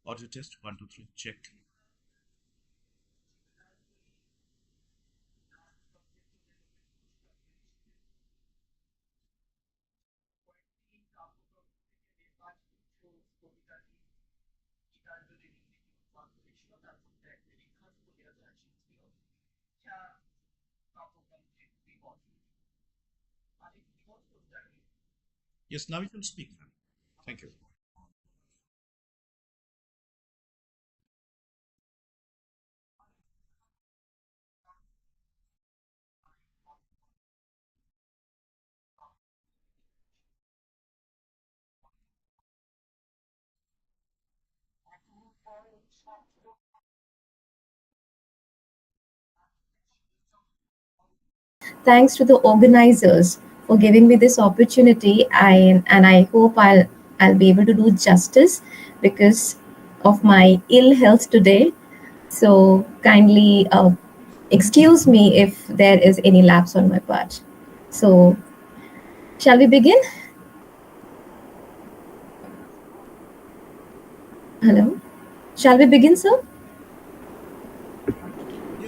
Audio test, one, two, three, check. Yes, now you can speak, ma'am. Thank you. Thanks to the organizers for giving me this opportunity. And I hope I'll be able to do justice because of my ill health today. So kindly excuse me if there is any lapse on my part. So shall we begin? Hello. Shall we begin, sir?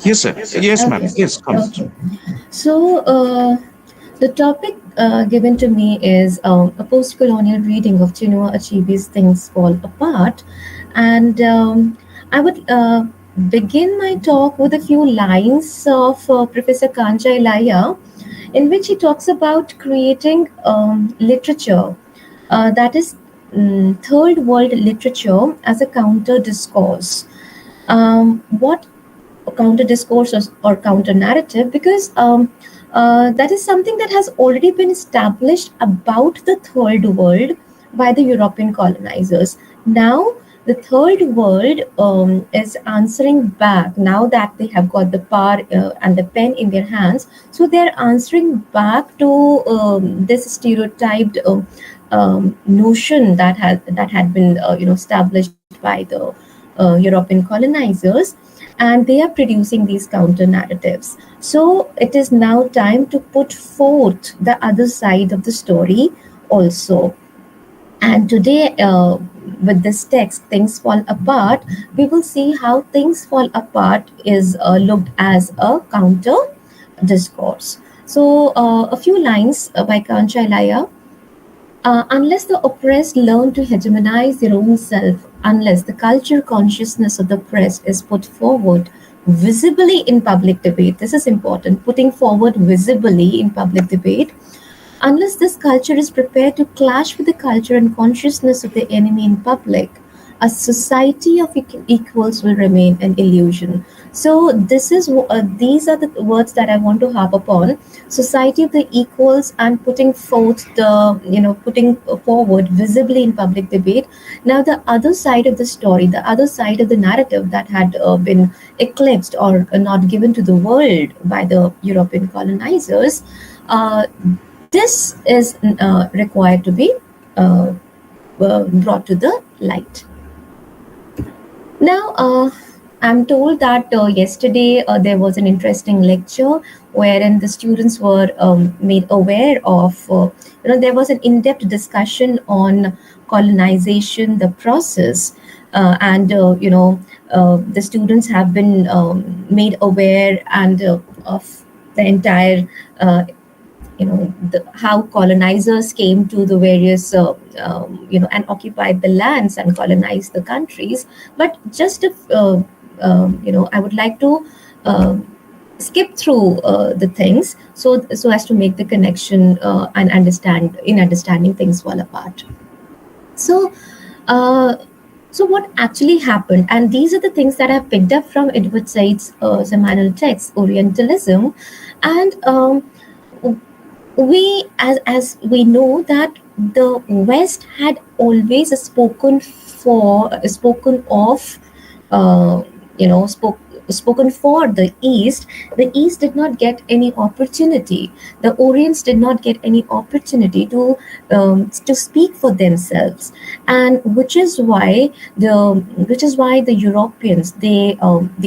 Yes, Yes, ma'am. sir. Yes. Yes, ma'am. Okay. Yes, come. Okay. So, the topic given to me is a post-colonial reading of Chinua Achebe's Things Fall Apart. And I would begin my talk with a few lines of Professor Kanja Ilaya, in which he talks about creating literature that is third world literature as a counter discourse. What counter discourse or counter narrative? Because that is something that has already been established about the third world by the European colonizers. Now the third world is answering back, now that they have got the power and the pen in their hands. So they're answering back to this stereotyped notion that had been established by the European colonizers, and they are producing these counter narratives. So it is now time to put forth the other side of the story also. And today, with this text, Things Fall Apart, we will see how Things Fall Apart is looked as a counter discourse. So, a few lines by Kancha Ilaya. Unless the oppressed learn to hegemonize their own self, unless the culture consciousness of the oppressed is put forward visibly in public debate, this is important, putting forward visibly in public debate, unless this culture is prepared to clash with the culture and consciousness of the enemy in public, a society of equals will remain an illusion. So these are the words that I want to harp upon: society of the equals, and putting forth the putting forward visibly in public debate. Now the other side of the story, the other side of the narrative that had been eclipsed or not given to the world by the European colonizers. Uh, this is required to be brought to the light. Now, I'm told that yesterday there was an interesting lecture wherein the students were made aware of, there was an in-depth discussion on colonization, the process, and the students have been made aware and of the entire how colonizers came to the various and occupied the lands and colonized the countries. But just if I would like to skip through the things so as to make the connection and understanding things fall apart. So uh, So what actually happened, and these are the things that I've picked up from Edward Said's seminal text, Orientalism, and we as we know that the West had always spoken of uh, spoke spoken for the East. The East did not get any opportunity, the Orients did not get any opportunity to speak for themselves, and which is why the Europeans, they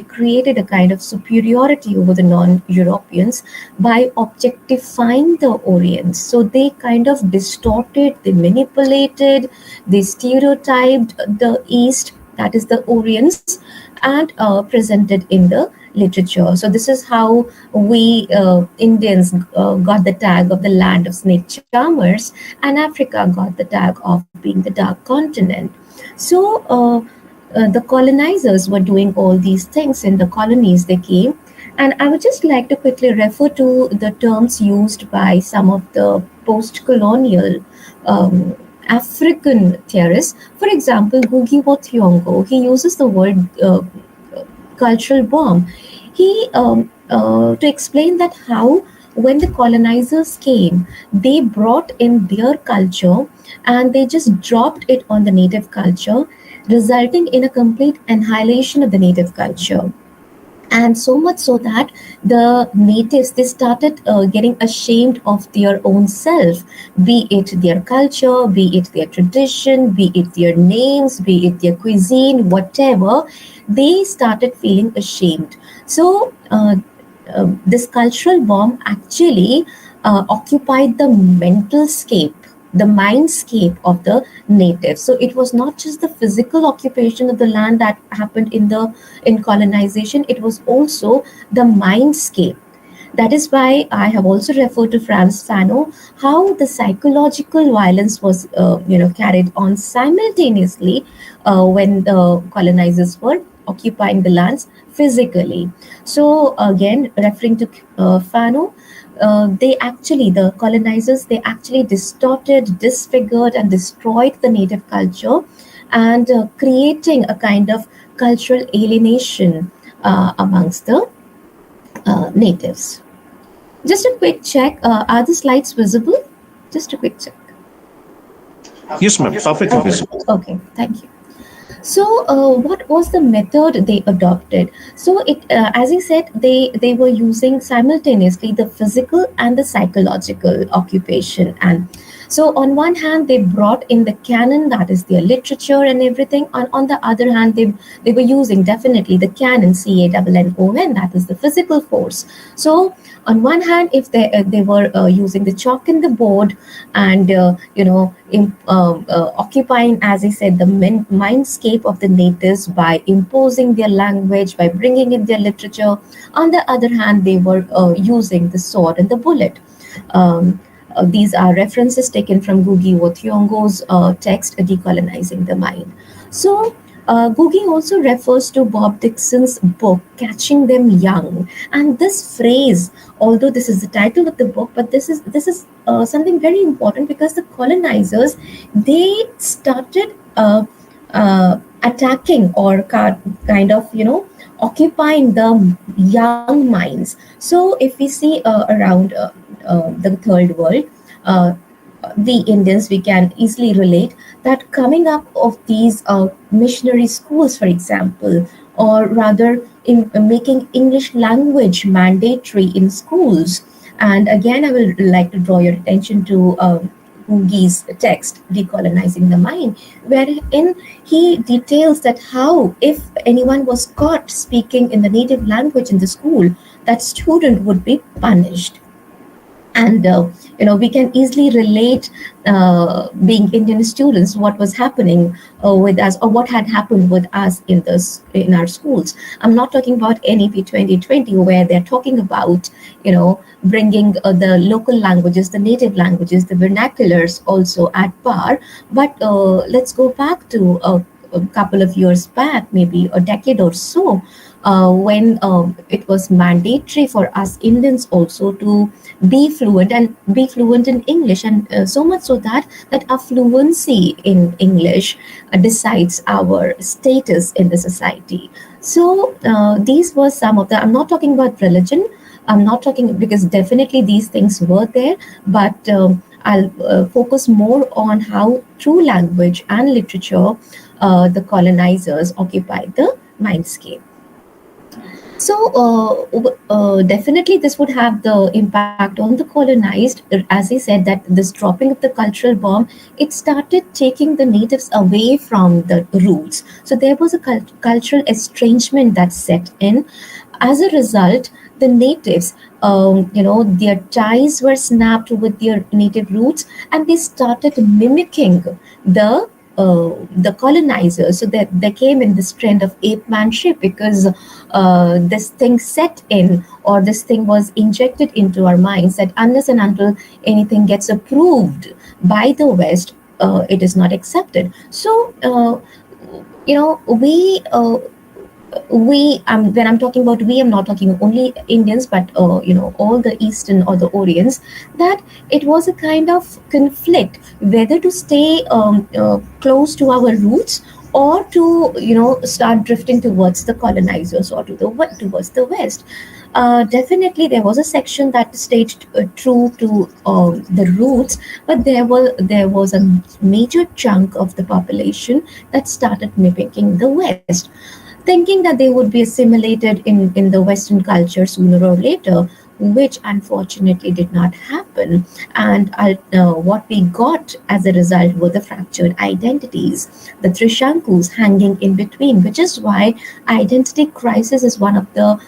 created a kind of superiority over the non-Europeans by objectifying the Orients. So they kind of distorted, they manipulated, they stereotyped the East, that is the Orients, and presented in the literature. So this is how we Indians got the tag of the land of snake charmers, and Africa got the tag of being the dark continent. So the colonizers were doing all these things in the colonies they came. And I would just like to quickly refer to the terms used by some of the post colonial African theorists. For example, Ngugi wa Thiong'o, he uses the word cultural bomb. He to explain that how when the colonizers came, they brought in their culture and they just dropped it on the native culture, resulting in a complete annihilation of the native culture. And so much so that the natives, they started getting ashamed of their own self, be it their culture, be it their tradition, be it their names, be it their cuisine, whatever. They started feeling ashamed. So this cultural bomb actually occupied the mental scape, the mindscape of the natives. So it was not just the physical occupation of the land that happened in colonization, it was also the mindscape. That is why I have also referred to Frantz Fanon, how the psychological violence was carried on simultaneously when the colonizers were occupying the lands physically. So again, referring to Fanon, the colonizers, they actually distorted, disfigured, and destroyed the native culture, and creating a kind of cultural alienation amongst the natives. Just a quick check, are the slides visible? Just a quick check. Yes, ma'am. Perfectly Okay, visible. okay, thank you. So, what was the method they adopted? So, as I said, they were using simultaneously the physical and the psychological occupation. And so, on one hand, they brought in the canon, that is their literature and everything. On the other hand, they were using definitely the canon, CANNON, that is the physical force. So, on one hand, if they were using the chalk in the board and occupying, as I said, the mindscape of the natives by imposing their language, by bringing in their literature. On the other hand, they were using the sword and the bullet. These are references taken from Ngugi wa Thiong'o's text, Decolonizing the Mind. So, Ngugi also refers to Bob Dixon's book, Catching Them Young. And this phrase, although this is the title of the book, but this is something very important, because the colonizers, they started attacking or kind of occupying the young minds. So if we see around the third world, uh, we Indians, we can easily relate that coming up of these missionary schools, for example, or rather in making English language mandatory in schools. And again, I will like to draw your attention to Ngugi's text, Decolonizing the Mind, wherein he details that how, if anyone was caught speaking in the native language in the school, that student would be punished. And we can easily relate, being Indian students, what was happening with us, or what had happened with us in our schools. I'm not talking about NEP 2020, where they're talking about bringing the local languages, the native languages, the vernaculars also at par. But let's go back to a couple of years back, maybe a decade or so, when it was mandatory for us Indians also to be fluent in English, and so much so that our fluency in English decides our status in the society. So these were some of the. I'm not talking about religion. I'm not talking because definitely these things were there, but I'll focus more on how through language and literature the colonizers occupied the mindscape. So, definitely, this would have the impact on the colonized. As he said, that this dropping of the cultural bomb, it started taking the natives away from the roots. So there was a cultural estrangement that set in. As a result, the natives, their ties were snapped with their native roots, and they started mimicking the the colonizers. So that they came in this trend of ape manship, because this thing set in, or this thing was injected into our minds, that unless and until anything gets approved by the West, it is not accepted. So you know we when I'm talking about we, I'm not talking only Indians, but all the Eastern or the Orients, that it was a kind of conflict whether to stay close to our roots, or to start drifting towards the colonizers, or to towards the West. Definitely there was a section that stayed true to the roots, but there was a major chunk of the population that started mimicking the West, thinking that they would be assimilated in the Western culture sooner or later, which unfortunately did not happen. And what we got as a result were the fractured identities, the trishankus hanging in between, which is why identity crisis is one of the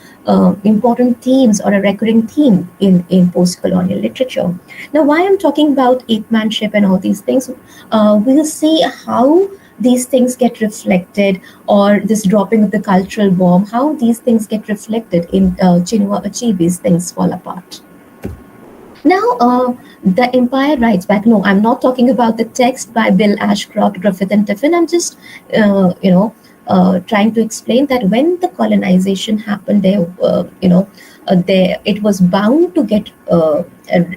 important themes, or a recurring theme in post-colonial literature. Now, why I'm talking about ape-manship and all these things, we'll see how these things get reflected, or this dropping of the cultural bomb, how these things get reflected in Chinua Achebe's Things Fall Apart. Now, the Empire Writes Back. No, I'm not talking about the text by Bill Ashcroft, Griffith, and Tiffin. I'm just, trying to explain that when the colonization happened, it was bound to get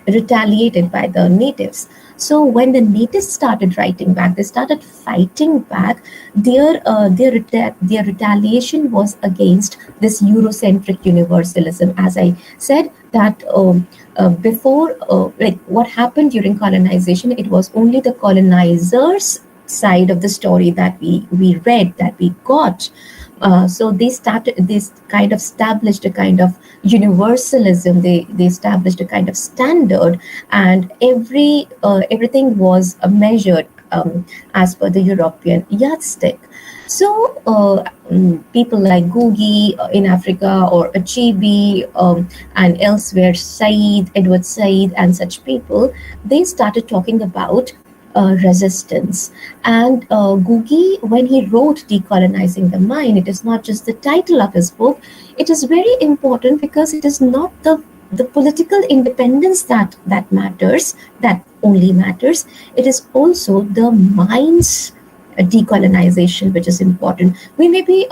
retaliated by the natives. So when the natives started writing back, they started fighting back. Their retaliation was against this Eurocentric universalism. As I said, that before, like what happened during colonization, it was only the colonizers' side of the story that we read, that we got. So they started this kind of established a kind of universalism. They established a kind of standard, and everything was measured as per the European yardstick. So people like Gugi in Africa, or Achebe, and elsewhere, Edward Said, and such people, they started talking about resistance. And Gugi, when he wrote Decolonizing the Mind, it is not just the title of his book, it is very important because it is not the political independence that matters, that only matters. It is also the mind's decolonization which is important. We may be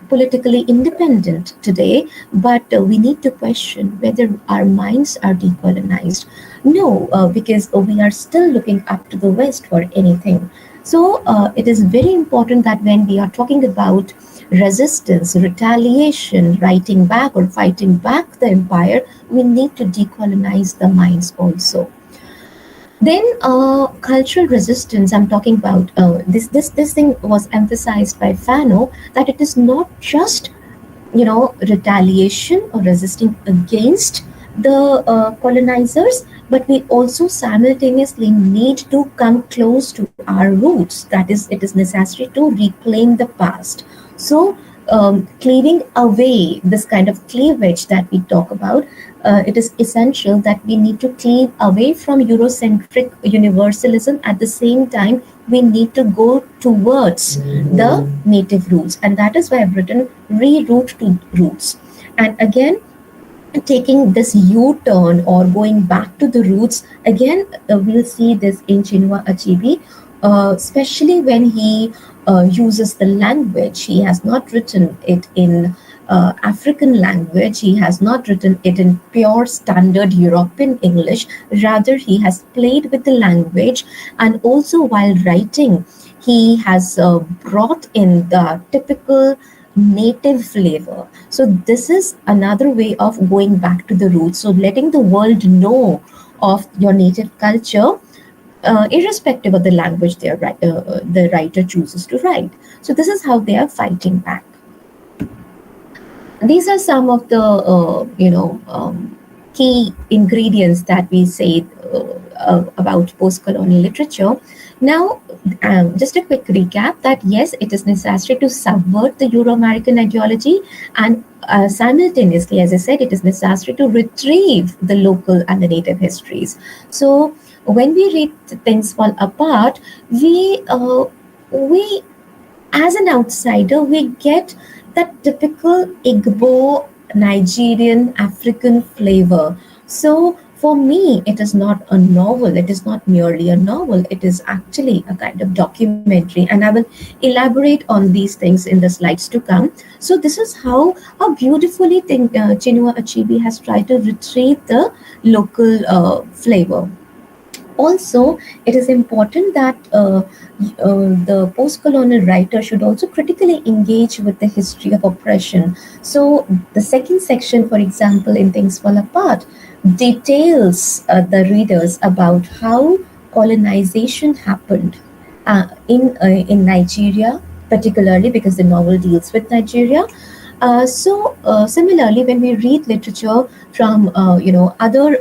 politically independent today, but we need to question whether our minds are decolonized. No, because we are still looking up to the West for anything. So it is very important that when we are talking about resistance, retaliation, writing back or fighting back the empire, we need to decolonize the minds also. Then cultural resistance. I'm talking about this thing was emphasized by Fano, that it is not just retaliation or resisting against the colonizers, but we also simultaneously need to come close to our roots. That is, it is necessary to reclaim the past. So cleaving away, this kind of cleavage that we talk about, it is essential that we need to cleave away from Eurocentric universalism. At the same time, we need to go towards the native roots, and that is why I've written reroute to roots. And again, taking this U-turn or going back to the roots, again, we'll see this in Chinua Achebe, especially when he uses the language. He has not written it in African language. He has not written it in pure standard European English. Rather, he has played with the language, and also while writing, he has brought in the typical native flavor. So, this is another way of going back to the roots. So, letting the world know of your native culture, irrespective of the language the writer chooses to write. So this is how they are fighting back. These are some of the key ingredients that we say about post-colonial literature. Now, just a quick recap that yes, it is necessary to subvert the Euro-American ideology, and simultaneously, as I said, it is necessary to retrieve the local and the native histories. So when we read Things Fall Apart, we as an outsider, we get that typical Igbo, Nigerian, African flavor. So for me, it is not a novel. It is not merely a novel. It is actually a kind of documentary. And I will elaborate on these things in the slides to come. So this is how beautifully Chinua Achebe has tried to retrieve the local flavor. Also, it is important that the post-colonial writer should also critically engage with the history of oppression. So, the second section, for example, in Things Fall Apart, details the readers about how colonization happened in Nigeria, particularly because the novel deals with Nigeria. Similarly, when we read literature from other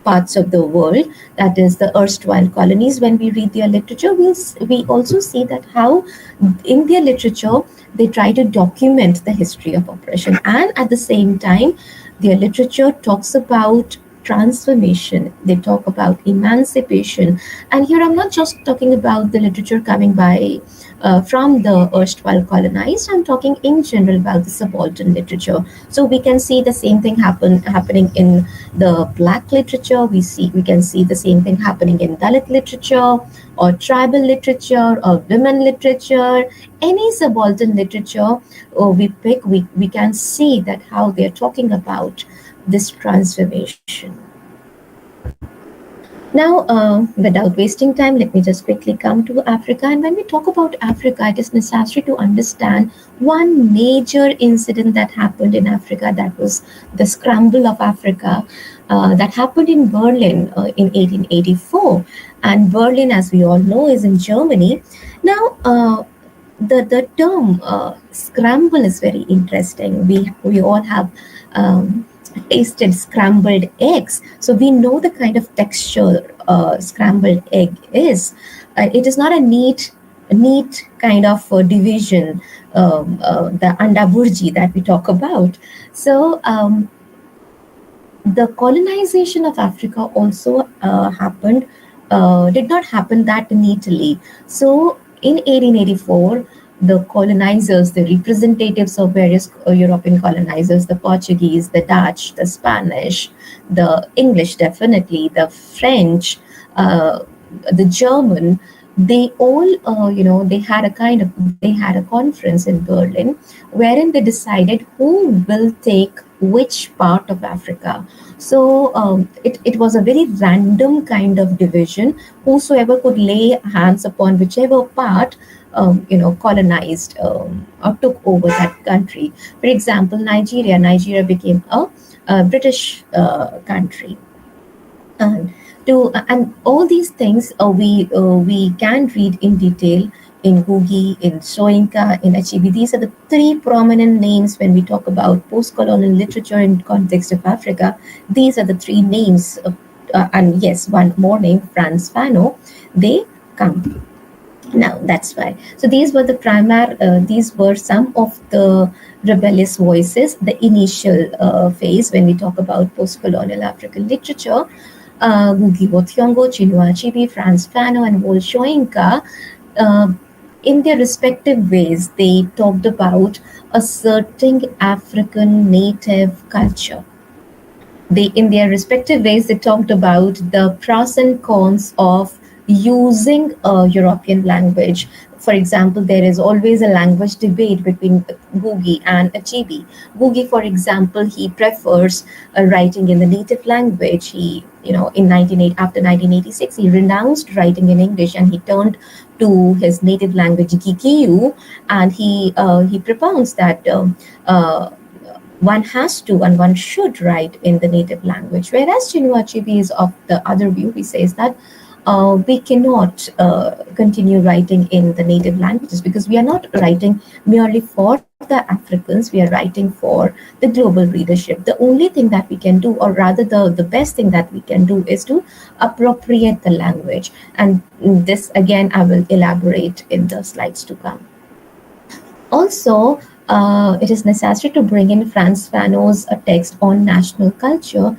parts of the world, that is the erstwhile colonies, when we read their literature, we also see that how in their literature they try to document the history of oppression, and at the same time their literature talks about transformation, they talk about emancipation. And here I'm not just talking about the literature coming by from the erstwhile colonized, I'm talking in general about the subaltern literature. So we can see the same thing happening in the black literature, we can see the same thing happening in Dalit literature or tribal literature or women literature, any subaltern literature we can see that how they're talking about this transformation. Now, without wasting time, let me just quickly come to Africa. And when we talk about Africa, it is necessary to understand one major incident that happened in Africa, that was the Scramble of Africa, that happened in Berlin in 1884. And Berlin, as we all know, is in Germany. Now, the term scramble is very interesting. We all have tasted scrambled eggs, so we know the kind of texture scrambled egg is. It is not a neat kind of division, the anda burji that we talk about. So the colonization of Africa also did not happen that neatly. So in 1884, the colonizers, the representatives of various European colonizers, the Portuguese, the Dutch, the Spanish, the English, definitely, the French, the German, they all, they had a conference in Berlin wherein they decided who will take which part of Africa. So it was a very random kind of division. Whosoever could lay hands upon whichever part colonized or took over that country. For example, Nigeria became a British country. And all these things we can read in detail in Gugi, in Soyinka, in Achebe. These are the three prominent names when we talk about post-colonial literature in context of Africa. These are the three names, and yes, one more name, Frantz Fanon. They come. Now that's why. So these were these were some of the rebellious voices, the initial phase when we talk about post-colonial African literature. Ngugi wa Thiong'o, Chinua Achebe, Frantz Fanon, and Wole Soyinka, in their respective ways, they talked about asserting African native culture. In their respective ways, they talked about the pros and cons of using a European language. For example, there is always a language debate between Gugi and Achebe. Gugi, for example, he prefers writing in the native language. He, in 1980, after 1986, he renounced writing in English and he turned to his native language, Kikiu, and he propounds that one has to and one should write in the native language. Whereas Chinua Achebe is of the other view. He says that we cannot continue writing in the native languages because we are not writing merely for the Africans, we are writing for the global readership. The only thing that we can do, or rather the best thing that we can do, is to appropriate the language. And this again, I will elaborate in the slides to come. Also, it is necessary to bring in Frantz Fanon's text on national culture.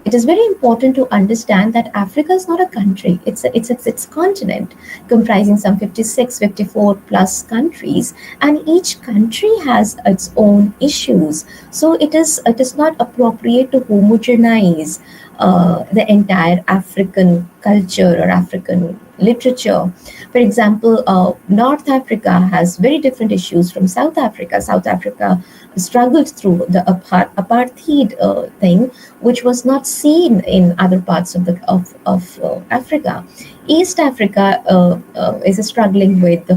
It is very important to understand that Africa is not a country. It's a continent comprising some 56, 54 plus countries, and each country has its own issues. So it is not appropriate to homogenize the entire African culture or African literature. For example, North Africa has very different issues from South Africa. South Africa struggled through the apartheid thing, which was not seen in other parts of Africa. East Africa is struggling with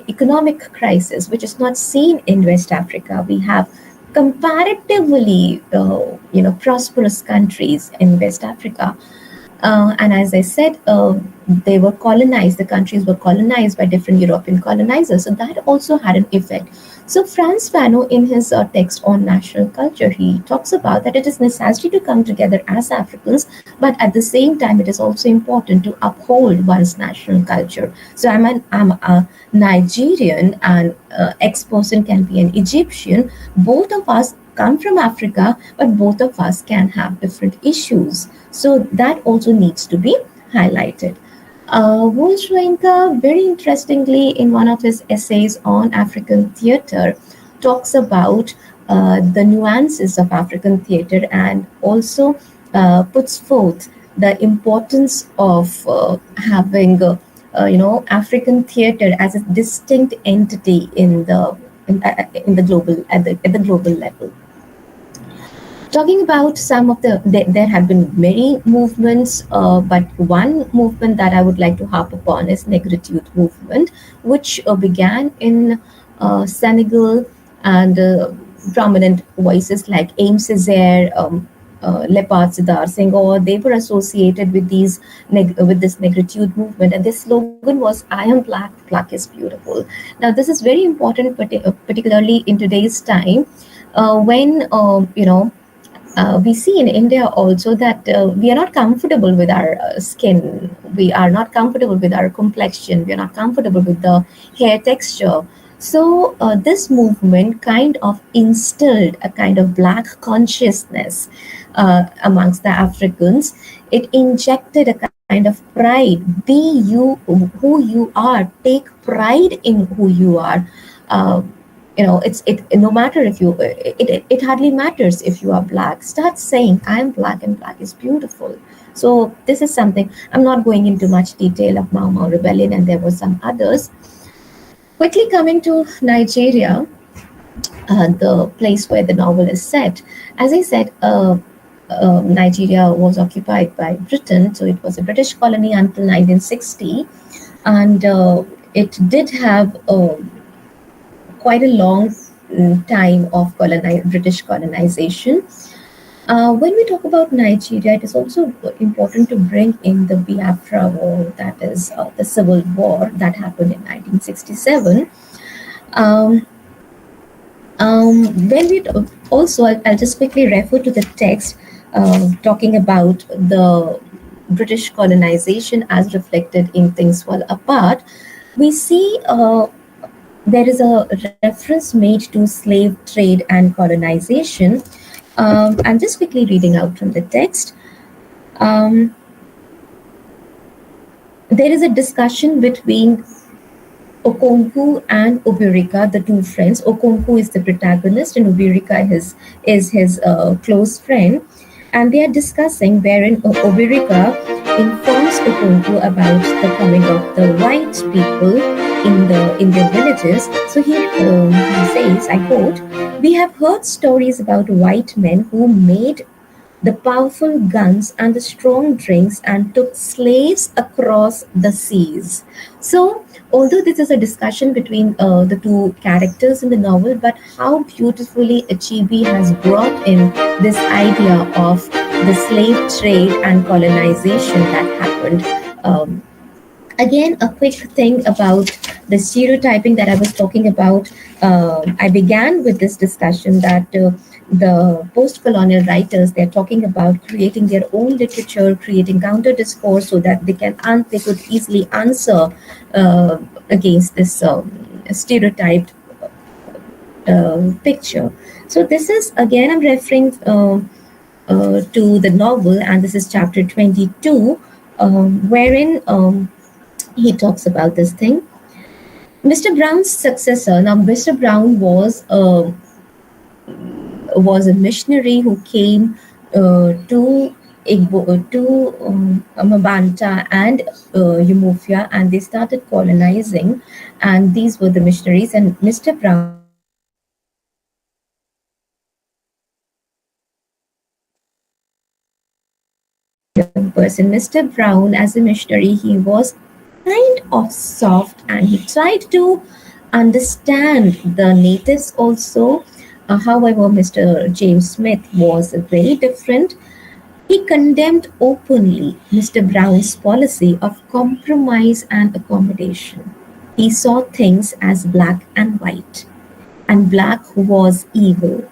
economic crisis, which is not seen in West Africa. We have comparatively prosperous countries in West Africa. And as I said, they were colonized, the countries were colonized by different European colonizers. So that also had an effect. So Frantz Fanon, in his text on national culture, he talks about that it is necessary to come together as Africans, but at the same time, it is also important to uphold one's national culture. So I'm a Nigerian, and X person can be an Egyptian. Both of us come from Africa, but both of us can have different issues. So that also needs to be highlighted. Wolf-Schwenker, very interestingly, in one of his essays on African theatre, talks about the nuances of African theatre, and also puts forth the importance of having African theatre as a distinct entity in the global at the global level. Talking about some of there have been many movements, but one movement that I would like to harp upon is Negritude movement, which began in Senegal, and prominent voices like Aim Césaire, Lepard Sidar Senghor, they were associated with with this Negritude movement, and their slogan was "I am black, black is beautiful." Now, this is very important, particularly in today's time, when we see in India also that we are not comfortable with our skin, we are not comfortable with our complexion, we are not comfortable with the hair texture. So this movement kind of instilled a kind of black consciousness amongst the Africans. It injected a kind of pride. Be you who you are. Take pride in who you are. It no matter if it hardly matters if you are black. Start saying I am black and black is beautiful. So this is something. I'm not going into much detail of Mau Mau rebellion, and there were some others. Quickly coming to Nigeria, the place where the novel is set. As I said, Nigeria was occupied by Britain, so it was a British colony until 1960, and it did have quite a long time of British colonization. When we talk about Nigeria, it is also important to bring in the Biafra War, that is the civil war that happened in 1967. When we also, I'll just quickly refer to the text talking about the British colonization as reflected in Things Fall Apart. We see there is a reference made to slave trade and colonization. I'm just quickly reading out from the text. There is a discussion between Okonkwo and Obirika, the two friends. Okonkwo is the protagonist, and Obirika is his close friend. And they are discussing wherein Obirika informs Ubuntu about the coming of the white people in their villages. So he says, I quote, "We have heard stories about white men who made the powerful guns and the strong drinks and took slaves across the seas." So, although this is a discussion between the two characters in the novel, but how beautifully Achebe has brought in this idea of the slave trade and colonization that happened. Again, a quick thing about the stereotyping that I was talking about. I began with this discussion that the post-colonial writers, they're talking about creating their own literature, creating counter discourse so that they could easily answer against this stereotyped picture. So this is again, I'm referring to the novel, and this is chapter 22, wherein he talks about this thing. Mr. Brown's successor. Now, Mr. Brown was a missionary who came to Mabanta and Umofia, and they started colonizing, and these were the missionaries. And Mr. Brown as a missionary, he was a young person. Mr. Brown, as a missionary, he was kind of soft and he tried to understand the natives also. However, Mr. James Smith was very different. He condemned openly Mr. Brown's policy of compromise and accommodation. He saw things as black and white, and black was evil.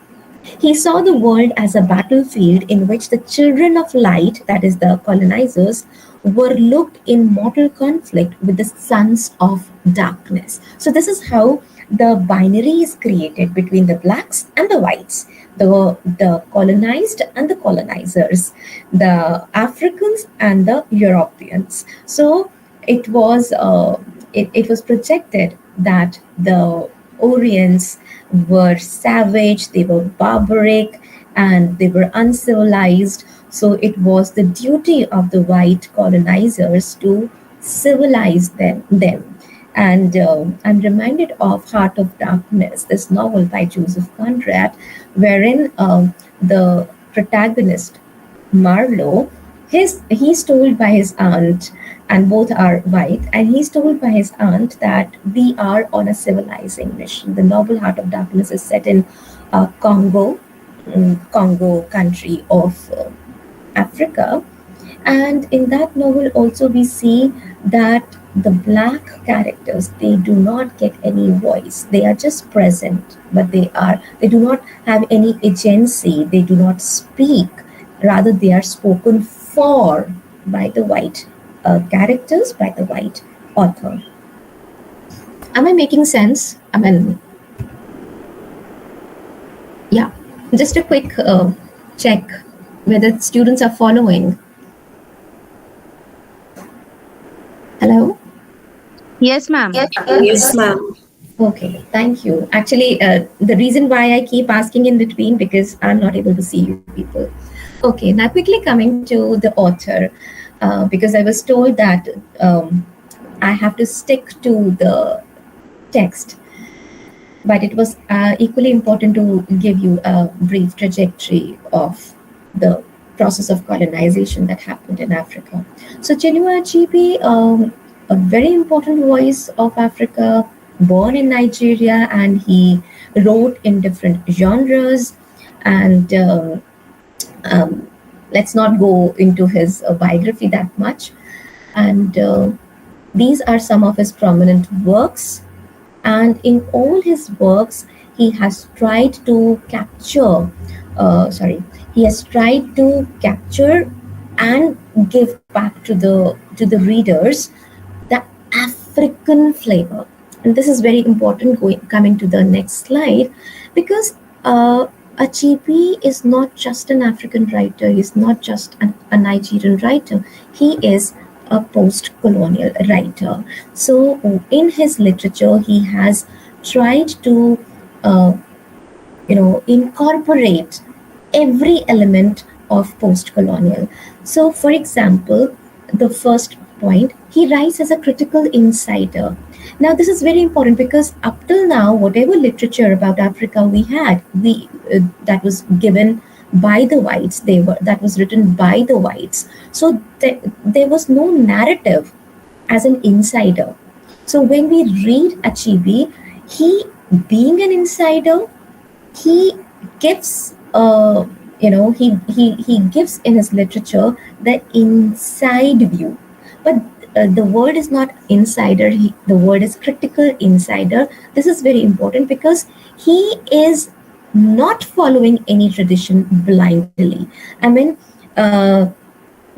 He saw the world as a battlefield in which the children of light, that is, the colonizers, were looked in mortal conflict with the sons of darkness. So, this is how the binary is created between the blacks and the whites, the colonized and the colonizers, the Africans and the Europeans. So, it was, it was projected that the Orients were savage, they were barbaric, and they were uncivilized. So it was the duty of the white colonizers to civilize them. And I'm reminded of Heart of Darkness, this novel by Joseph Conrad, wherein the protagonist Marlowe, he's told by his aunt, and both are white, and he's told by his aunt that we are on a civilizing mission. The novel Heart of Darkness is set in Congo country of Africa, and in that novel also we see that the black characters, they do not get any voice. They are just present, but they do not have any agency. They do not speak. Rather, they are spoken for by the white characters, by the white author. Am I making sense? I mean, yeah. Just a quick check whether students are following. Hello? Yes, ma'am. Yes, ma'am. Okay, thank you. Actually, the reason why I keep asking in between because I'm not able to see you people. Okay, now quickly coming to the author, because I was told that I have to stick to the text, but it was equally important to give you a brief trajectory of the process of colonization that happened in Africa. So Chinua Achebe, a very important voice of Africa, born in Nigeria, and he wrote in different genres. And let's not go into his biography that much. And these are some of his prominent works. And in all his works, he has tried to capture, he has tried to capture and give back to the readers the African flavor. And this is very important coming to the next slide, because Achebe is not just an African writer, he's not just a Nigerian writer, he is a post-colonial writer. So in his literature, he has tried to incorporate every element of post-colonial. So for example, the first point, he writes as a critical insider. Now, this is very important because up till now, whatever literature about Africa we had, we that was given by the whites, that was written by the whites. So there was no narrative as an insider. So when we read Achebe, he, being an insider, he gives he gives in his literature the inside view, but the word is not insider, the word is critical insider. This is very important because he is not following any tradition blindly. I mean, uh,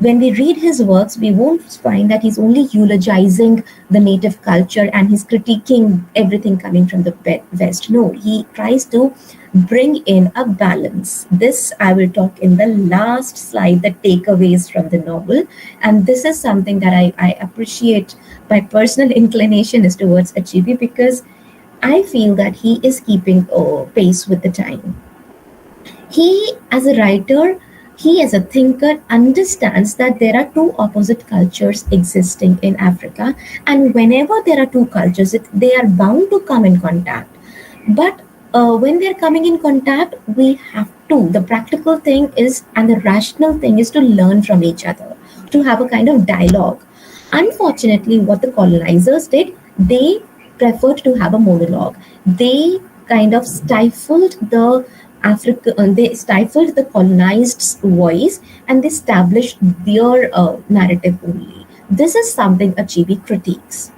when we read his works, we won't find that he's only eulogizing the native culture and he's critiquing everything coming from the West. No, he tries to bring in a balance. This I will talk in the last slide, the takeaways from the novel. And this is something that I appreciate. My personal inclination is towards Achebe because I feel that he is keeping pace with the time. He, as a writer, he, as a thinker, understands that there are two opposite cultures existing in Africa, and whenever there are two cultures, they are bound to come in contact. But when they're coming in contact, we have to. The practical thing is, and the rational thing is to learn from each other, to have a kind of dialogue. Unfortunately, what the colonizers did, they preferred to have a monologue. They kind of stifled they stifled the colonized's voice and they established their narrative only. This is something Achebe critiques.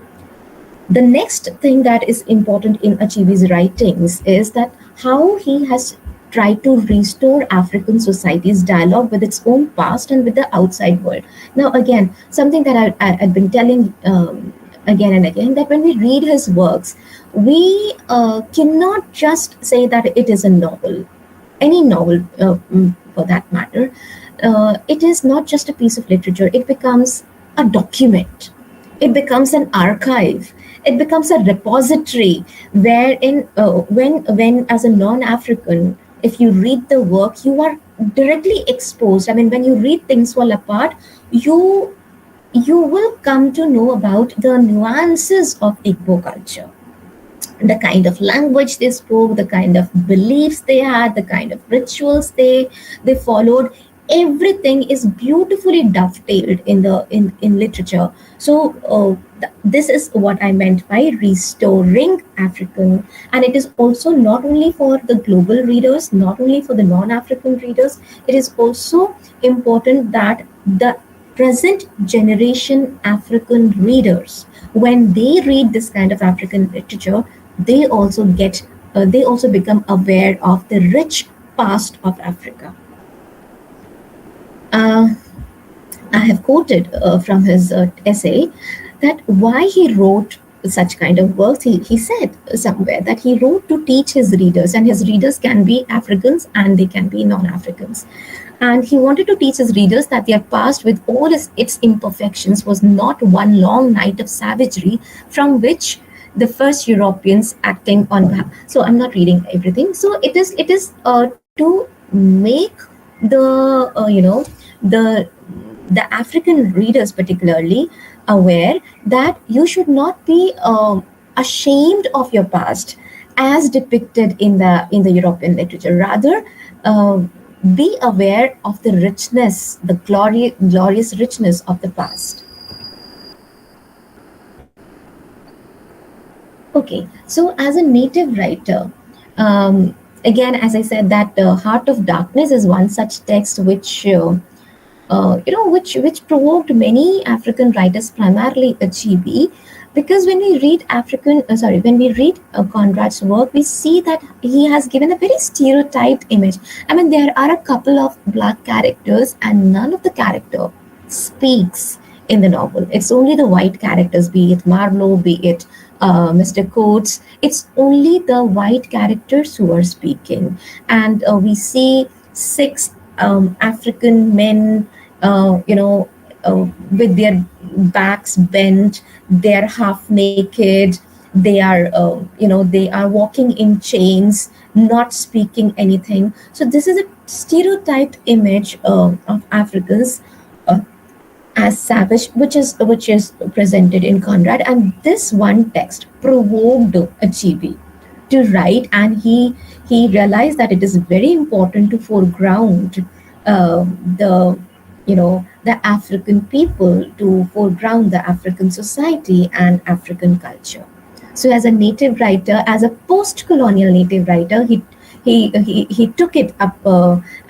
The next thing that is important in Achebe's writings is that how he has tried to restore African society's dialogue with its own past and with the outside world. Now, again, something that I've been telling again and again, that when we read his works, we cannot just say that it is a novel, any novel for that matter. It is not just a piece of literature, it becomes a document, it becomes an archive, it becomes a repository wherein when as a non-African, if you read the work, you are directly exposed. I mean, when you read Things Fall Apart, you will come to know about the nuances of Igbo culture, the kind of language they spoke, the kind of beliefs they had, the kind of rituals they followed. Everything is beautifully dovetailed in literature. So this is what I meant by restoring African, and it is also not only for the global readers, not only for the non-African readers. It is also important that the present generation African readers, when they read this kind of African literature, they also become aware of the rich past of Africa. Uh, I have quoted from his essay that why he wrote such kind of works. He said somewhere that he wrote to teach his readers, and his readers can be Africans and they can be non-Africans. And he wanted to teach his readers that their past, with all its imperfections, was not one long night of savagery from which the first Europeans acting on. So I'm not reading everything. So it is to make the the African readers particularly aware that you should not be ashamed of your past as depicted in the European literature. Rather, uh, be aware of the richness, the glorious richness of the past. Okay, so as a native writer, again, as I said, that Heart of Darkness is one such text which which provoked many African writers, primarily Achebe, because when we read Conrad's work, we see that he has given a very stereotyped image. I mean, there are a couple of black characters, and none of the character speaks in the novel. It's only the white characters, be it Marlowe, be it Mr. Coates. It's only the white characters who are speaking, and we see six African men, with their backs bent, they're half naked, they are walking in chains, not speaking anything. So this is a stereotyped image of Africans. Uh, as savage, which is presented in Conrad, and this one text provoked Achebe to write, and he realized that it is very important to foreground the the African people, to foreground the African society and African culture. So, as a native writer, as a post-colonial native writer, he took it up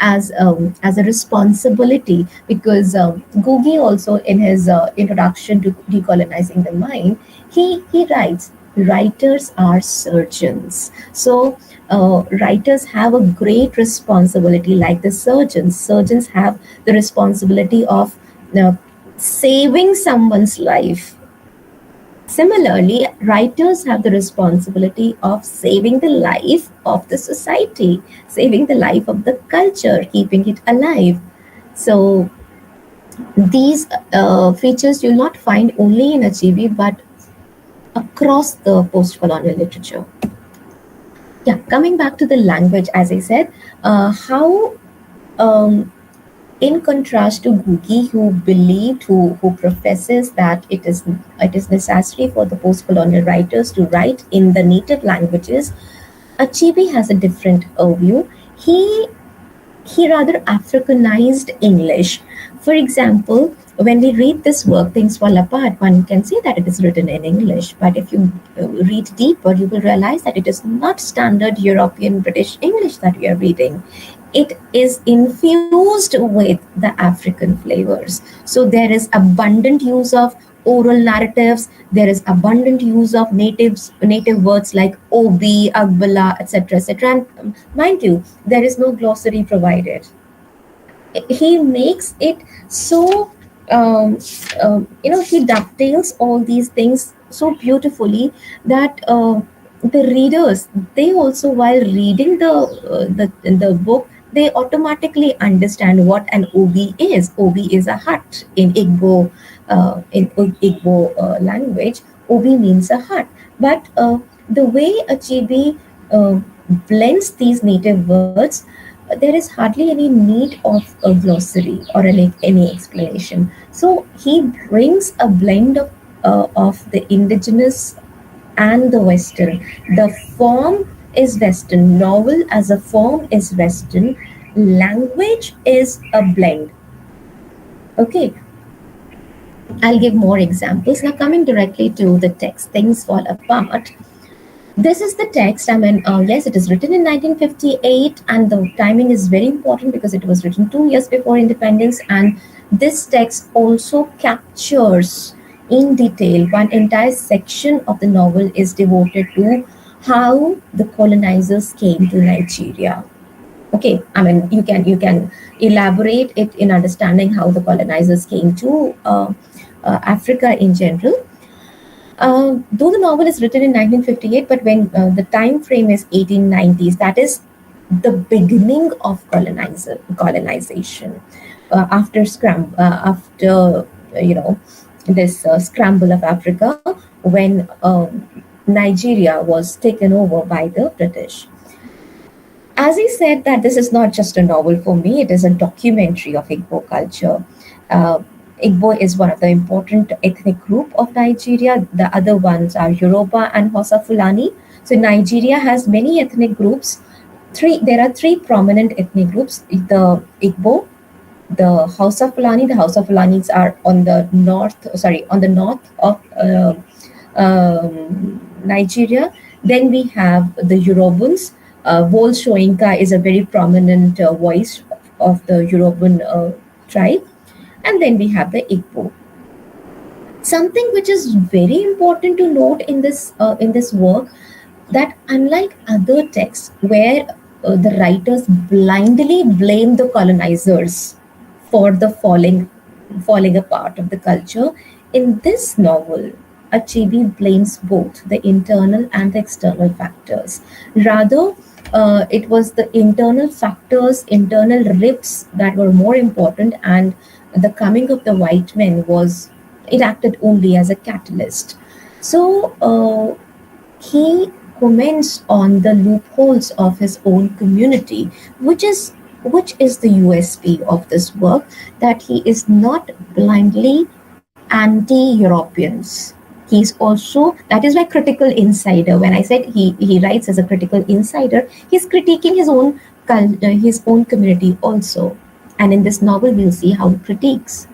as a responsibility, because Gugi also, in his introduction to decolonizing the mind, he writes, writers are surgeons. So writers have a great responsibility, like the surgeons. Surgeons have the responsibility of uh, saving someone's life. Similarly, writers have the responsibility of saving the life of the society, saving the life of the culture, keeping it alive. So these features you'll not find only in Achebe, but across the post-colonial literature. Yeah, coming back to the language, as I said, how um, in contrast to Gugi, who professes that it is necessary for the post-colonial writers to write in the native languages, Achebe has a different view. He he rather Africanized English. For example, when we read this work, Things Fall Apart, one can say that it is written in English, but if you read deeper, you will realize that it is not standard European British English that we are reading. It is infused with the African flavors. So there is abundant use of oral narratives, there is abundant use of native words like obi, agbala, etc., etc. And mind you, there is no glossary provided. He makes it so he dovetails all these things so beautifully that the readers, they also, while reading the book, they automatically understand what an obi is. Obi is a hut in Igbo language. Obi means a hut, but the way Achebe uh, blends these native words, there is hardly any need of a glossary or any explanation. So he brings a blend of the indigenous and the Western. The form is Western, novel as a form is Western, language is a blend. Okay, I'll give more examples. Now, coming directly to the text, Things Fall Apart. This is the text. I mean, yes, it is written in 1958, and the timing is very important because it was written 2 years before independence. And this text also captures in detail one entire section of the novel is devoted to how the colonizers came to Nigeria. Okay, I mean, you can elaborate it in understanding how the colonizers came to Africa in general. Though the novel is written in 1958, but when the time frame is 1890s, that is the beginning of colonization. After this scramble of Africa, when Nigeria was taken over by the British. As I said, that this is not just a novel for me; it is a documentary of Igbo culture. Uh, Igbo is one of the important ethnic group of Nigeria. The other ones are Yoruba and Hausa Fulani. So Nigeria has many ethnic groups. There are three prominent ethnic groups: the Igbo, the Hausa Fulani. The Hausa Fulanis are on the north of Nigeria. Then we have the Yorubans. Vol Shoinka is a very prominent voice of the Yoruban tribe. And then we have the Igbo. Something which is very important to note in this work, that unlike other texts where the writers blindly blame the colonizers for the falling apart of the culture, in this novel, Achebe blames both the internal and the external factors. Rather, it was the internal factors, internal rifts that were more important, and the coming of the white men it acted only as a catalyst. So he comments on the loopholes of his own community, which is which is the USP of this work, that he is not blindly anti-Europeans. He's also, that is why critical insider. When I said he writes as a critical insider, he's critiquing his own community also. And in this novel, we'll see how he critiques.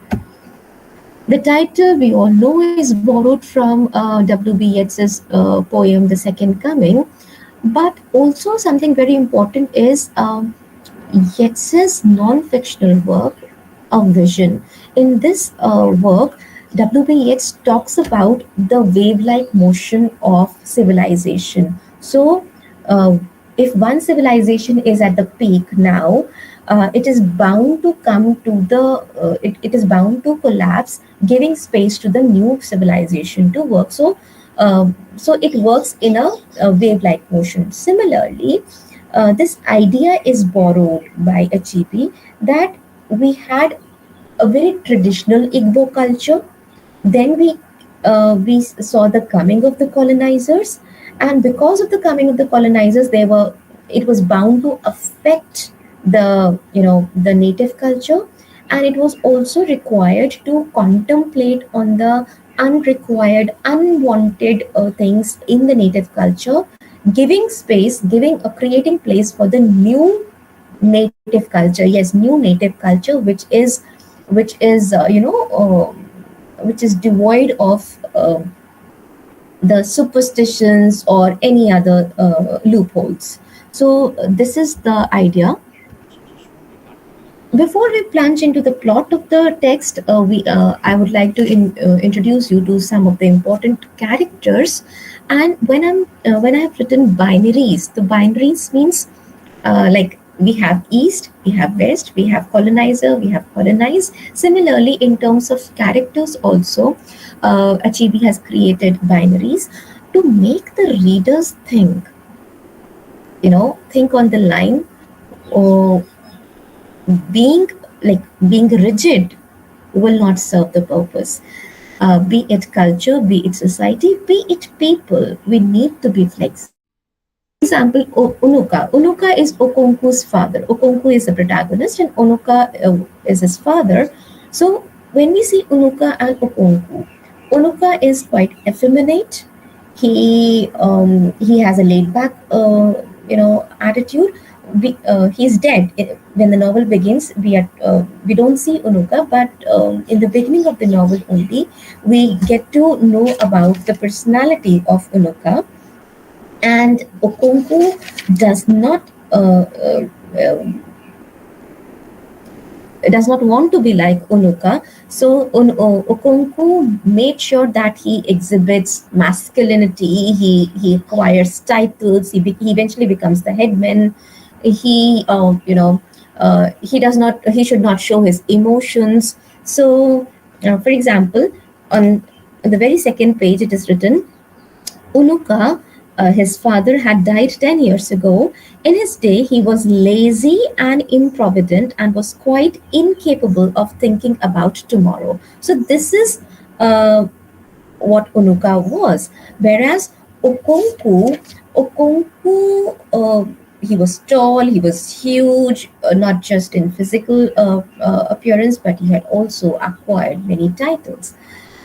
The title we all know is borrowed from W.B. Yeats's poem "The Second Coming," but also something very important is Yeats's non-fictional work, A Vision. In this work, W.B. Yeats talks about the wave-like motion of civilization. So, if one civilization is at the peak now, it is bound to come to it is bound to collapse, giving space to the new civilization to work. So it works in a wave-like motion. Similarly, this idea is borrowed by Achebe, that we had a very traditional Igbo culture. Then we saw the coming of the colonizers, and because of the coming of the colonizers, it was bound to affect the native culture, and it was also required to contemplate on the unrequired, unwanted things in the native culture, giving space, creating place for the new native culture. Yes, new native culture, which is devoid of the superstitions or any other loopholes. So this is the idea. Before we plunge into the plot of the text, I would like to introduce you to some of the important characters. And when I have written binaries, the binaries means like we have East, we have West, we have colonizer, we have colonized. Similarly, in terms of characters, also, Achebe has created binaries to make the readers think. Think on the line, or being being rigid will not serve the purpose. Be it culture, be it society, be it people, we need to be flexible. For example, Unuka. Unuka is Okonku's father. Okonku is the protagonist, and Unuka is his father. So when we see Unuka and Okonku, Unuka is quite effeminate. He has a laid back attitude. He's dead when the novel begins. We don't see Unuka, but in the beginning of the novel only, we get to know about the personality of Unuka. And Okonku does not want to be like Unuka. So Okonku made sure that he exhibits masculinity. He acquires titles. He eventually becomes the headman. He should not show his emotions. So, for example, on the very second page, it is written, Unuka, his father, had died 10 years ago. In his day, he was lazy and improvident and was quite incapable of thinking about tomorrow. So, this is what Unuka was. Whereas Okonku, he was tall, he was huge, not just in physical appearance, but he had also acquired many titles.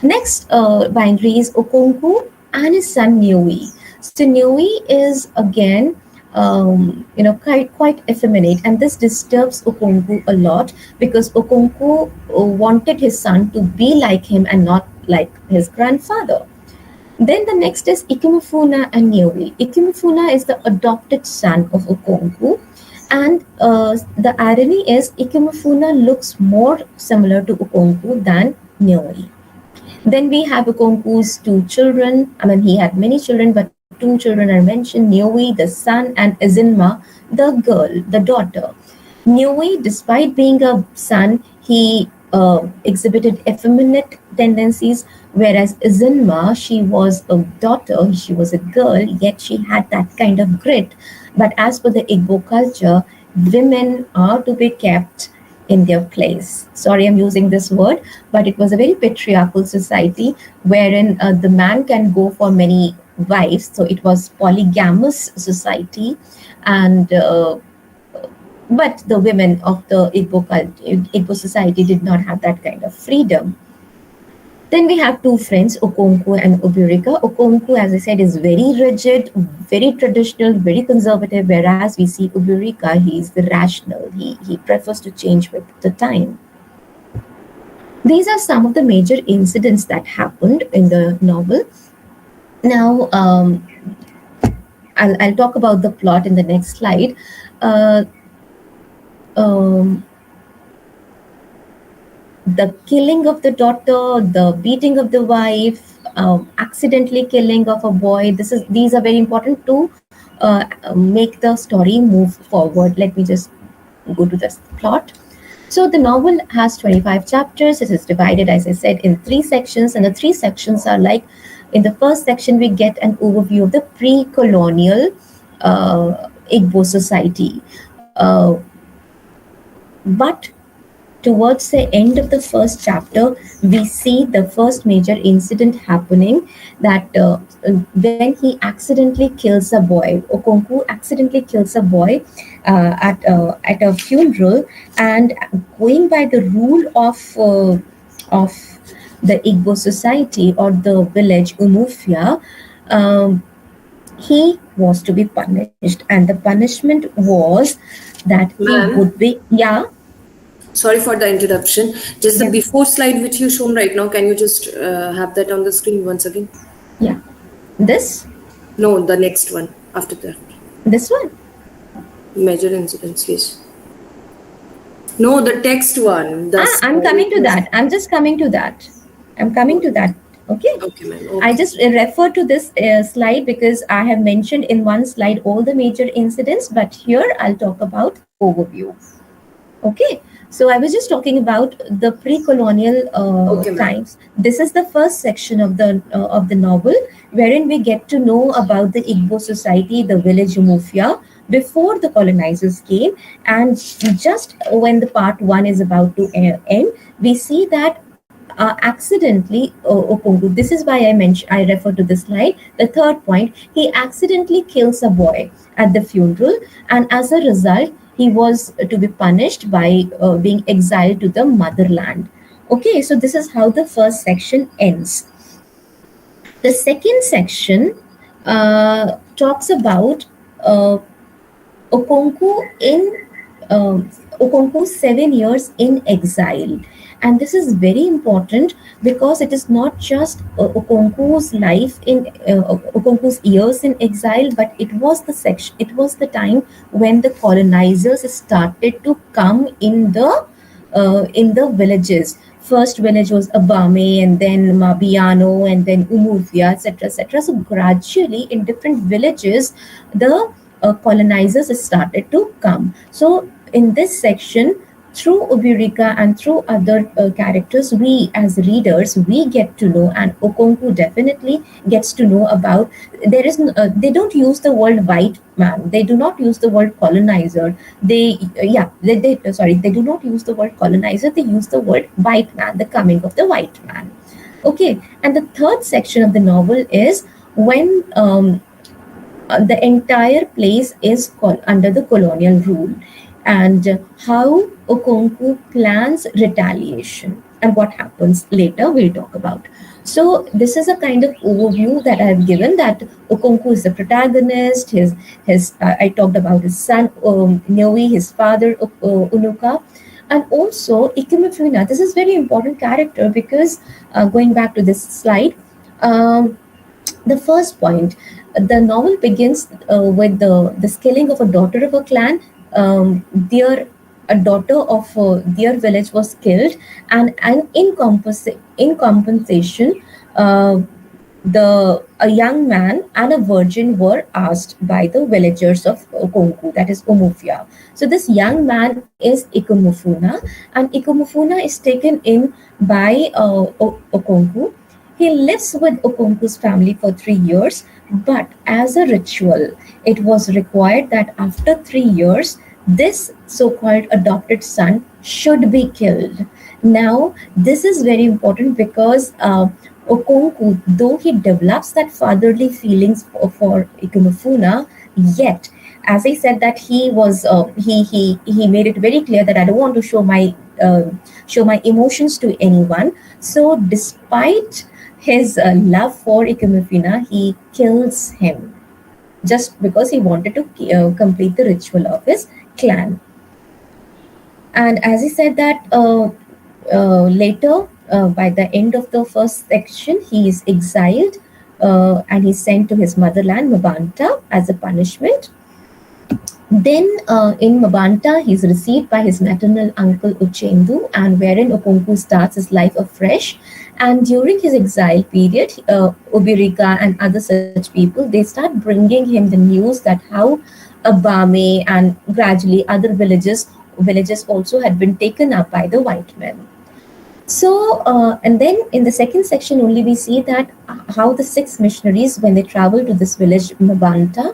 Next binary is Okonku and his son Nioi. So Nioi is again, quite effeminate, and this disturbs Okonku a lot because Okonku wanted his son to be like him and not like his grandfather. Then the next is Ikemefuna and Nioi. Ikemefuna is the adopted son of Okonku, and the irony is Ikemefuna looks more similar to Okonku than Nioi. Then we have Okonku's two children. I mean, he had many children, but two children are mentioned, Nioi, the son, and Izinma, the girl, the daughter. Nioi, despite being a son, he exhibited effeminate tendencies, whereas Izinma, she was a daughter, she was a girl, yet she had that kind of grit. But as for the Igbo culture, women are to be kept in their place. Sorry, I'm using this word, but it was a very patriarchal society wherein the man can go for many wives. So it was polygamous society, and But the women of the Igbo society did not have that kind of freedom. Then we have two friends, Okonkwo and Oburika. Okonkwo, as I said, is very rigid, very traditional, very conservative, whereas we see Oburika, he is the rational. He prefers to change with the time. These are some of the major incidents that happened in the novel. Now, I'll talk about the plot in the next slide. Uh, um, the killing of the daughter, the beating of the wife, accidentally killing of a boy. These are very important to make the story move forward. Let me just go to the plot. So the novel has 25 chapters. It is divided, as I said, in 3 sections, and the 3 sections are like, in the first section we get an overview of the pre-colonial Igbo society. But towards the end of the first chapter, we see the first major incident happening, that when he accidentally kills a boy, Okonkwo accidentally kills a boy at a funeral, and going by the rule of the Igbo society or the village Umufia, he was to be punished, and the punishment was that he Ma'am? would be, yeah. Sorry for the interruption. Just the Yeah. before slide which you shown right now, can you just have that on the screen once again? Yeah. This? No, the next one after that. This one? Major incidents, yes. No, the text one. I'm coming to that. I'm just coming to that. I'm coming to that. Okay. Okay, ma'am. I Okay. just refer to this slide because I have mentioned in one slide all the major incidents, but here I'll talk about the overview. Okay. So I was just talking about the pre-colonial Okay, ma'am. times. This is the first section of the novel, wherein we get to know about the Igbo society, the village Umufia, before the colonizers came. And just when the part 1 is about to end, we see that accidentally Okongu, this is why I refer to this slide. The third point, he accidentally kills a boy at the funeral, and as a result, he was to be punished by being exiled to the motherland. Okay, so this is how the first section ends. The second section talks about Okonku's 7 years in exile. And this is very important because it is not just Okonku's life in Okonku's years in exile, but it was the time when the colonizers started to come in the villages. First village was Abame, and then Mabiano, and then Umuvia, etc., etc. So gradually, in different villages, the colonizers started to come. So in this section, through Ubirika and through other characters, we as readers, we get to know, and Okonku definitely gets to know about, they don't use the word white man, they do not use the word colonizer, they do not use the word colonizer, they use the word white man, the coming of the white man. Okay, and the third section of the novel is when the entire place is under the colonial rule, and how Okonku plans retaliation, and what happens later we'll talk about. So this is a kind of overview that I have given, that Okonku is the protagonist. I talked about his son Newi, his father Unuka, and also Ikemefuna. This is very important character because going back to this slide, the first point, the novel begins with the killing of a daughter of a clan. A daughter of their village was killed, and in compensation, a young man and a virgin were asked by the villagers of Okonku, that is Omufia. So this young man is Ikumufuna, and Ikumufuna is taken in by Okonku. He lives with Okonku's family for 3 years, but as a ritual, it was required that after 3 years, this so-called adopted son should be killed. Now, this is very important because Okonku, though he develops that fatherly feelings for Ikumufuna, yet as I said, that he made it very clear that I don't want to show my emotions to anyone. So despite his love for Ikemefuna, he kills him just because he wanted to complete the ritual of his clan. And as I said that later, by the end of the first section, he is exiled and he's sent to his motherland, Mabanta, as a punishment. Then in Mabanta, he's received by his maternal uncle Uchendu, and wherein Okonku starts his life afresh. And during his exile period, Ubirika and other such people, they start bringing him the news that how Abame and gradually other villages also had been taken up by the white men. So, and then in the second section only we see that how the six missionaries, when they travel to this village, Mabanta,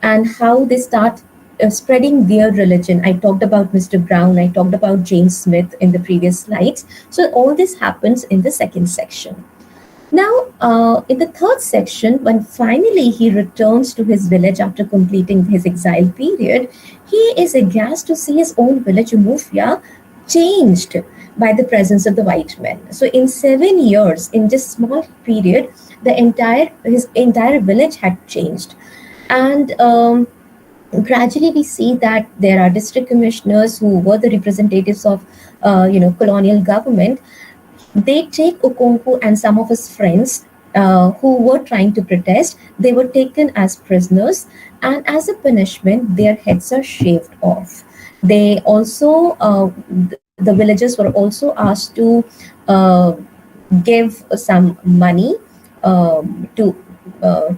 and how they start spreading their religion. I talked about Mr. Brown, I talked about James Smith in the previous slides. So all this happens in the second section. Now, in the third section, when finally he returns to his village after completing his exile period, he is aghast to see his own village, Umufia, changed by the presence of the white men. So in 7 years, in this small period, his entire village had changed. And gradually we see that there are district commissioners who were the representatives of colonial government. They take Okonku and some of his friends who were trying to protest. They were taken as prisoners, and as a punishment, their heads are shaved off. They also, the villagers were also asked to give some money to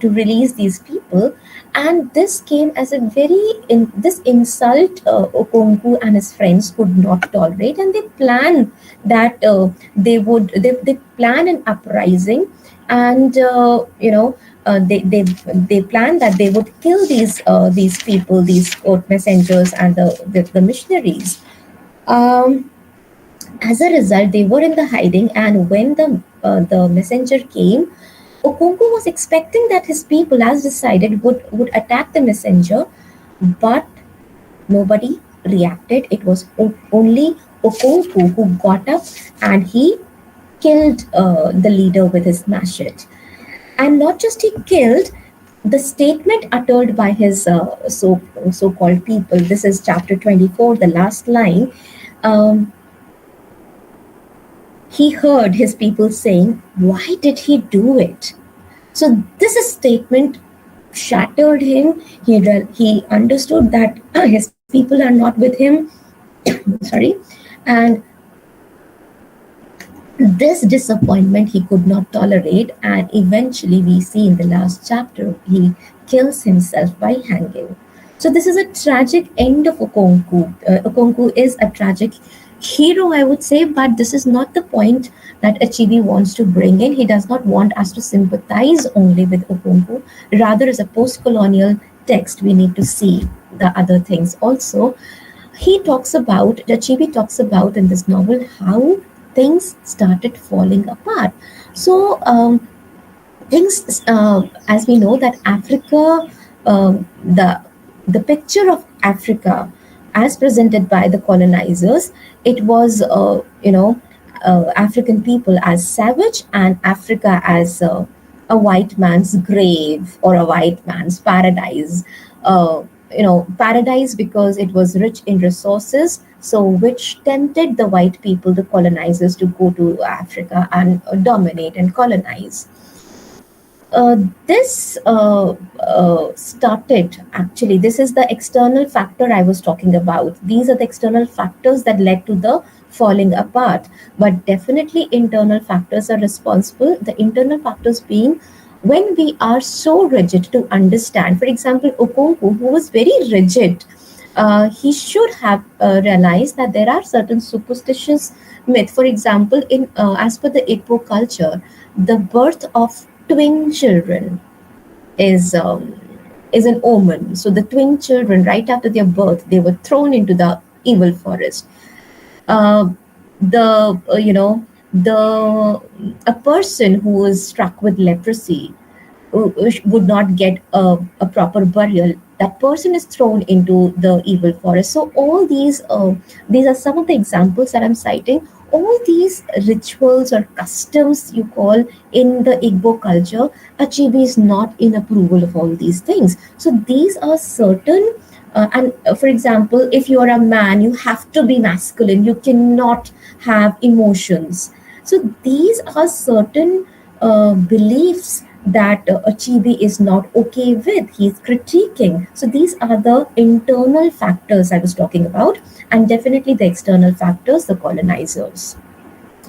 release these people. And this came as a this insult Okonku and his friends could not tolerate, and they planned that they plan an uprising, and they planned that they would kill these people, these court messengers and the missionaries. As a result, they were in the hiding, and when the messenger came, Okonku was expecting that his people, as decided, would attack the messenger, but nobody reacted. It was only Okonku who got up and he killed the leader with his machete. And not just he killed, the statement uttered by his so-called people, this is chapter 24, the last line, he heard his people saying, "Why did he do it?" So this statement shattered him. He understood that his people are not with him. Sorry. And this disappointment he could not tolerate, and eventually we see in the last chapter he kills himself by hanging. So this is a tragic end of Okonku. Okonku is a tragic hero, I would say, but this is not the point that Achebe wants to bring in. He does not want us to sympathize only with Okonku. Rather, as a post-colonial text, we need to see the other things also. Achebe talks about in this novel how things started falling apart. So things, as we know, that Africa, the picture of Africa as presented by the colonizers, it was African people as savage and Africa as a white man's grave or a white man's paradise. Paradise because it was rich in resources, so which tempted the white people, the colonizers, to go to Africa and dominate and colonize. This started, actually, this is the external factor I was talking about. These are the external factors that led to the falling apart, but definitely internal factors are responsible. The internal factors being when we are so rigid to understand. For example, Okonku, who was very rigid, he should have realized that there are certain superstitious myths. For example, in as per the Igbo culture, the birth of twin children is an omen. So the twin children, right after their birth, they were thrown into the evil forest. A person who was struck with leprosy would not get a proper burial that person is thrown into the evil forest. So all these are some of the examples that I'm citing. All these rituals or customs you call in the Igbo culture, Achebe is not in approval of all these things. So these are certain and for example, if you are a man, you have to be masculine. You cannot have emotions. So these are certain beliefs that Achebe is not okay with. He's critiquing. So these are the internal factors I was talking about, and definitely the external factors, the colonizers.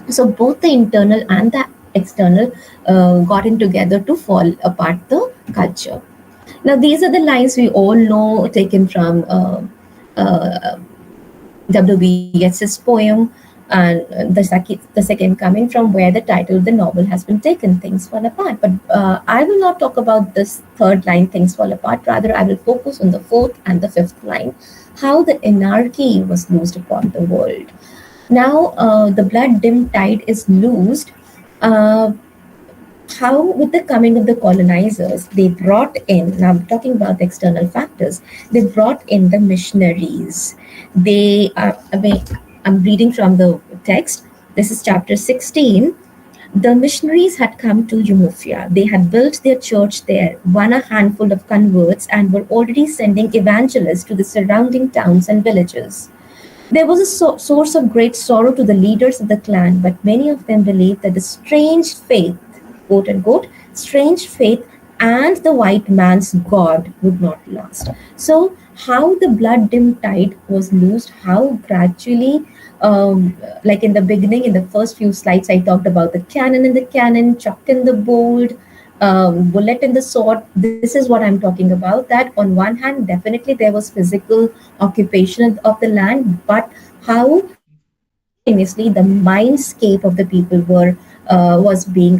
So both the internal and the external got in together to fall apart the culture. Now, these are the lines we all know taken from uh, W.B. Yeats's poem, and the second coming from where the title of the novel has been taken, Things Fall Apart. But I will not talk about this third line, Things Fall Apart. Rather, I will focus on the fourth and the fifth line, how the anarchy was loosed upon the world. Now, the blood dim tide is loosed. Uh, how with the coming of the colonizers they brought in, now I'm talking about the external factors, they brought in the missionaries. They I mean, I'm reading from the text. This is chapter 16. The missionaries had come to Umufia. They had built their church there, won a handful of converts, and were already sending evangelists to the surrounding towns and villages. There was a source of great sorrow to the leaders of the clan, but many of them believed that the strange faith, quote unquote, strange faith and the white man's God would not last. So, how the blood dim tide was loosed, how gradually, like in the beginning, in the first few slides, I talked about the cannon in the cannon, chuck in the bolt, bullet in the sword. This is what I'm talking about. That on one hand, definitely there was physical occupation of the land, but how simultaneously the mindscape of the people were was being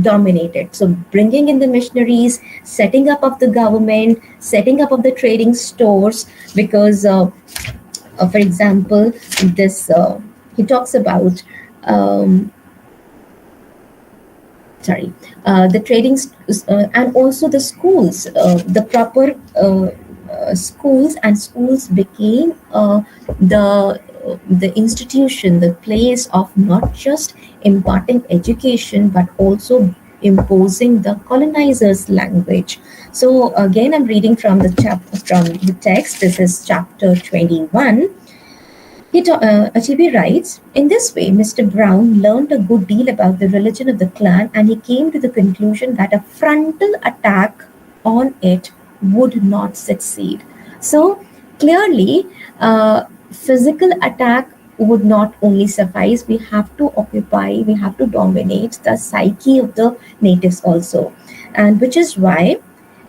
dominated. So bringing in the missionaries, setting up of the government, setting up of the trading stores, because for example, this he talks about. Sorry, the trading and also the schools, the proper schools, and schools became the institution, the place of not just imparting education but also imposing the colonizers' language. So again, I'm reading from the chapter from the text. This is chapter 21. Achebe writes, in this way, Mr. Brown learned a good deal about the religion of the clan, and he came to the conclusion that a frontal attack on it would not succeed. So clearly, physical attack would not only suffice. We have to occupy, we have to dominate the psyche of the natives also. And which is why,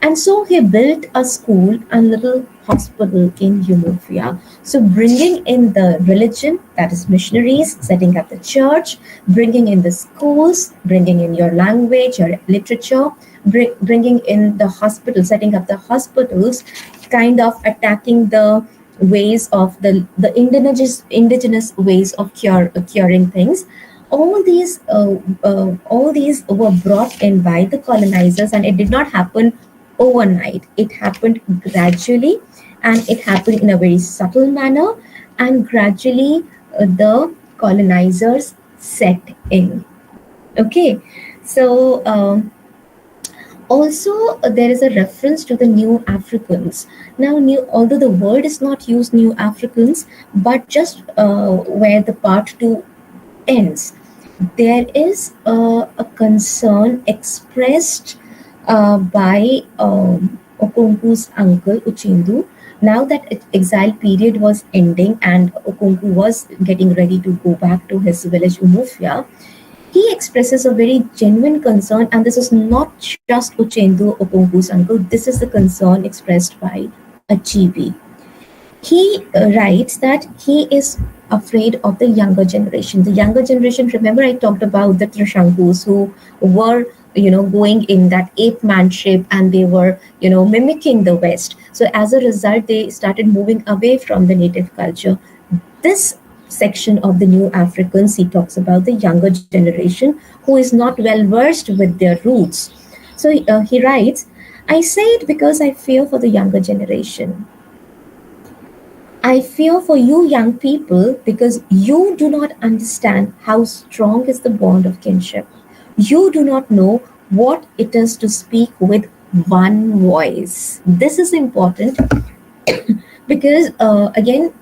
and so he built a school and little hospital in Umufia. So bringing in the religion, that is missionaries, setting up the church, bringing in the schools, bringing in your language, your literature, bringing in the hospital, setting up the hospitals, kind of attacking the ways of the indigenous ways of curing things. All these were brought in by the colonizers, and it did not happen overnight. It happened gradually, and it happened in a very subtle manner, and gradually the colonizers set in. Okay, so also there is a reference to the New Africans. Now, although the word is not used, New Africans, but just where the part 2 ends, there is a concern expressed by Okonku's uncle Uchendu. Now that exile period was ending and Okonku was getting ready to go back to his village Umufia, he expresses a very genuine concern, and this is not just Uchendu, Okonku's uncle. This is the concern expressed by Achebe. He writes that he is afraid of the younger generation. The younger generation, remember I talked about the Trishankus who were going in that ape man shape, and they were mimicking the West. So as a result, they started moving away from the native culture. This section of the New Africans, he talks about the younger generation who is not well versed with their roots. So he writes, I say it because I fear for the younger generation. I fear for you young people because you do not understand how strong is the bond of kinship. You do not know what it is to speak with one voice. This is important because, again,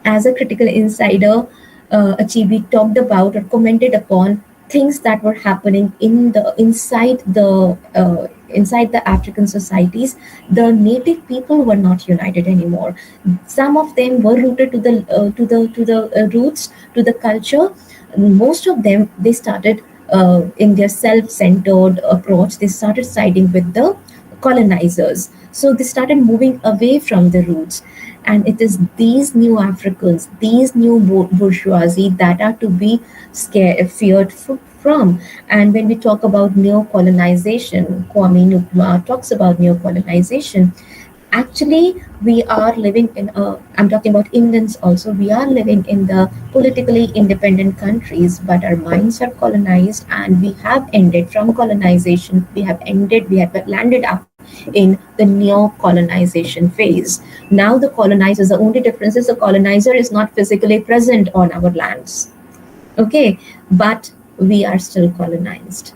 as a critical insider, Achebe talked about or commented upon things that were happening in the inside the African societies. The native people were not united anymore. Some of them were rooted to the roots, to the culture. Most of them, they started in their self-centered approach. They started siding with the colonizers. So they started moving away from the roots. And it is these new Africans, these new bourgeoisie that are to be feared from. And when we talk about neo-colonization, Kwame Nkrumah talks about neo-colonization. Actually, we are living in I'm talking about Indians also, we are living in the politically independent countries, but our minds are colonized, and we have ended from colonization. We have landed up in the neo-colonization phase. Now the colonizers, the only difference is the colonizer is not physically present on our lands. Okay, but we are still colonized.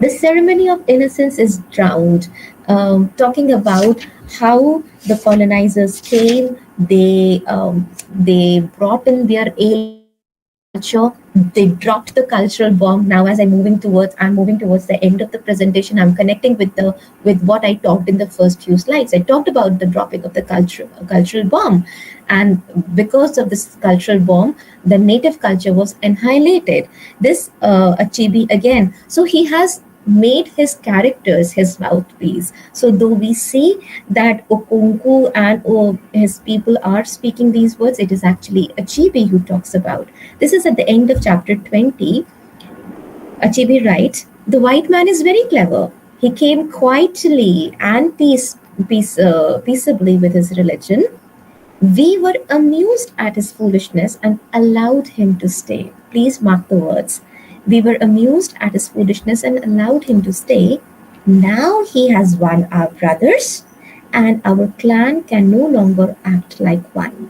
The ceremony of innocence is drowned, talking about how the colonizers came, they brought in their alien culture, they dropped the cultural bomb. Now, as I'm moving towards the end of the presentation. I'm connecting with what I talked in the first few slides. I talked about the dropping of the cultural bomb, and because of this cultural bomb, the native culture was annihilated. This Achebe again, so he has made his characters his mouthpiece. So though we see that Okonku and his people are speaking these words, it is actually Achebe who talks about. This is at the end of chapter 20. Achebe writes, "The white man is very clever. He came quietly and peaceably with his religion. We were amused at his foolishness and allowed him to stay." Please mark the words. We were amused at his foolishness and allowed him to stay. Now he has won our brothers, and our clan can no longer act like one.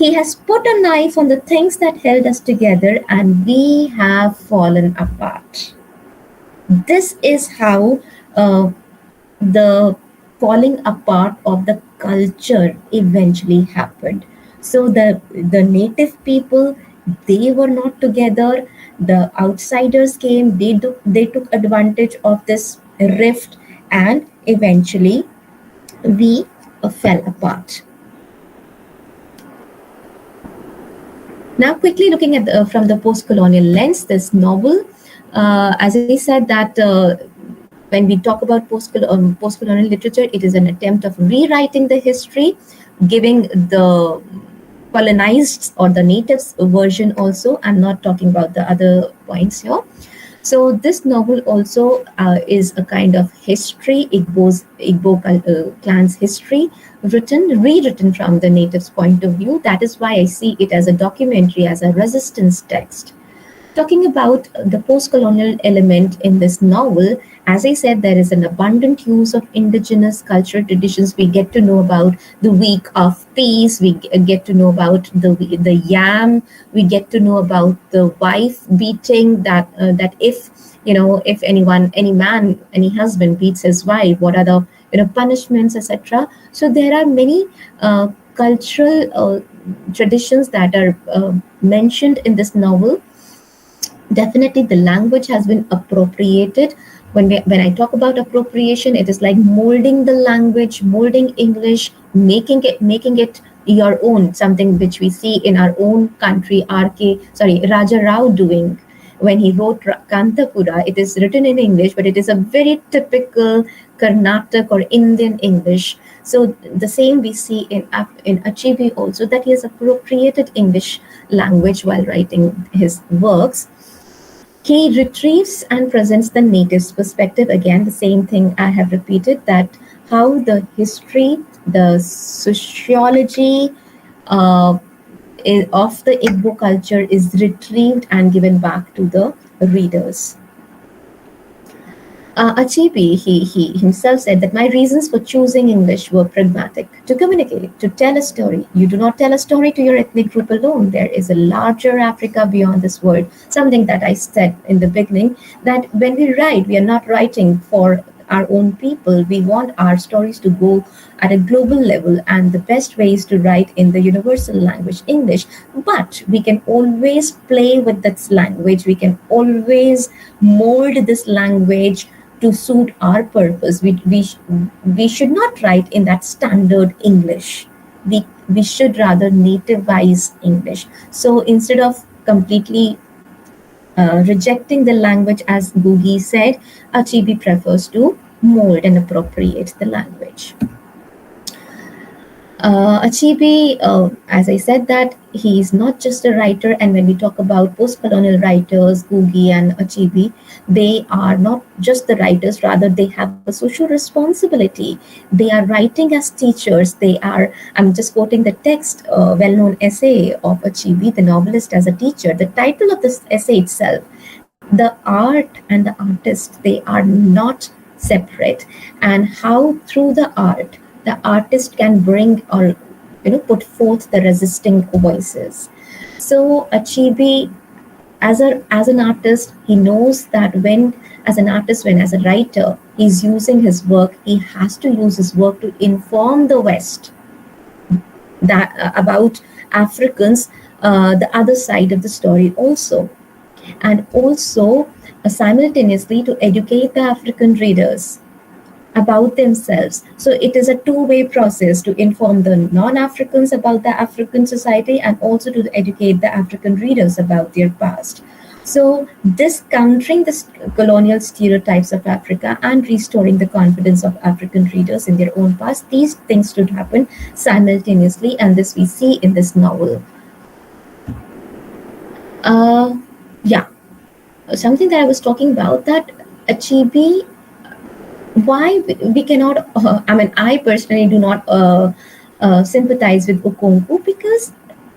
He has put a knife on the things that held us together, and we have fallen apart. This is how the falling apart of the culture eventually happened. So the native people, they were not together. The outsiders came. They took advantage of this rift, and eventually we fell apart. Now, quickly looking at from the post-colonial lens, this novel, as I said that when we talk about post-colonial literature, it is an attempt of rewriting the history, giving the colonized or the natives version also. I'm not talking about the other points here. So this novel also is a kind of history, Igbo clan's history, rewritten from the natives' point of view. That is why I see it as a documentary, as a resistance text. Talking about the post-colonial element in this novel, as I said, there is an abundant use of indigenous cultural traditions. We get to know about the week of peace. We get to know about the yam. We get to know about the wife beating. That if if any man, any husband beats his wife, what are the punishments, etc. So there are many cultural traditions that are mentioned in this novel. Definitely the language has been appropriated. When I talk about appropriation, it is like molding the language, molding English, making it your own, something which we see in our own country. Raja Rao doing when he wrote Kantapura. It is written in English, but it is a very typical Karnataka or Indian English. So the same we see in Achebe also, that he has appropriated English language while writing his works. He retrieves and presents the native's perspective. Again, the same thing I have repeated, that how the history, the sociology of the Igbo culture is retrieved and given back to the readers. Achebe, he himself said that my reasons for choosing English were pragmatic, to communicate, to tell a story. You do not tell a story to your ethnic group alone. There is a larger Africa beyond this world. Something that I said in the beginning, that when we write, we are not writing for our own people. We want our stories to go at a global level, and the best way is to write in the universal language, English. But we can always play with this language. We can always mold this language to suit our purpose. We should not write in that standard English. We should rather nativize English. So instead of completely rejecting the language, as Googie said, Achebe prefers to mold and appropriate the language. Achebe, as I said, that he is not just a writer, and when we talk about post-colonial writers, Googie and Achebe, they are not just the writers, rather they have a social responsibility. They are writing as teachers. They are, I'm just quoting the text, well-known essay of Achebe, the novelist as a teacher. The title of this essay itself, the art and the artist, they are not separate, and how through the artist can bring or put forth the resisting voices. So Achebe, as an artist, he knows that when as an artist, when as a writer, he's using his work, he has to use his work to inform the West that about Africans, the other side of the story also, and also simultaneously to educate the African readers about themselves. So it is a two-way process to inform the non-Africans about the African society, and also to educate the African readers about their past. So this countering the colonial stereotypes of Africa and restoring the confidence of African readers in their own past, these things should happen simultaneously, and this we see in this novel. Yeah, something that I was talking about, that Achebe, why we cannot, I personally do not sympathize with Okonkwo, because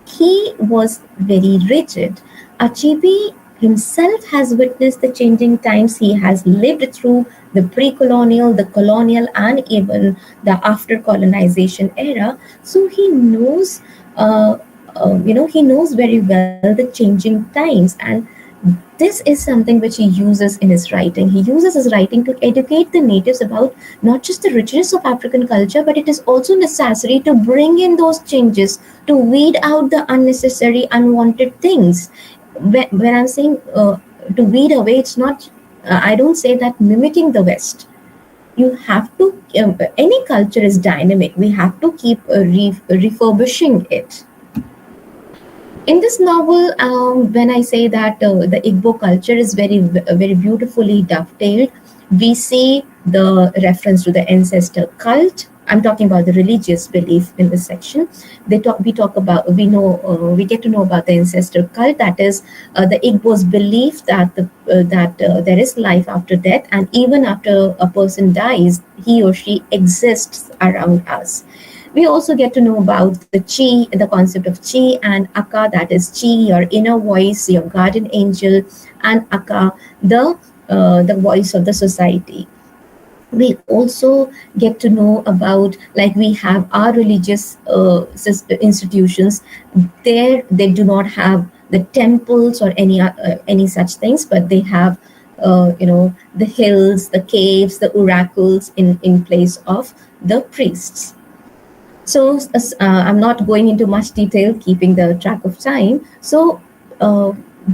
he was very rigid. Achebe himself has witnessed the changing times. He has lived through the pre-colonial, the colonial, and even the after colonization era. So he knows, he knows very well the changing times, and this is something which he uses in his writing. He uses his writing to educate the natives about not just the richness of African culture, but it is also necessary to bring in those changes, to weed out the unnecessary, unwanted things. When I'm saying to weed away, it's not, I don't say that mimicking the West. You have to, any culture is dynamic. We have to keep refurbishing it. In this novel, when I say that the Igbo culture is very beautifully dovetailed, we see the reference to the ancestor cult. I'm talking about the religious belief in this section. We get to know about the ancestor cult. That is the Igbo's belief that there is life after death, and even after a person dies, he or she exists around us. We also get to know about the concept of Chi and Akka, that is Chi, your inner voice, your guardian angel, and Akka, the voice of the society. We also get to know about, like, we have our religious institutions. There, they do not have the temples or any such things, but they have the hills, the caves, the oracles in place of the priests. So I'm not going into much detail, keeping the track of time. So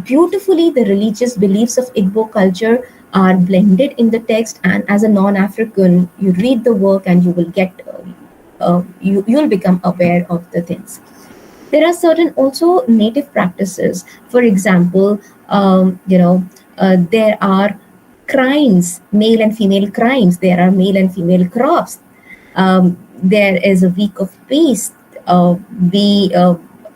beautifully, the religious beliefs of Igbo culture are blended in the text, and as a non-African, you read the work and you will get, you'll become aware of the things. There are certain also native practices. For example, there are crimes, male and female crimes. There are male and female crops. There is a week of peace.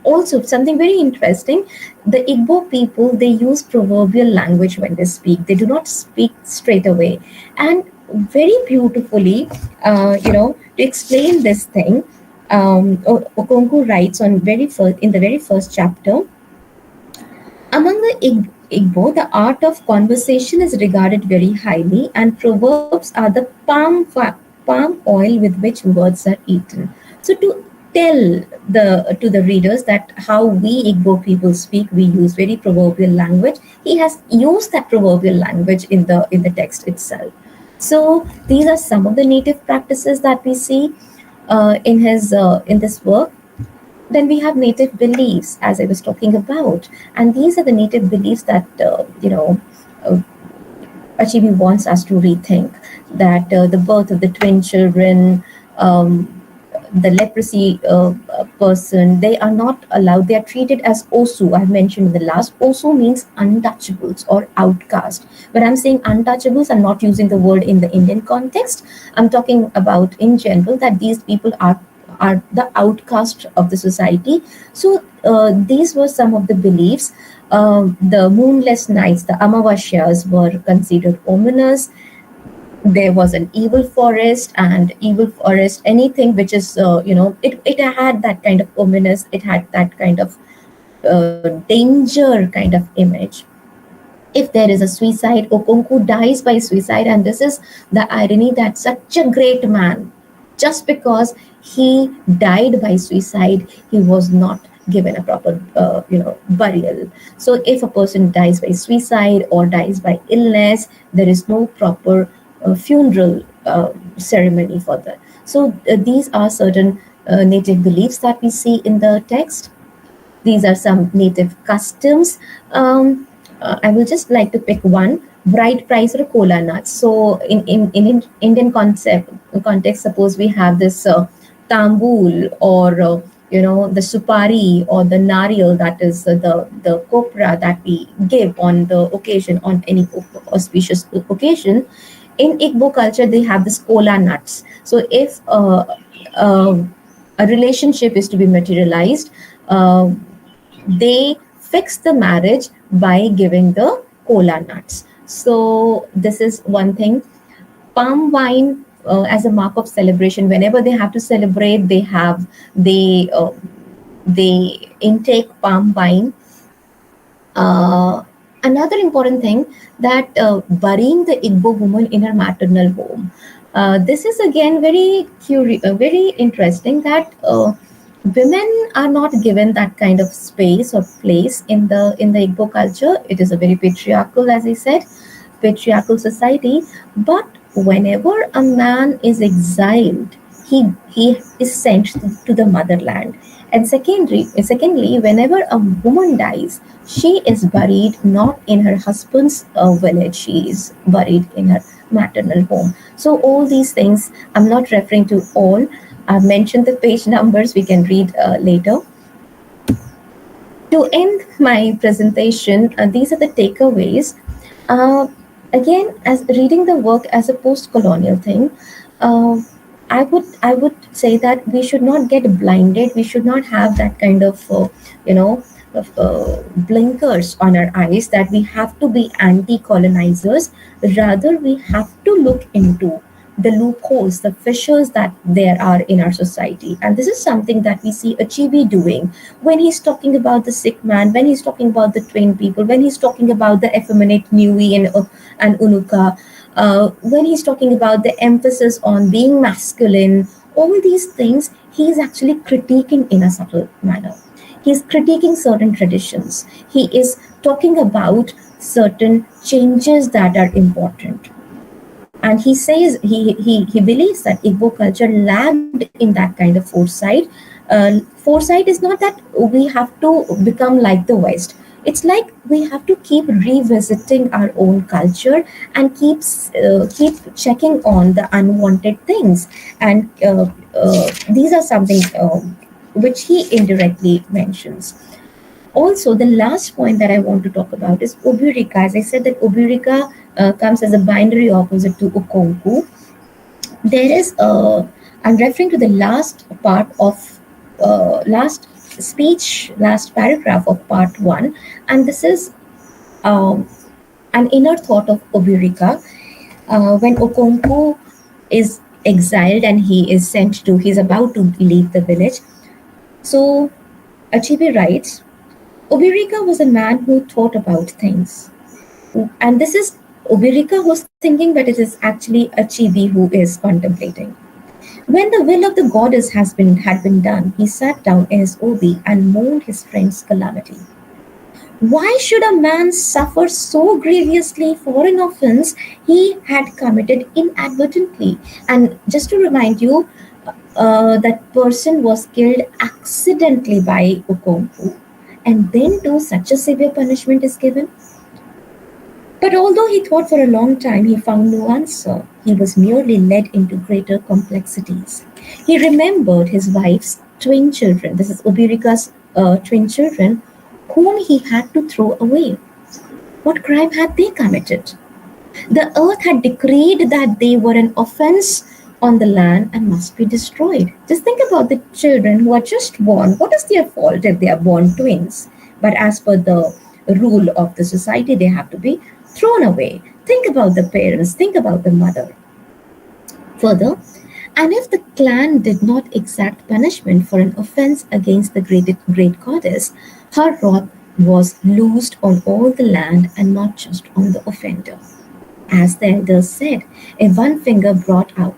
Also, something very interesting, the Igbo people, they use proverbial language when they speak. They do not speak straight away. And very beautifully, to explain this thing, Okonkwo writes in the very first chapter, among the Igbo, the art of conversation is regarded very highly, and proverbs are the palm oil with which words are eaten. So to tell to the readers that how we Igbo people speak, we use very proverbial language. He has used that proverbial language in the text itself. So these are some of the native practices that we see in this work. Then we have native beliefs, as I was talking about, and these are the native beliefs that uh, Achebe wants us to rethink. That the birth of the twin children, the leprosy person, they are not allowed. They are treated as osu. I've mentioned in the last. Osu means untouchables or outcast. When I'm saying untouchables, I'm not using the word in the Indian context. I'm talking about in general that these people are the outcast of the society. So these were some of the beliefs. The moonless nights, the Amavashyas, were considered ominous. There was an evil forest, and evil forest, anything which is, it had that kind of ominous, it had that kind of danger kind of image. If there is a suicide, Okonku dies by suicide, and this is the irony that such a great man, just because he died by suicide, he was not given a proper, burial. So if a person dies by suicide or dies by illness, there is no proper funeral ceremony for that. So these are certain native beliefs that we see in the text. These are some native customs. I will just like to pick one: bride price or cola nuts. So in Indian context, suppose we have this tambul or the supari or the nariyal, that is the copra that we give on the occasion, on any auspicious occasion. In Igbo culture, they have this cola nuts. So if uh, a relationship is to be materialized, they fix the marriage by giving the cola nuts. So this is one thing. Palm wine as a mark of celebration. Whenever they have to celebrate, they intake palm wine. Another important thing, that burying the Igbo woman in her maternal home. This is again very interesting, that women are not given that kind of space or place in the Igbo culture. It is a very patriarchal, as I said, patriarchal society. But whenever a man is exiled, he is sent to the motherland. And secondly, whenever a woman dies, she is buried not in her husband's village, she is buried in her maternal home. So all these things, I'm not referring to all. I've mentioned the page numbers, we can read later. To end my presentation, these are the takeaways. Uh, Again, as reading the work as a post-colonial thing, uh, I would say that we should not get blinded. We should not have that kind of blinkers on our eyes, that we have to be anti-colonizers. Rather, we have to look into the loopholes, the fissures that there are in our society. And this is something that we see Achebe doing when he's talking about the sick man, when he's talking about the twin people, when he's talking about the effeminate Nui and Unuka, when he's talking about the emphasis on being masculine. All these things he is actually critiquing in a subtle manner. He's critiquing certain traditions. He is talking about certain changes that are important. And he says he believes that Igbo culture lagged in that kind of foresight. Foresight is not that we have to become like the West. It's like we have to keep revisiting our own culture and keep checking on the unwanted things. And these are something which he indirectly mentions. Also, the last point that I want to talk about is Obirika. As I said, that Obirika comes as a binary opposite to Okonku. There is I'm referring to the last part of last speech, last paragraph of part one, and this is um, an inner thought of Obirika when Okonku is exiled and he's about to leave the village. So Achebe writes, Obirika was a man who thought about things. And this is Obirika who's thinking, but it is actually Achebe who is contemplating. When the will of the goddess had been done, he sat down in his obi and mourned his friend's calamity. Why should a man suffer so grievously for an offense he had committed inadvertently? And just to remind you, that person was killed accidentally by Okompu. And then, too, such a severe punishment is given. But although he thought for a long time, he found no answer. He was merely led into greater complexities. He remembered his wife's twin children. This is Obirika's twin children, whom he had to throw away. What crime had they committed? The earth had decreed that they were an offense on the land and must be destroyed. Just think about the children who are just born. What is their fault if they are born twins? But as per the rule of the society, they have to be thrown away. Think about the parents, think about the mother. Further, and if the clan did not exact punishment for an offense against the great goddess, her wrath was loosed on all the land and not just on the offender. As the elders said, if one finger brought oil,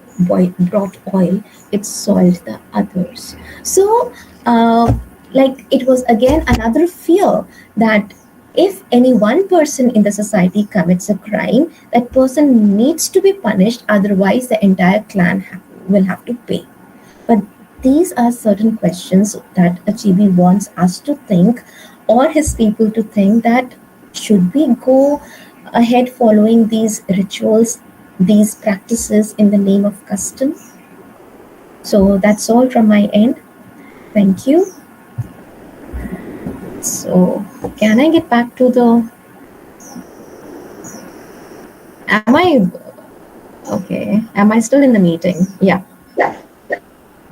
it soiled the others. So, like it was again another fear that if any one person in the society commits a crime, that person needs to be punished, otherwise, the entire clan will have to pay. But these are certain questions that Achebe wants us to think, or his people to think, that should we go ahead following these rituals, these practices in the name of custom? So that's all from my end. Thank you. So can I get back to the... Am I... Okay. Am I still in the meeting? Yeah.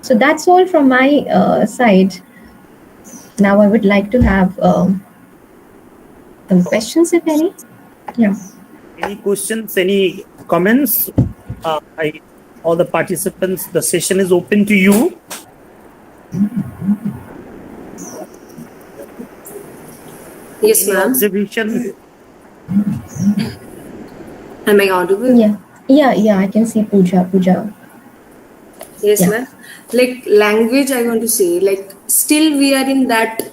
So that's all from my side. Now I would like to have some questions, if any. Yeah. Any questions, any comments? All the participants, the session is open to you. Yes, Any ma'am. observation? Am I audible? Yeah, I can see Pooja. Yes, Yeah. ma'am. Like language, I want to say, like still we are in that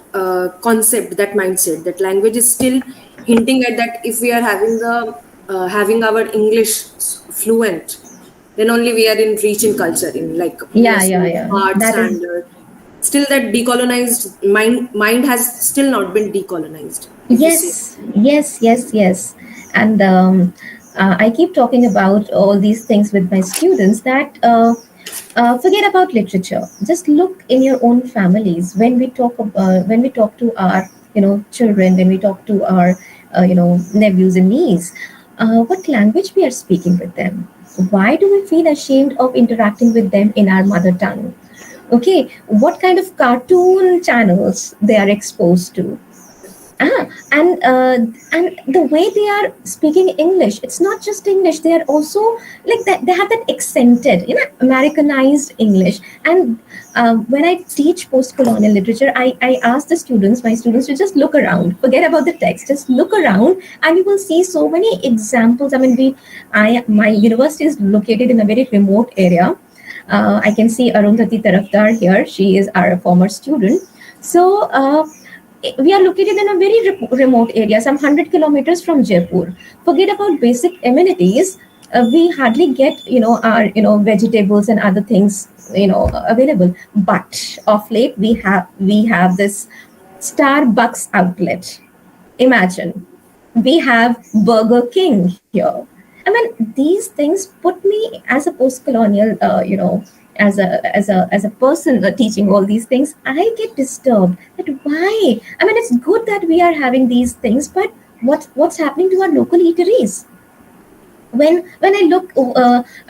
concept, that mindset. That language is still hinting at that. If we are having our English fluent, then only we are in reach in culture, in like Yeah. arts, That is... and still that decolonized mind has still not been decolonized. if you say. Yes. And I keep talking about all these things with my students, that forget about literature. Just look in your own families. When we talk to our children, when we talk to our nephews and nieces, what language we are speaking with them. Why do we feel ashamed of interacting with them in our mother tongue? Okay, what kind of cartoon channels they are exposed to? And the way they are speaking English, it's not just English. They are also like that. They have that accented, Americanized English. And when I teach post-colonial literature, I ask my students to just look around. Forget about the text. Just look around, and you will see so many examples. I mean, my university is located in a very remote area. I can see Arundhati Tarafdar here. She is our former student. So. We are located in a very remote area, some 100 kilometers from Jaipur. Forget about basic amenities. We hardly get, our, vegetables and other things, available. But of late, we have this Starbucks outlet. Imagine, we have Burger King here. I mean, these things put me as a post-colonial, as a person teaching all these things, I get disturbed. That why? I mean, it's good that we are having these things, but what's happening to our local eateries? When I look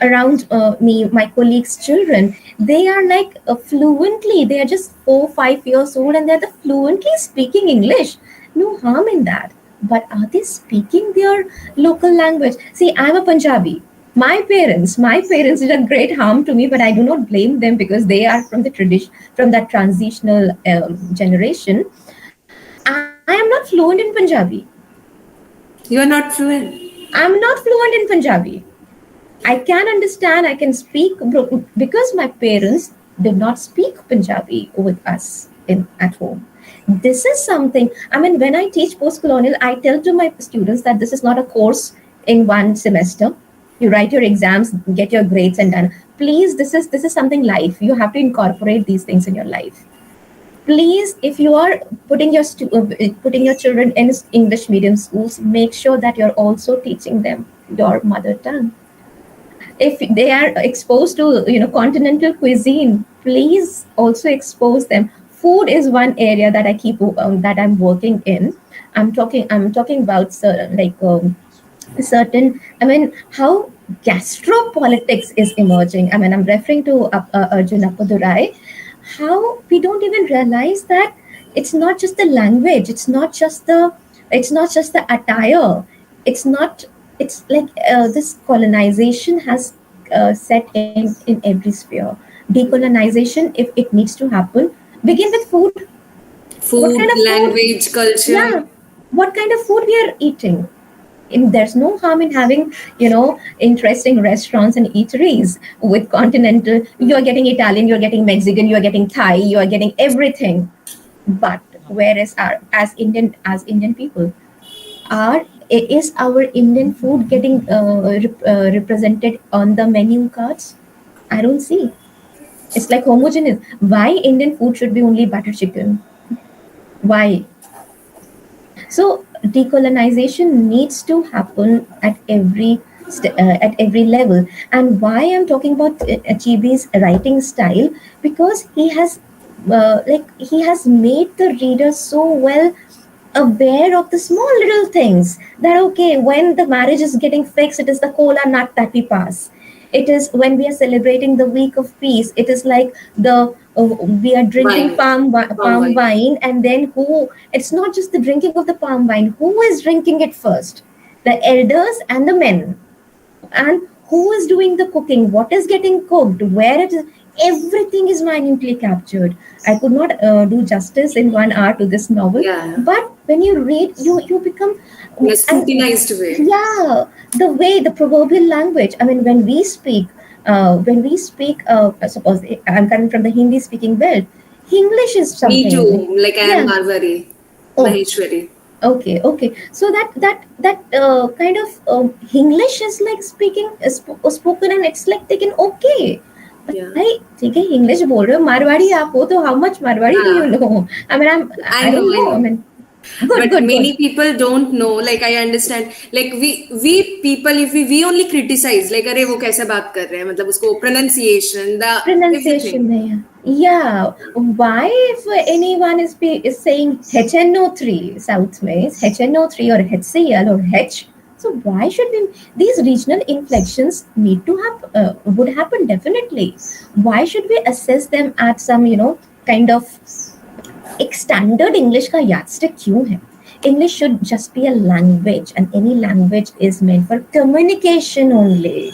around me, my colleagues' children, they are like fluently. They are just 4, 5 years old, and they're fluently speaking English. No harm in that. But are they speaking their local language? See, I'm a Punjabi. My parents did a great harm to me, but I do not blame them because they are from the tradition, from that transitional generation. And I am not fluent in Punjabi. You are not fluent. I'm not fluent in Punjabi. I can understand, I can speak because my parents did not speak Punjabi with us at home. This is something, I mean, when I teach post-colonial, I tell to my students that this is not a course in one semester. You write your exams, get your grades and done. Please, this is something life. You have to incorporate these things in your life. Please, if you are putting your children in English medium schools, make sure that you're also teaching them your mother tongue. If they are exposed to continental cuisine, please also expose them. Food is one area that I keep that I'm working in. I'm talking about certain, I mean, how gastropolitics is emerging. I mean, I'm referring to Arjun Appadurai. How we don't even realize that it's not just the language, it's not just the attire, it's like this colonization has set in every sphere. Decolonization, if it needs to happen, begin with food. What Food, kind of food? language, culture. Yeah, what kind of food we are eating. There's no harm in having interesting restaurants and eateries with continental. You're getting Italian, you're getting Mexican, you're getting Thai, you're getting everything. But where is our, as Indian people, is our Indian food getting represented on the menu cards? I don't see. It's like homogeneous. Why Indian food should be only butter chicken? Why? So decolonization needs to happen at every level. And why I'm talking about Achebe's writing style, because he has made the reader so well aware of the small little things, that okay, when the marriage is getting fixed, it is the kola nut that we pass. It is when we are celebrating the week of peace, it is like we are drinking Wine. palm wine, and then who, it's not just the drinking of the palm wine, who is drinking it first? The elders and the men. And who is doing the cooking, what is getting cooked, where it is, everything is minutely captured. I could not do justice in 1 hour to this novel. Yeah. But when you read, you become, In a scrutinized way. yeah, the way, the proverbial language. I mean, suppose I'm coming from the Hindi speaking belt, English is something. Me too. Like I am Yeah. Marwari, Oh. Maheshwari. Okay. So that kind of English is like spoken, and it's like taken okay. Yeah. भाई ठीक है, English बोल रहे हो, मारवाड़ी आप हो, तो how much Marwari do you know? I mean, I don't know. I mean, But good. many people don't know. Like I understand. Like we people, if we only criticize, like अरे वो कैसे बात कर रहे हैं, मतलब उसको pronunciation, the Pronunciation everything. नहीं है. Yeah. Why if anyone is saying HNO3 South में is HNO3 or HCl or H? So why should these regional inflections need to would happen definitely. Why should we assess them at some kind of एक standard English का yardstick क्यों है? English should just be a language, and any language is meant for communication only.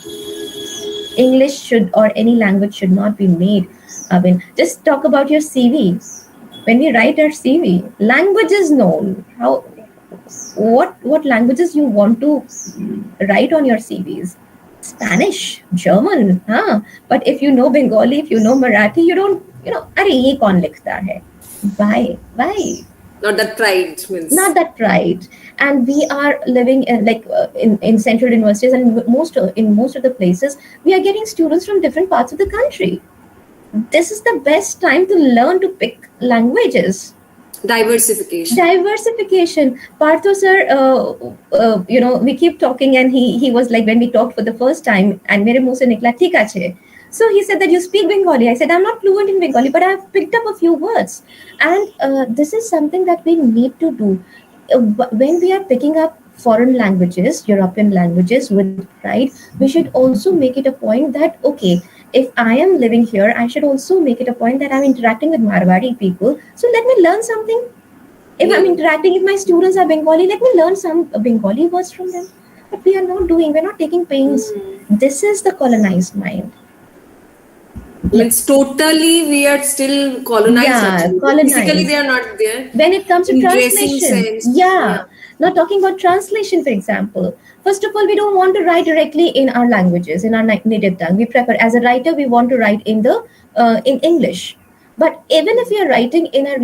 English or any language should not be made. I mean, just talk about your CV. When we write our CV, language is known. What languages you want to write on your CVs? Spanish, German, huh? But if you know Bengali, if you know Marathi, you don't, अरे ये कौन लिखता है? Why? Not that pride means. Not that pride. And we are living in central universities, and in most of the places, we are getting students from different parts of the country. This is the best time to learn to pick languages. Diversification. Partho sir, we keep talking, and he was like, when we talked for the first time, and mere muh se nikla thik ache. So he said that you speak Bengali. I said, I'm not fluent in Bengali, but I've picked up a few words. And this is something that we need to do. When we are picking up foreign languages, European languages with pride, we should also make it a point that, okay, if I am living here, I should also make it a point that I'm interacting with Marwari people. So let me learn something. If I'm interacting with my students are Bengali, let me learn some Bengali words from them. But we're not taking pains. This is the colonized mind. It's totally, we are still colonized. Yeah, Actually. colonized. Physically, they are not there. When it comes to In dressing translation, sense, yeah. Now talking about translation, for example, first of all, we don't want to write directly in our languages, in our native tongue. We prefer, as a writer, we want to write in English. But even if we are writing in our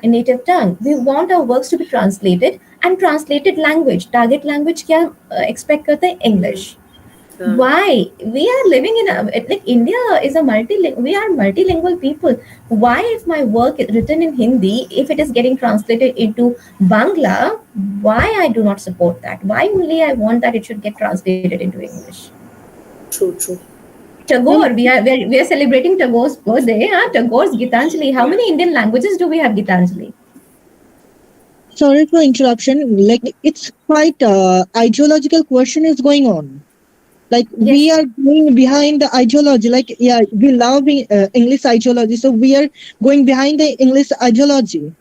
native tongue, we want our works to be translated, and translated language. Target language क्या expect करते हैं? English. Why we are living in a, like India is a we are multilingual people. Why, if my work is written in Hindi, if it is getting translated into Bangla, why I do not support that? Why only I want that it should get translated into English? True. Tagore, we are celebrating Tagore's birthday. Tagore's Gitanjali. How many Indian languages do we have Gitanjali? Sorry for interruption. Like, it's quite ideological question is going on. Like, we are going behind the ideology. Like, yeah, we love English ideology, so we are going behind the English ideology.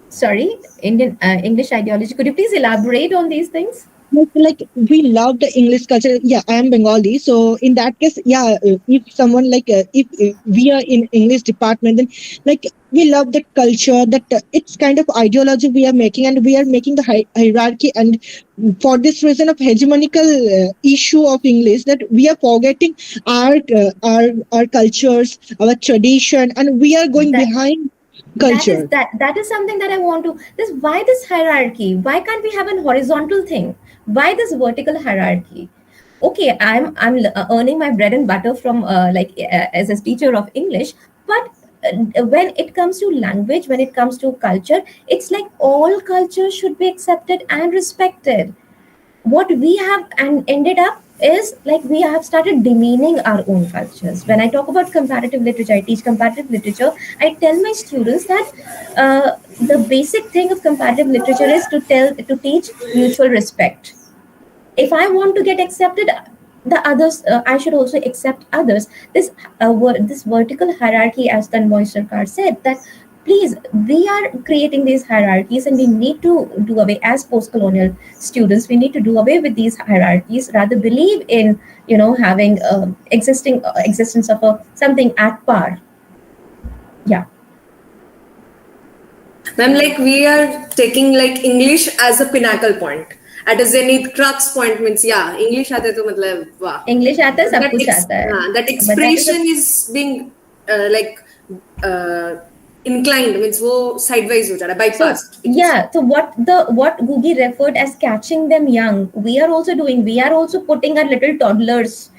Sorry, English ideology. Could you please elaborate on these things? Like we love the English culture. Yeah, I am Bengali, so in that case, yeah, if someone if we are in English department, then like we love that culture. That it's kind of ideology we are making, and we are making the hierarchy. And for this reason of hegemonical issue of English, that we are forgetting our cultures, our tradition, and we are going behind culture. That is something that I want to. Why this hierarchy? Why can't we have an horizontal thing? Why this vertical hierarchy? Okay, I'm earning my bread and butter from as a teacher of English, but when it comes to language, when it comes to culture, it's like all cultures should be accepted and respected. What we have ended up is like we have started demeaning our own cultures. When I talk about comparative literature, I teach comparative literature. I tell my students that the basic thing of comparative literature is to teach mutual respect. If I want to get accepted, the others, I should also accept others. This vertical hierarchy, as Tanmoy Sarkar said, that please, we are creating these hierarchies, and we need to do away, as post-colonial students, we need to do away with these hierarchies, rather believe in, having existence of something at par. Yeah. Ma'am, like we are taking like English as a pinnacle point. At a zenith crux point means, yeah, English aata hai to matlab, wow. English aata hai, sab kuch aata hai. That expression is being inclined, means wo sideways ho jata, bypassed. So what Googie referred as catching them young, we are also doing. We are also putting our little toddlers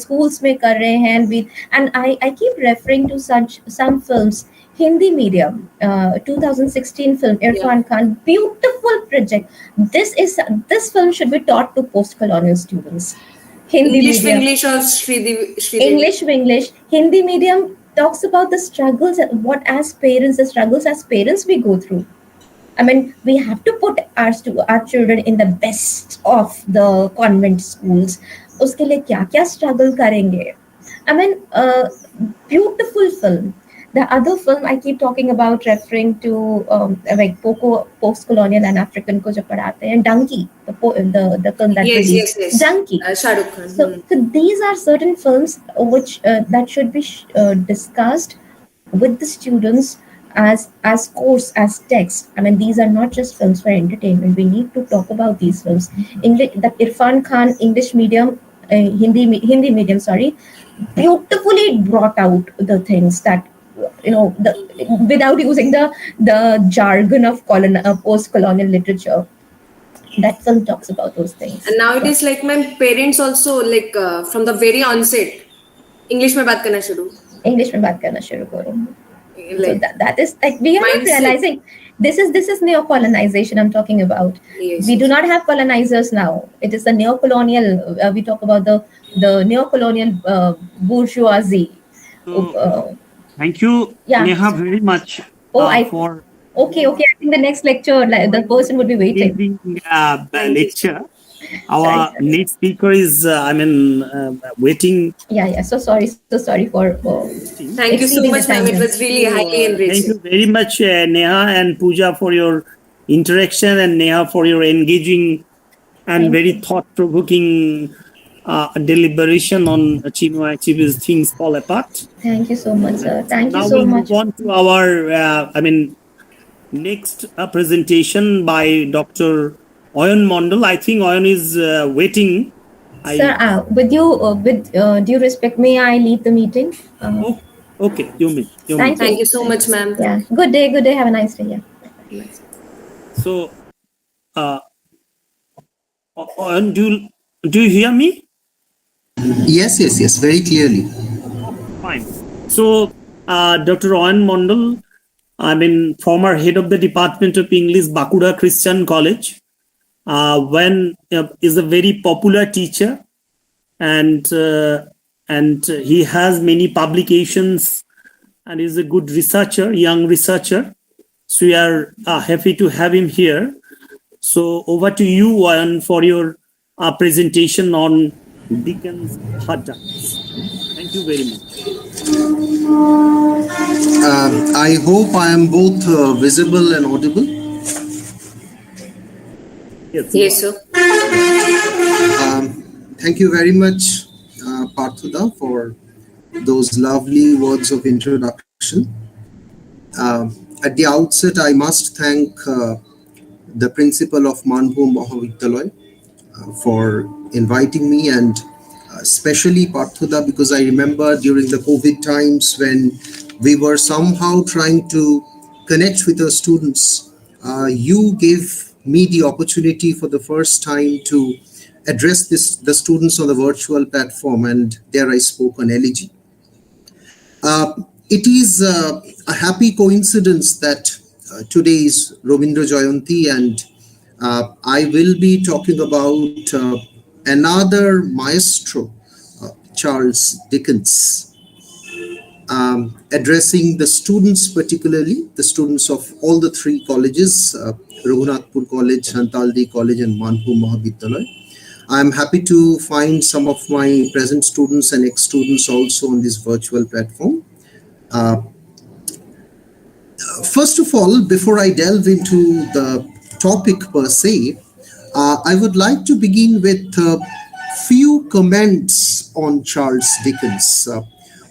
schools में कर रहे हैं. And I keep referring to some films. Hindi medium, 2016 film, Irfan Khan, beautiful project. This film should be taught to post-colonial students. English or Sridevi. English. Hindi medium talks about the struggles, the struggles as parents we go through. I mean, we have to put our children in the best of the convent schools. उसके लिए क्या struggle करेंगे? I mean, beautiful film. The other film I keep talking about, referring to like post-colonial and African को जो पढ़ाते हैं, Donkey, the film that released. Yes. Donkey. Shah Rukh Khan. So these are certain films which that should be discussed with the students as course, as text. I mean, these are not just films for entertainment. We need to talk about these films. The Irfan Khan English medium, Hindi medium, beautifully brought out the things that, without using the jargon of post-colonial literature. That film talks about those things. And now it is like my parents also, like from the very onset, English में बात करना शुरू करो. So that is like, we are not realizing this is neo-colonization I'm talking about. Yes. We do not have colonizers now. It is the neo-colonial. We talk about the neo-colonial bourgeoisie. Thank you, Neha, very much for. Okay. I think the next lecture, the person would be waiting. Lecture. Our next speaker is, waiting. Yeah. So sorry for. Thank you so much, ma'am. It was really highly enriching. Thank you very much, Neha and Pooja, for your interaction, and Neha for your engaging and very thought-provoking deliberation on Chinua Achebe's Things Fall Apart. Thank you so much, sir. Thank you Now so we'll much. move on to our, next presentation by Dr. Oyan Mondal. I think Oyan is waiting. Sir, with due respect, may I leave the meeting? Okay, you may. Thank Thank you so much, ma'am. Yeah. Good day. Good day. Have a nice day. Yeah. So, Oyan, do you hear me? Yes, very clearly. Fine. So, Dr. Oyan Mondal, former head of the Department of English, Bankura Christian College, is a very popular teacher, and he has many publications, and is a good researcher, young researcher. So we are happy to have him here. So over to you, Oyan, for your presentation on Dickens' Hard Times. Thank you very much. I hope I am both visible and audible. Yes, sir. Thank you very much, Parthuda, for those lovely words of introduction. At the outset, I must thank the principal of Manbhum Mahavidyalaya for inviting me, and especially Parthuda, because I remember during the COVID times when we were somehow trying to connect with our students, you gave me the opportunity for the first time to address the students on the virtual platform, and there I spoke on elegy. It is a happy coincidence that today is Rabindra Jayanti, and I will be talking about another maestro, Charles Dickens, addressing the students, particularly the students of all the three colleges, Raghunathpur College, Santaldih College, and Manbhum Mahavidyalaya. I'm happy to find some of my present students and ex-students also on this virtual platform. First of all, before I delve into the topic per se, I would like to begin with a few comments on Charles Dickens,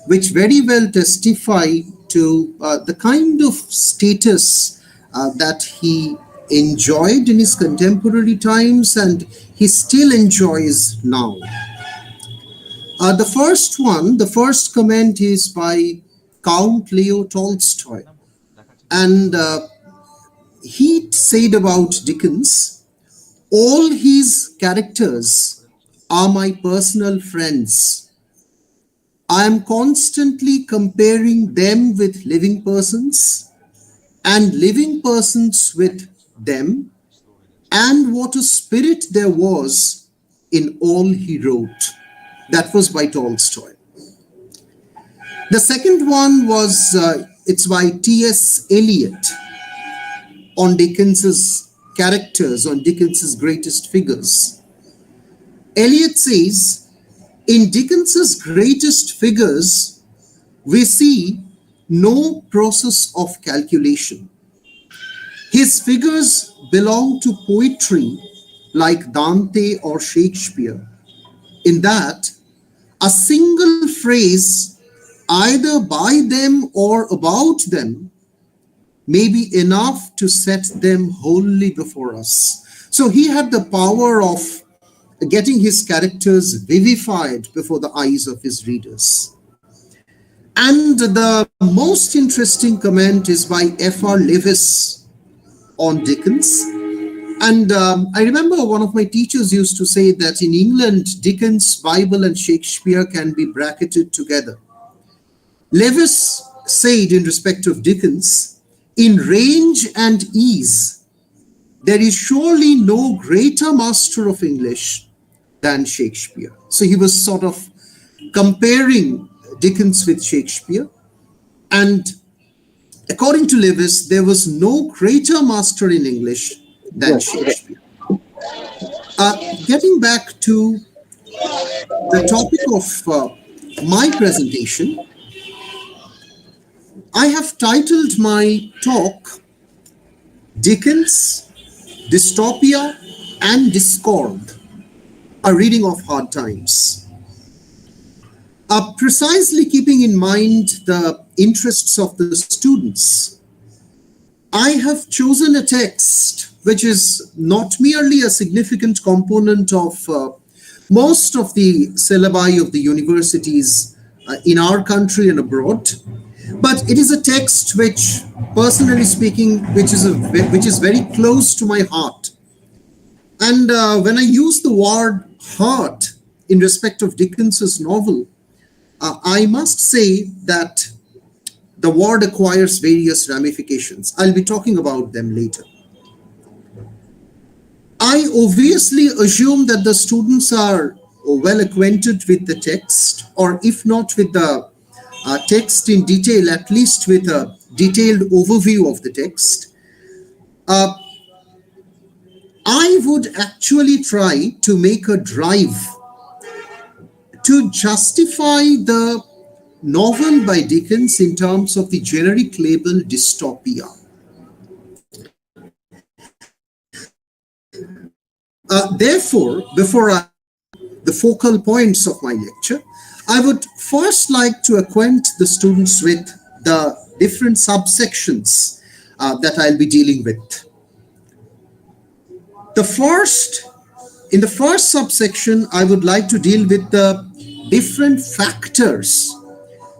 which very well testify to the kind of status that he enjoyed in his contemporary times and he still enjoys now. The first comment is by Count Leo Tolstoy. And he said about Dickens, all his characters are my personal friends. I am constantly comparing them with living persons and living persons with them, and what a spirit there was in all he wrote. That was by Tolstoy. The second one was, it's by T.S. Eliot on Dickens's characters, on Dickens's greatest figures. Eliot says, in Dickens's greatest figures, we see no process of calculation. His figures belong to poetry like Dante or Shakespeare, in that a single phrase, either by them or about them, may be enough to set them wholly before us. So he had the power of getting his characters vivified before the eyes of his readers. And the most interesting comment is by F.R. Lewis on Dickens. And I remember one of my teachers used to say that in England, Dickens, Bible, and Shakespeare can be bracketed together. Lewis said in respect of Dickens, in range and ease, there is surely no greater master of English than Shakespeare. So he was sort of comparing Dickens with Shakespeare. And according to Lewis, there was no greater master in English than Shakespeare. Getting back to the topic of my presentation, I have titled my talk, Dickens, Dystopia and Discord, a reading of hard times. Precisely keeping in mind the interests of the students, I have chosen a text which is not merely a significant component of most of the syllabi of the universities in our country and abroad, but it is a text which, personally speaking, which is very close to my heart. And when I use the word heart in respect of Dickens's novel, I must say that the word acquires various ramifications. I'll be talking about them later. I obviously assume that the students are well acquainted with the text, or if not with the text in detail, at least with a detailed overview of the text. I would actually try to make a drive to justify the novel by Dickens in terms of the generic label dystopia. Therefore, before the focal points of my lecture, I would first like to acquaint the students with the different subsections that I'll be dealing with. In the first subsection, I would like to deal with the different factors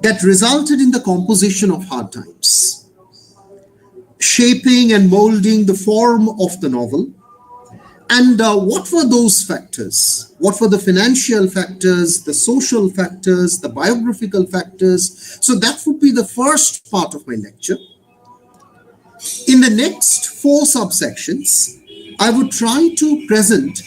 that resulted in the composition of Hard Times, shaping and molding the form of the novel. And what were those factors? What were the financial factors, the social factors, the biographical factors? So that would be the first part of my lecture. In the next 4 subsections, I would try to present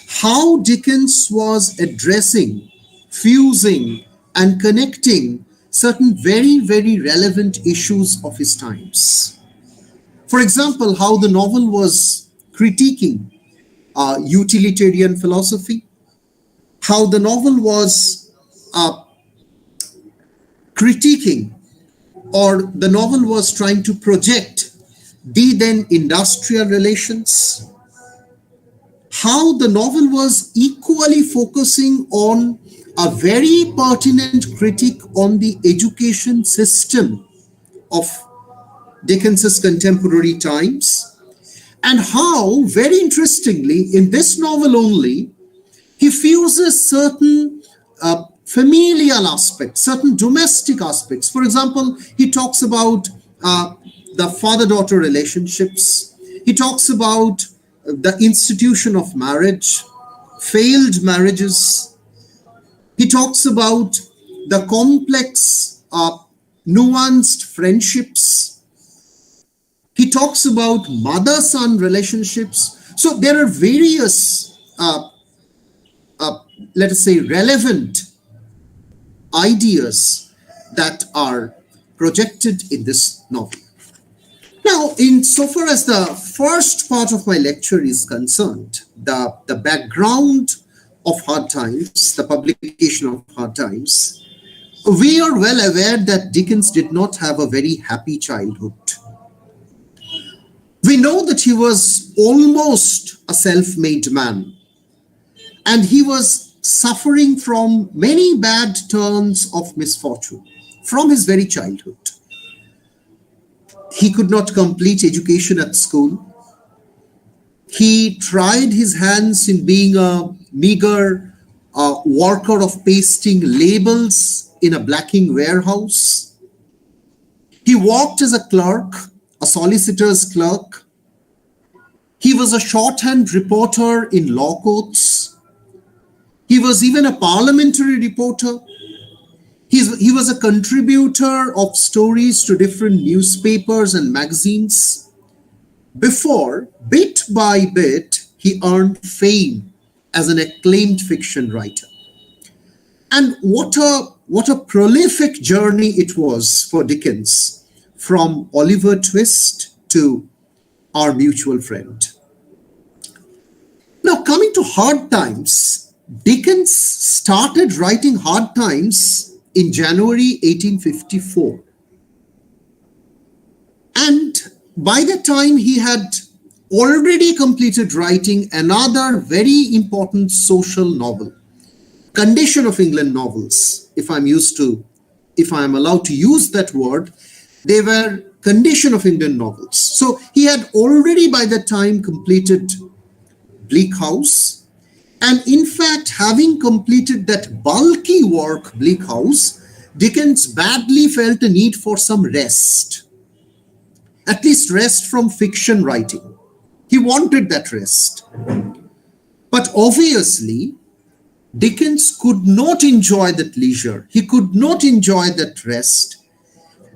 how Dickens was addressing, fusing, and connecting certain very, very relevant issues of his times. For example, how the novel was critiquing utilitarian philosophy, how the novel was critiquing, or the novel was trying to project the then industrial relations, how the novel was equally focusing on a very pertinent critique on the education system of Dickens's contemporary times, and how, very interestingly, in this novel only, he fuses certain familial aspects, certain domestic aspects. For example, he talks about the father-daughter relationships. He talks about the institution of marriage, failed marriages. He talks about the complex, nuanced friendships. He talks about mother-son relationships. So there are various, let us say, relevant ideas that are projected in this novel. Now, insofar as the first part of my lecture is concerned, the background of Hard Times, the publication of Hard Times, we are well aware that Dickens did not have a very happy childhood. We know that he was almost a self-made man, and he was suffering from many bad turns of misfortune from his very childhood. He could not complete education at school. He tried his hands in being a meager worker of pasting labels in a blacking warehouse. He worked as a clerk, a solicitor's clerk. He was a shorthand reporter in law courts. He was even a parliamentary reporter. He was a contributor of stories to different newspapers and magazines. Before, bit by bit, he earned fame as an acclaimed fiction writer. And what a prolific journey it was for Dickens, from Oliver Twist to Our Mutual Friend. Now, coming to Hard Times, Dickens started writing Hard Times in January 1854. And by the time he had already completed writing another very important social novel, Condition of England novels. If I'm allowed to use that word, they were Condition of England novels. So he had already by that time completed Bleak House. And in fact, having completed that bulky work, Bleak House, Dickens badly felt a need for some rest, at least rest from fiction writing. He wanted that rest. But obviously, Dickens could not enjoy that leisure. He could not enjoy that rest.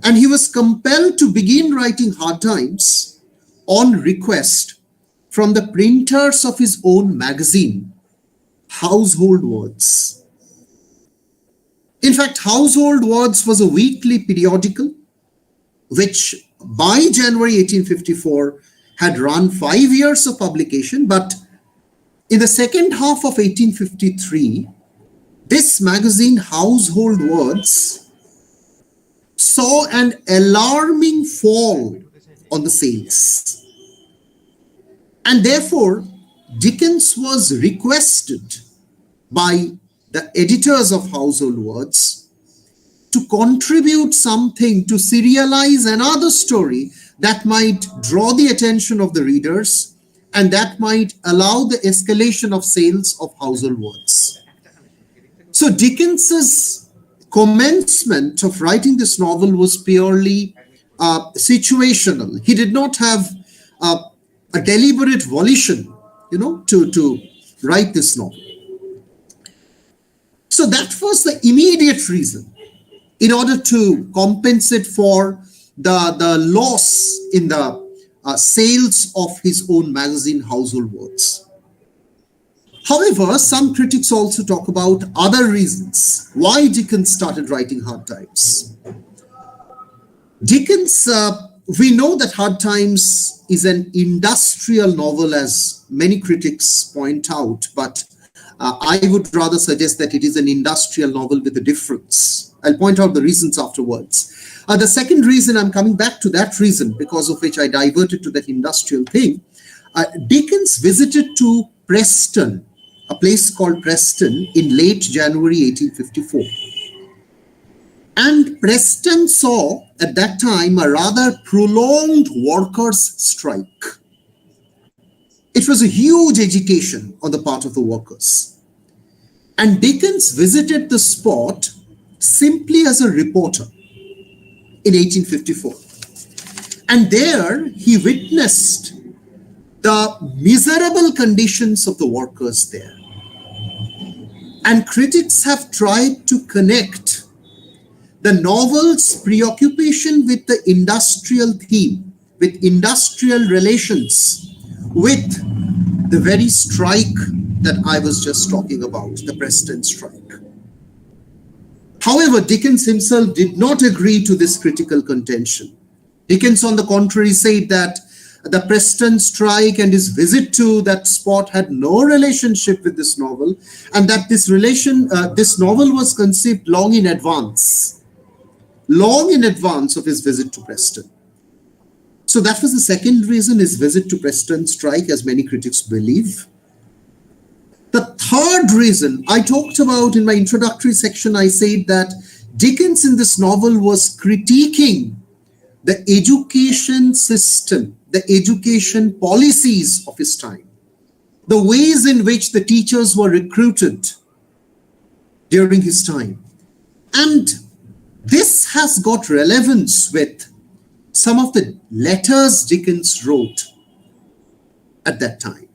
And he was compelled to begin writing Hard Times on request from the printers of his own magazine, Household Words. In fact, Household Words was a weekly periodical which by January 1854 had run 5 years of publication, but in the second half of 1853, this magazine, Household Words, saw an alarming fall on the sales. And therefore, Dickens was requested by the editors of Household Words to contribute something to serialize another story that might draw the attention of the readers and that might allow the escalation of sales of Household Words. So Dickens's commencement of writing this novel was purely situational. He did not have a deliberate volition, to write this novel. So that was the immediate reason, in order to compensate for the loss in the sales of his own magazine, Household Words. However, some critics also talk about other reasons why Dickens started writing Hard Times. Dickens, we know that Hard Times is an industrial novel, as many critics point out, but I would rather suggest that it is an industrial novel with a difference. I'll point out the reasons afterwards. The second reason, I'm coming back to that reason, because of which I diverted to that industrial thing. Dickens visited to Preston, a place called Preston, in late January 1854. And Preston saw at that time a rather prolonged workers' strike. It was a huge agitation on the part of the workers. And Dickens visited the spot simply as a reporter in 1854. And there he witnessed the miserable conditions of the workers there. And critics have tried to connect the novel's preoccupation with the industrial theme, with industrial relations, with the very strike that I was just talking about, the Preston strike. However, Dickens himself did not agree to this critical contention. Dickens, on the contrary, said that the Preston strike and his visit to that spot had no relationship with this novel, and that this novel was conceived long in advance of his visit to Preston. So that was the second reason, his visit to Preston strike, as many critics believe. The third reason I talked about in my introductory section, I said that Dickens in this novel was critiquing the education system, the education policies of his time, the ways in which the teachers were recruited during his time. And this has got relevance with some of the letters Dickens wrote at that time.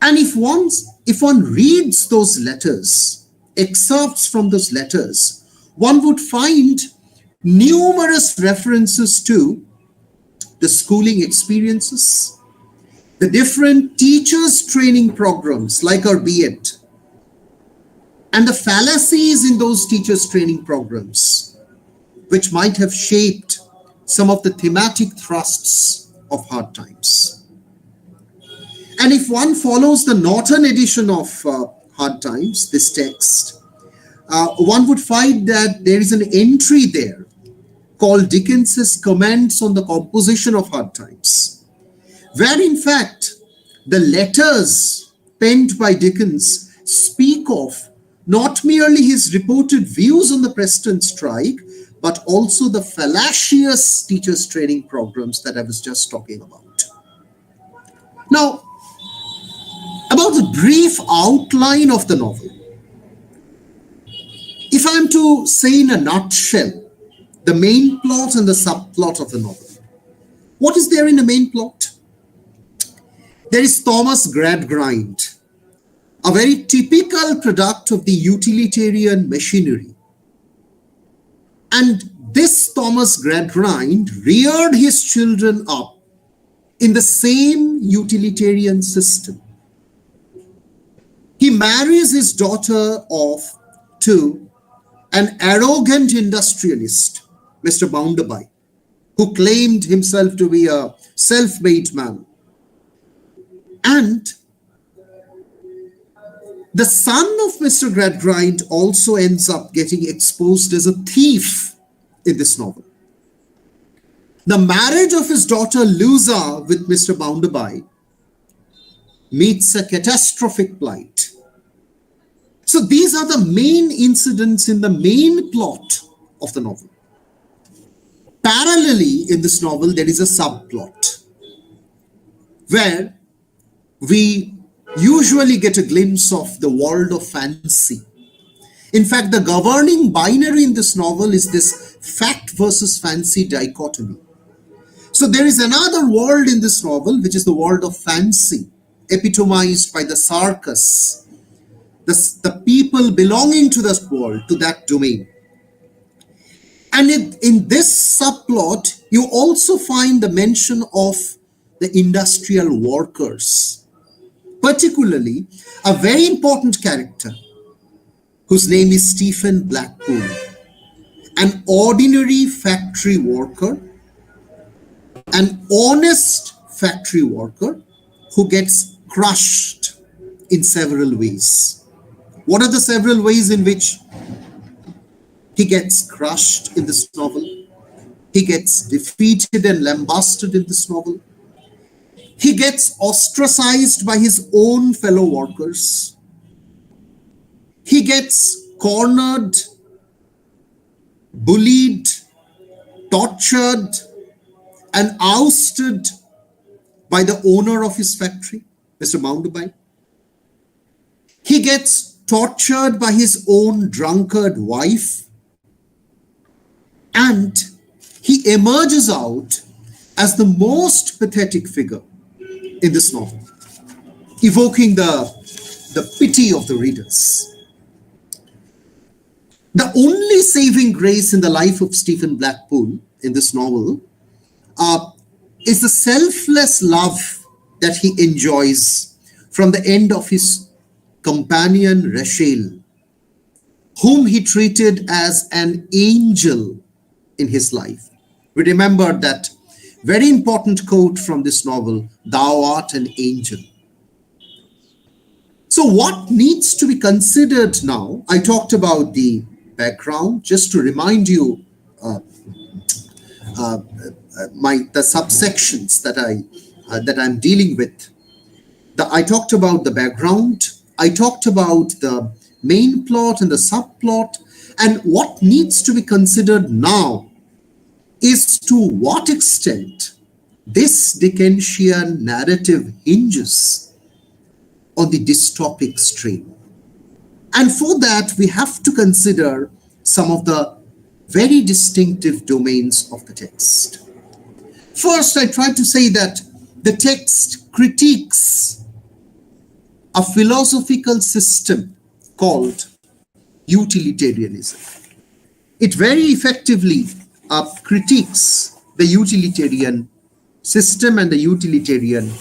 And if one reads those letters, excerpts from those letters, one would find numerous references to the schooling experiences, the different teachers' training programs like our B.Ed, and the fallacies in those teachers' training programs, which might have shaped some of the thematic thrusts of Hard Times. And if one follows the Norton edition of Hard Times, this text, one would find that there is an entry there called Dickens's Comments on the Composition of Hard Times. where in fact the letters penned by Dickens speak of not merely his reported views on the Preston strike, but also the fallacious teachers' training programs that I was just talking about. Now, about the brief outline of the novel. If I am to say in a nutshell, the main plot and the subplot of the novel. What is there in the main plot? There is Thomas Gradgrind, a very typical product of the utilitarian machinery. And this Thomas Gradgrind reared his children up in the same utilitarian system. He marries his daughter off to an arrogant industrialist, Mr. Bounderby, who claimed himself to be a self-made man. And the son of Mr. Gradgrind also ends up getting exposed as a thief in this novel. The marriage of his daughter Luza with Mr. Bounderby meets a catastrophic plight. So these are the main incidents in the main plot of the novel. Parallelly, in this novel, there is a subplot where we usually get a glimpse of the world of fancy. In fact, the governing binary in this novel is this fact versus fancy dichotomy. So there is another world in this novel, which is the world of fancy, epitomized by the circus, the people belonging to this world, to that domain. And in this subplot, you also find the mention of the industrial workers, particularly a very important character whose name is Stephen Blackpool, an ordinary factory worker, an honest factory worker who gets crushed in several ways. What are the several ways in which he gets crushed in this novel? He gets defeated and lambasted in this novel. He gets ostracized by his own fellow workers. He gets cornered, bullied, tortured, and ousted by the owner of his factory, Mr. Bounderby. He gets tortured by his own drunkard wife, and he emerges out as the most pathetic figure in this novel, evoking the pity of the readers. The only saving grace in the life of Stephen Blackpool in this novel is the selfless love that he enjoys from the end of his companion Rachel, whom he treated as an angel in his life. We remember that very important quote from this novel, "Thou art an angel." So what needs to be considered now? I talked about the background, just to remind you the subsections that I'm dealing with. I talked about the background. I talked about the main plot and the subplot, and what needs to be considered now is to what extent this Dickensian narrative hinges on the dystopic strain. And for that, we have to consider some of the very distinctive domains of the text. First, I tried to say that the text critiques a philosophical system called utilitarianism. It very effectively critiques the utilitarian system and the utilitarian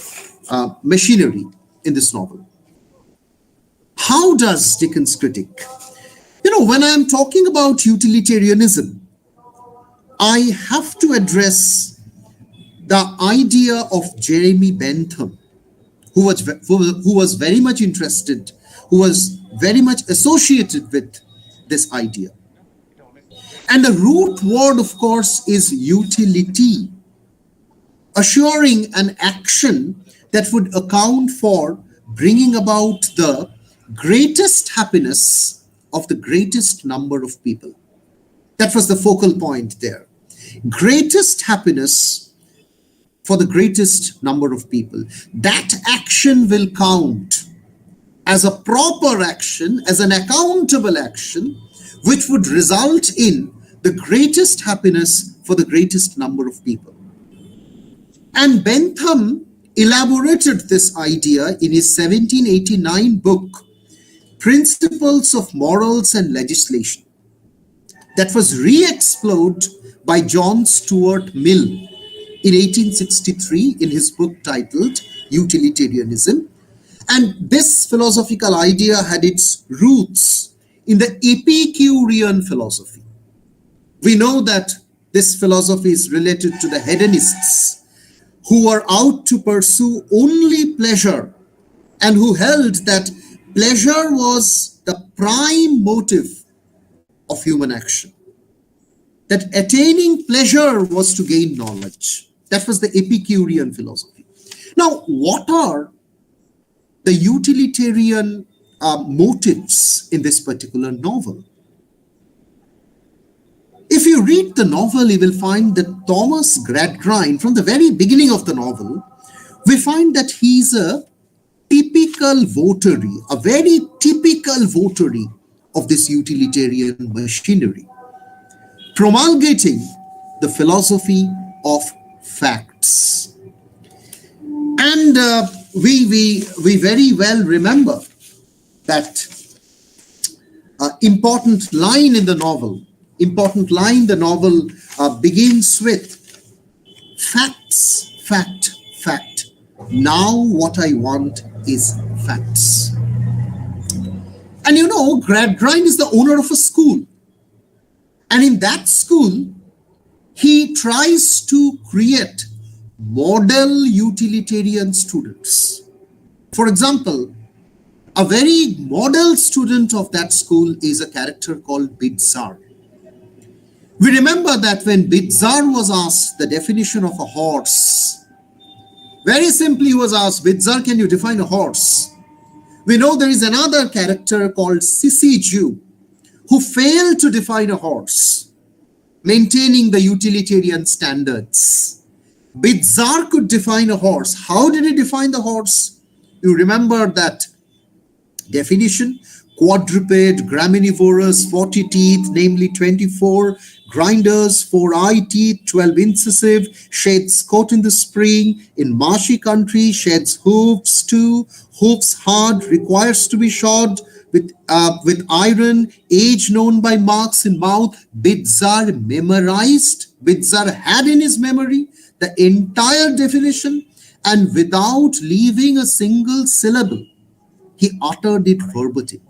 machinery in this novel. How does Dickens critique? When I am talking about utilitarianism, I have to address the idea of Jeremy Bentham, who was very much interested, who was very much associated with this idea. And the root word, of course, is utility. assuring an action that would account for bringing about the greatest happiness of the greatest number of people. That was the focal point there. Greatest happiness for the greatest number of people. That action will count as a proper action, as an accountable action, which would result in the greatest happiness for the greatest number of people. And Bentham elaborated this idea in his 1789 book, Principles of Morals and Legislation, that was re-explored by John Stuart Mill in 1863 in his book titled Utilitarianism. And this philosophical idea had its roots in the Epicurean philosophy. We know that this philosophy is related to the hedonists, who were out to pursue only pleasure and who held that pleasure was the prime motive of human action. That attaining pleasure was to gain knowledge. That was the Epicurean philosophy. Now, what are the utilitarian motives in this particular novel? If you read the novel, you will find that Thomas Gradgrind, from the very beginning of the novel, we find that he's a typical votary, a very typical votary of this utilitarian machinery, promulgating the philosophy of facts. And we very well remember that important line in the novel. Important line the novel begins with, facts, fact, fact. Now what I want is facts. And you know, Gradgrind is the owner of a school. And in that school, he tries to create model utilitarian students. For example, a very model student of that school is a character called Bidzar. We remember that when Bidzar was asked the definition of a horse, very simply he was asked, Bidzar, can you define a horse? We know there is another character called Sissy Jew who failed to define a horse, maintaining the utilitarian standards. Bidzar could define a horse. How did he define the horse? You remember that definition: quadruped, graminivorous, 40 teeth, namely 24, grinders, 4 eye teeth, 12 incisive, sheds coat in the spring, in marshy country, sheds hooves too, hooves hard, requires to be shod with iron, age known by marks in mouth. Bidzar memorized, Bidzar had in his memory the entire definition, and without leaving a single syllable, he uttered it verbatim.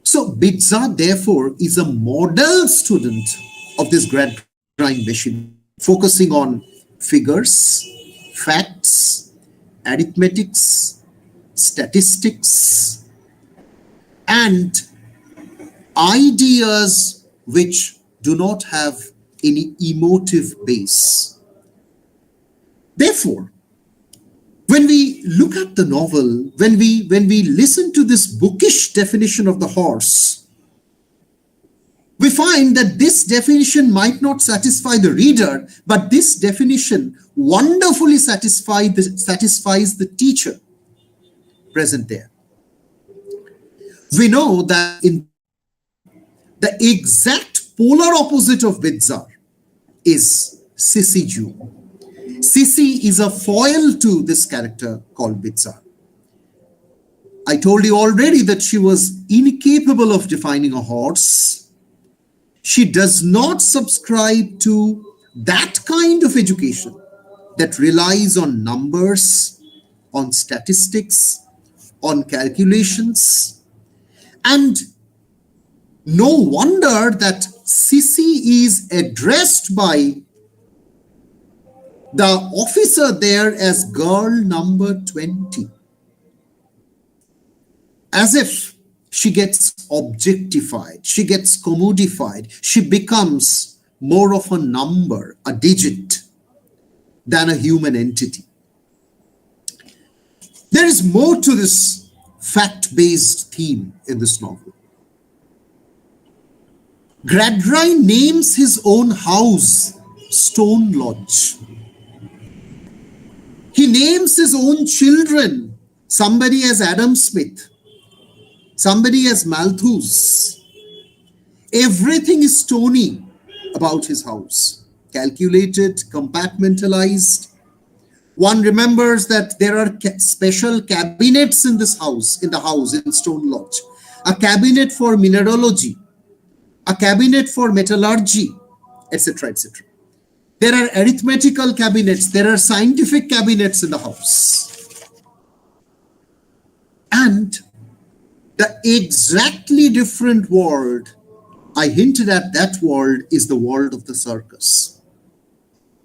So Bidzar, therefore, is a model student of this Gradgrind machine, focusing on figures, facts, arithmetics, statistics, and ideas which do not have any emotive base. Therefore, when we look at the novel, when we listen to this bookish definition of the horse, we find that this definition might not satisfy the reader, but this definition wonderfully satisfies the teacher present there. We know that in the exact polar opposite of Bidzar is Sissy Jew. Sissy is a foil to this character called Bidzar. I told you already that she was incapable of defining a horse. She does not subscribe to that kind of education that relies on numbers, on statistics, on calculations. And no wonder that Sissy is addressed by the officer there as girl number 20. As if she gets objectified, she gets commodified, she becomes more of a number, a digit. than a human entity. There is more to this fact-based theme in this novel. Gradgrind names his own house Stone Lodge. He names his own children, somebody as Adam Smith, somebody as Malthus. Everything is stony about his house, calculated, compartmentalized. One remembers that there are special cabinets in this house, in Stone Lodge. A cabinet for mineralogy, a cabinet for metallurgy, etc., etc. There are arithmetical cabinets, there are scientific cabinets in the house. And the exactly different world, I hinted at that world, is the world of the circus.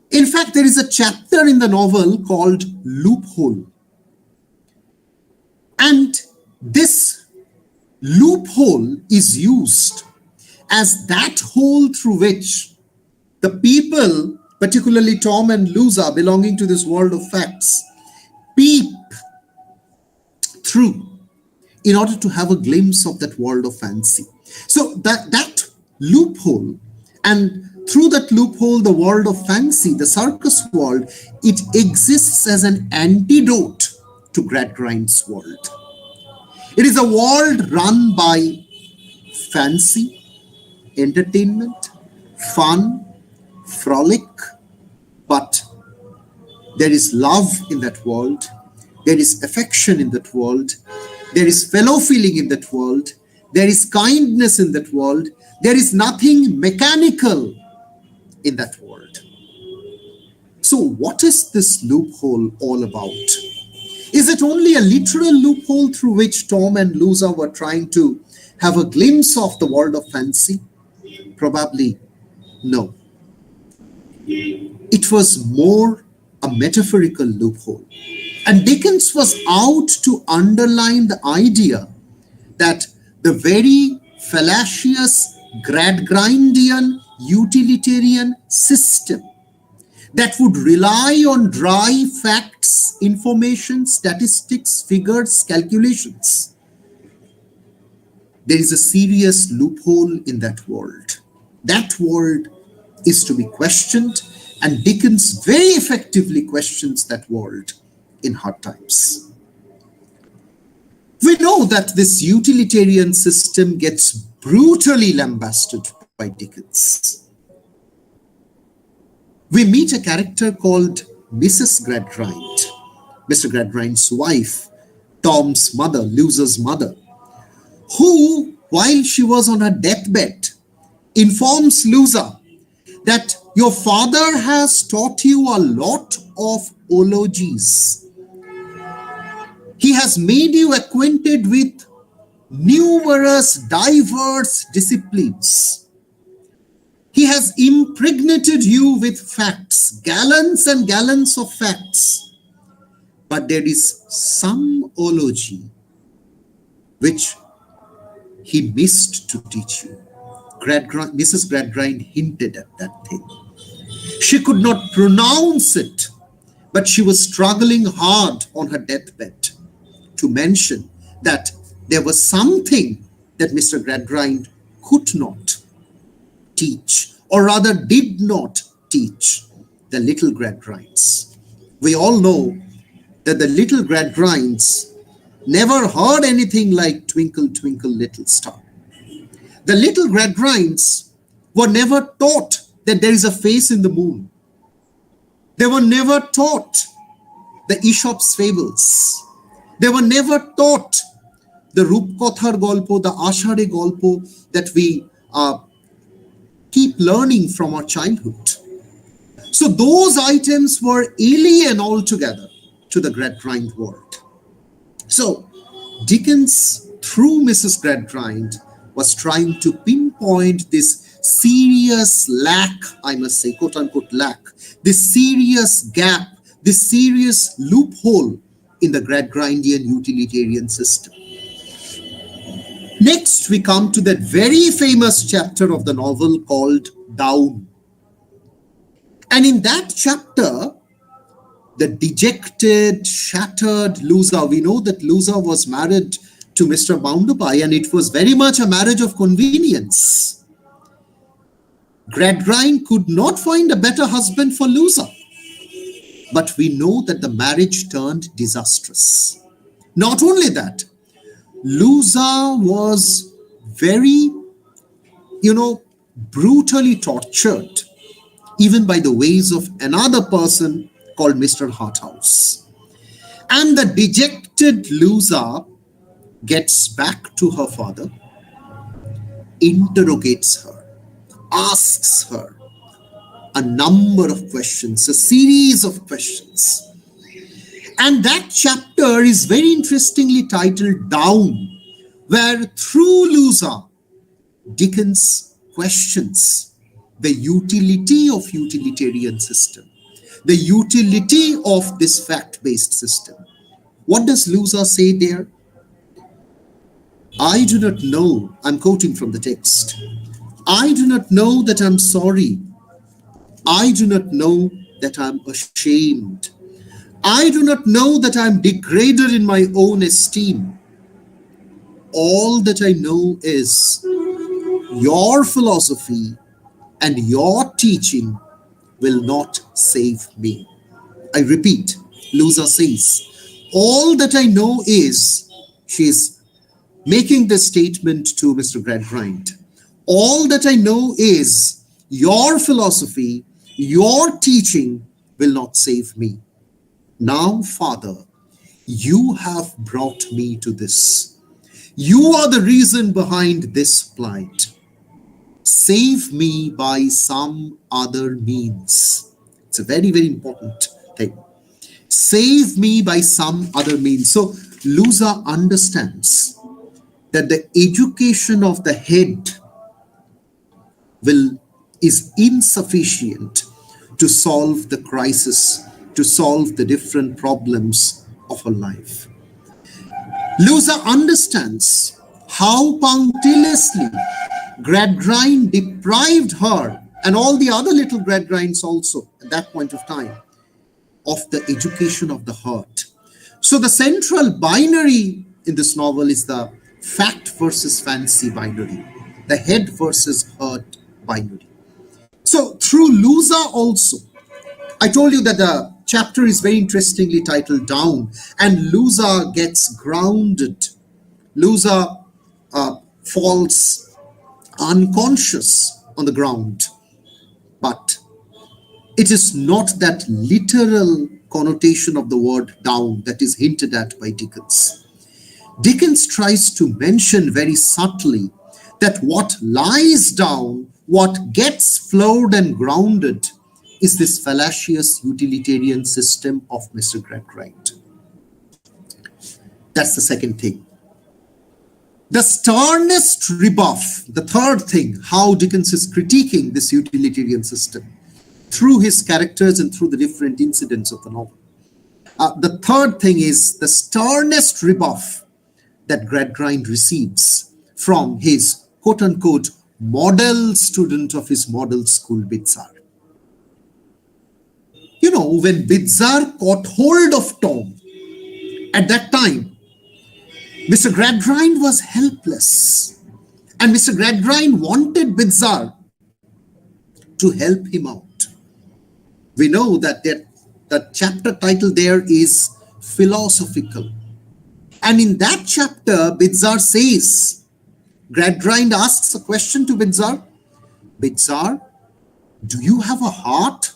In fact, there is a chapter in the novel called Loophole. And this loophole is used as that hole through which the people, particularly Tom and Luza, belonging to this world of facts, peep through in order to have a glimpse of that world of fancy. So that loophole, and through that loophole, the world of fancy, the circus world, it exists as an antidote to Gradgrind's world. It is a world run by fancy, entertainment, fun, frolic, but there is love in that world, there is affection in that world, there is fellow feeling in that world, there is kindness in that world, there is nothing mechanical in that world. So what is this loophole all about? Is it only a literal loophole through which Tom and Luza were trying to have a glimpse of the world of fancy? Probably no. It was more a metaphorical loophole. And Dickens was out to underline the idea that the very fallacious Gradgrindian utilitarian system that would rely on dry facts, information, statistics, figures, calculations. There is a serious loophole in that world. That world is to be questioned, and Dickens very effectively questions that world in Hard Times. We know that this utilitarian system gets brutally lambasted by Dickens. We meet a character called Mrs. Gradgrind, Mr. Gradgrind's wife, Tom's mother, Luza's mother, who, while she was on her deathbed, informs Luza that your father has taught you a lot of ologies. He has made you acquainted with numerous diverse disciplines. He has impregnated you with facts, gallons and gallons of facts. But there is some ology which he missed to teach you. Mrs. Gradgrind hinted at that thing. She could not pronounce it, but she was struggling hard on her deathbed to mention that there was something that Mr. Gradgrind could not teach, or rather did not teach the little Gradgrinds. We all know that the little Gradgrinds never heard anything like Twinkle, Twinkle, Little Star. The little Gradgrinds were never taught that there is a face in the moon. They were never taught the Aesop's fables. They were never taught the Rupkothar Golpo, the Ashare Golpo that we keep learning from our childhood. So those items were alien altogether to the Gradgrind world. So Dickens, through Mrs. Gradgrind, was trying to pinpoint this serious lack, I must say, quote unquote lack, this serious gap, this serious loophole in the Gradgrindian utilitarian system. Next, we come to that very famous chapter of the novel called Down. And in that chapter, the dejected, shattered loser. We know that loser was married to Mr. Boundabai, and it was very much a marriage of convenience. Gradgrind could not find a better husband for loser. But we know that the marriage turned disastrous. Not only that, loser was very, brutally tortured, even by the ways of another person called Mr. Harthouse. And the dejected loser gets back to her father, interrogates her, asks her a number of questions, a series of questions. And that chapter is very interestingly titled Down, where through loser, Dickens questions the utility of utilitarian system, the utility of this fact-based system. What does loser say there? I do not know, I'm quoting from the text, I do not know that I'm sorry. I do not know that I'm ashamed. I do not know that I'm degraded in my own esteem. All that I know is your philosophy and your teaching will not save me. I repeat, loser says, all that I know is, she's making this statement to Mr. Gradgrind. All that I know is your philosophy, your teaching will not save me. Now, Father, you have brought me to this. You are the reason behind this plight. Save me by some other means. It's a very, very important thing. Save me by some other means. So, loser understands that the education of the head is insufficient to solve the crisis, to solve the different problems of her life. Loser understands how punctiliously Gradgrind deprived her and all the other little Gradgrinds also at that point of time of the education of the heart. So the central binary in this novel is the fact versus fancy binary, the head versus heart binary. So through loser also, I told you that the chapter is very interestingly titled Down, and loser gets grounded. Loser falls unconscious on the ground. But it is not that literal connotation of the word down that is hinted at by Dickens. Dickens tries to mention very subtly that what lies down, what gets floored and grounded, is this fallacious utilitarian system of Mr. Gradgrind. That's the second thing. The sternest rebuff, the third thing, how Dickens is critiquing this utilitarian system through his characters and through the different incidents of the novel. The third thing is the sternest rebuff that Gradgrind receives from his quote-unquote model student of his model school, Bidzar. You know, when Bidzar caught hold of Tom, at that time, Mr. Gradgrind was helpless. And Mr. Gradgrind wanted Bidzar to help him out. We know that the chapter title there is philosophical. And in that chapter, Bidzar says, Gradgrind asks a question to Bidzar. Bidzar, do you have a heart?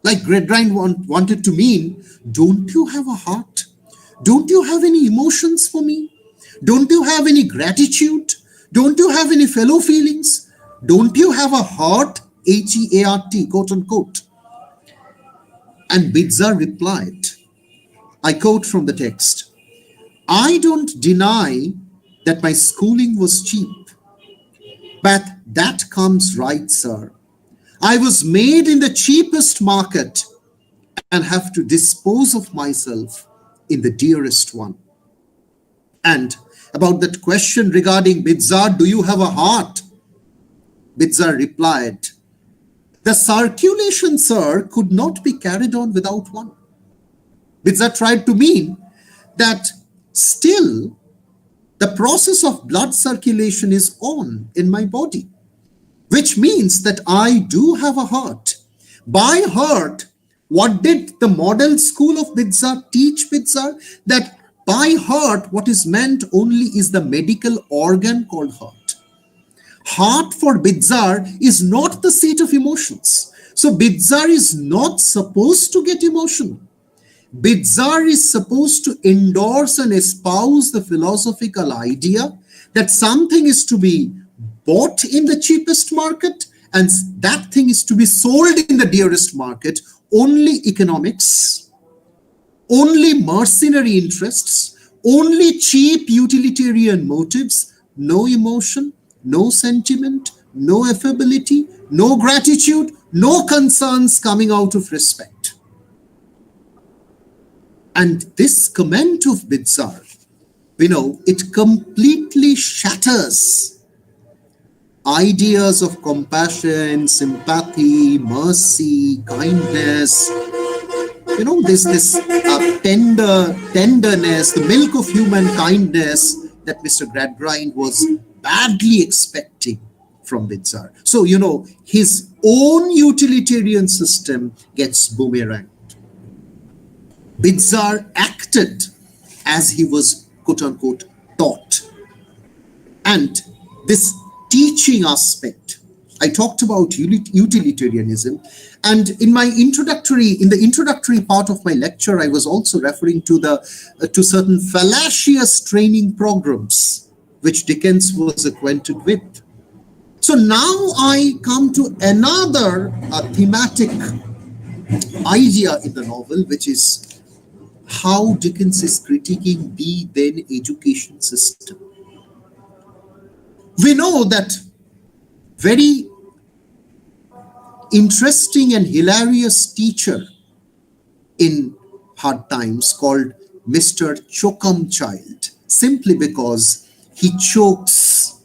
Like Gradgrind wanted to mean, don't you have a heart? Don't you have any emotions for me? Don't you have any gratitude? Don't you have any fellow feelings? Don't you have a heart? H-E-A-R-T, quote unquote. And Bidzar replied, I quote from the text, I don't deny that my schooling was cheap, but that comes right, sir. I was made in the cheapest market and have to dispose of myself in the dearest one. And about that question regarding Bidzar, do you have a heart? Bidzar replied, the circulation, sir, could not be carried on without one. Bidzar tried to mean that still the process of blood circulation is on in my body, which means that I do have a heart. By heart, what did the model school of Bidzar teach Bidzar? That by heart, what is meant only is the medical organ called heart. Heart for Bidzar is not the seat of emotions. So Bidzar is not supposed to get emotional. Bidzar is supposed to endorse and espouse the philosophical idea that something is to be bought in the cheapest market and that thing is to be sold in the dearest market. Only economics, only mercenary interests, only cheap utilitarian motives, no emotion, no sentiment, no affability, no gratitude, no concerns coming out of respect. And this comment of Bidzar, it completely shatters ideas of compassion, sympathy, mercy, kindness. This tenderness, the milk of human kindness that Mr. Gradgrind was badly expecting from Bidzar. So, his own utilitarian system gets boomeranged. Bidzar acted as he was, quote unquote, taught. And this teaching aspect, I talked about utilitarianism, and in the introductory part of my lecture, I was also referring to certain fallacious training programs which Dickens was acquainted with. So now I come to another thematic idea in the novel, which is how Dickens is critiquing the then education system. We know that very interesting and hilarious teacher in hard times called Mr. Chokumchild, simply because he chokes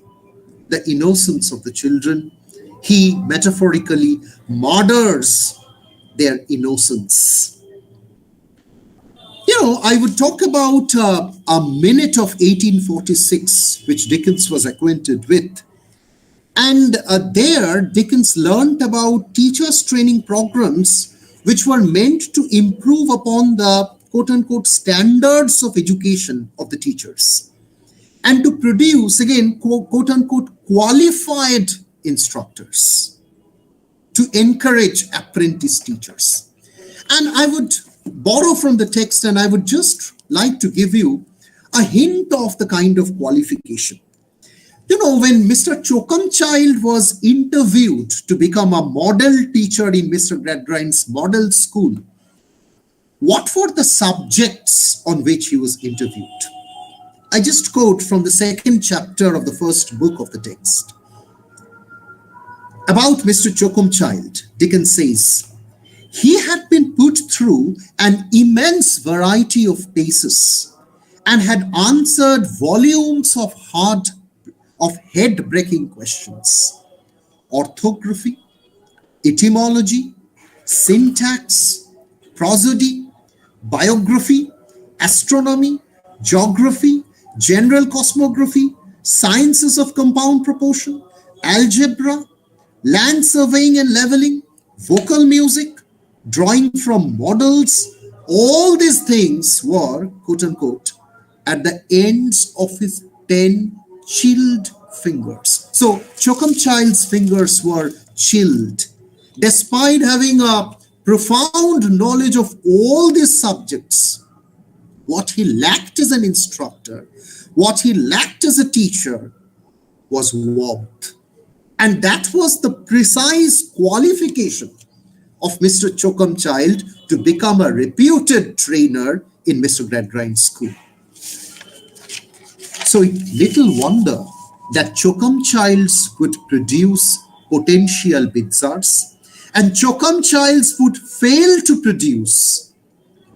the innocence of the children. He metaphorically murders their innocence. I would talk about a minute of 1846, which Dickens was acquainted with. And there, Dickens learnt about teachers' training programs, which were meant to improve upon the quote-unquote standards of education of the teachers and to produce, again, quote-unquote qualified instructors to encourage apprentice teachers. And I would borrow from the text, and I would just like to give you a hint of the kind of qualification. When Mr. Chokumchild was interviewed to become a model teacher in Mr. Gradgrind's model school, what were the subjects on which he was interviewed? I just quote from the second chapter of the first book of the text. About Mr. Chokumchild, Dickens says, he had been put through an immense variety of paces and had answered volumes of head-breaking questions. Orthography, etymology, syntax, prosody, biography, astronomy, geography, general cosmography, sciences of compound proportion, algebra, land surveying and leveling, vocal music, drawing from models. All these things were, quote unquote, at the ends of his 10 chilled fingers. So Chokumchild's fingers were chilled. Despite having a profound knowledge of all these subjects, what he lacked as an instructor, what he lacked as a teacher was warmth. And that was the precise qualification of Mr. Chokumchild to become a reputed trainer in Mr. Gradgrind's school. So little wonder that Chokumchilds would produce potential Bidzars and Chokumchilds would fail to produce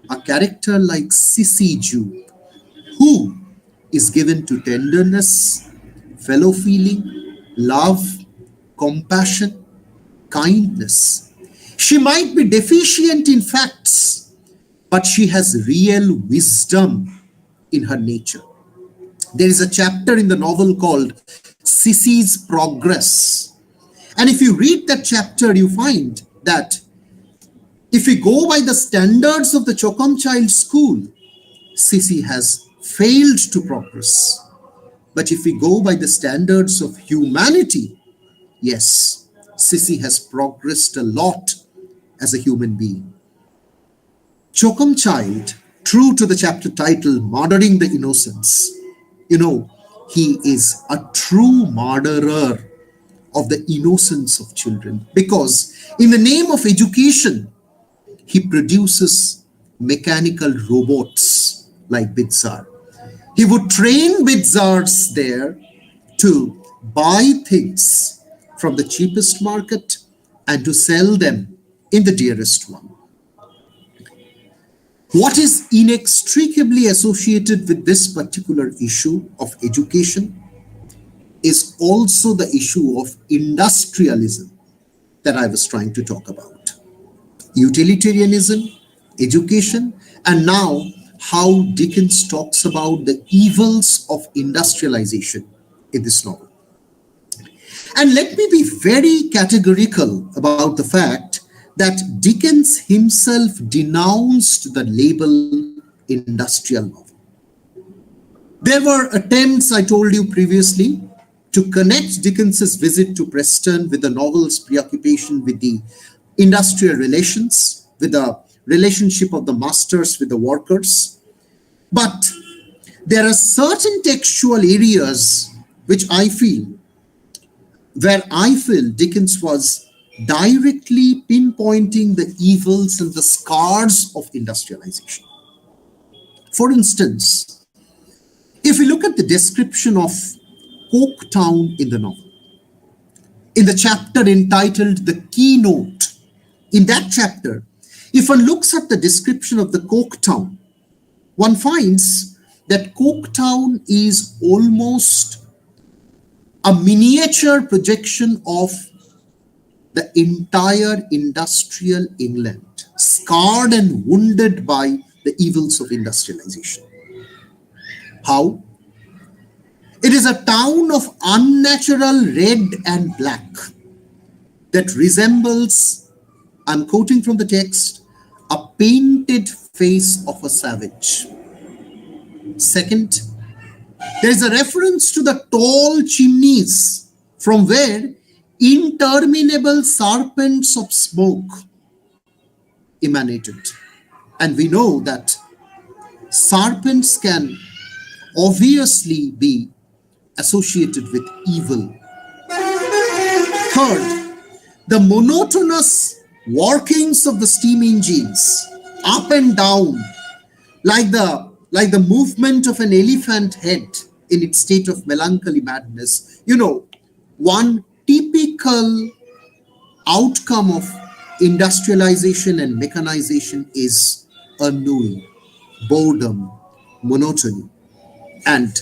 a character like Sissy Jupe, who is given to tenderness, fellow feeling, love, compassion, kindness. She might be deficient in facts, but she has real wisdom in her nature. There is a chapter in the novel called Sissy's Progress. And if you read that chapter, you find that if we go by the standards of the Chokam Child School, Sissy has failed to progress. But if we go by the standards of humanity, yes, Sissy has progressed a lot as a human being. Chokam Child, true to the chapter title, Murdering the Innocents, he is a true murderer of the innocence of children, because in the name of education, he produces mechanical robots like Bidzar. He would train Bidzars there to buy things from the cheapest market and to sell them in the dearest one. What is inextricably associated with this particular issue of education is also the issue of industrialism that I was trying to talk about. Utilitarianism, education, and now how Dickens talks about the evils of industrialization in this novel. And let me be very categorical about the fact that Dickens himself denounced the label industrial novel. There were attempts, I told you previously, to connect Dickens's visit to Preston with the novel's preoccupation with the industrial relations, with the relationship of the masters with the workers. But there are certain textual areas where I feel Dickens was directly pinpointing the evils and the scars of industrialization. For instance, if we look at the description of Coketown in the novel, in the chapter entitled The Keynote, in that chapter, if one looks at the description of the Coketown, one finds that Coketown is almost a miniature projection of the entire industrial England, scarred and wounded by the evils of industrialization. How? It is a town of unnatural red and black that resembles, I'm quoting from the text, a painted face of a savage. Second, there is a reference to the tall chimneys from where interminable serpents of smoke emanated. And we know that serpents can obviously be associated with evil. Third, the monotonous workings of the steam engines, up and down, like the movement of an elephant head in its state of melancholy madness. One typical outcome of industrialization and mechanization is ennui, boredom, monotony. And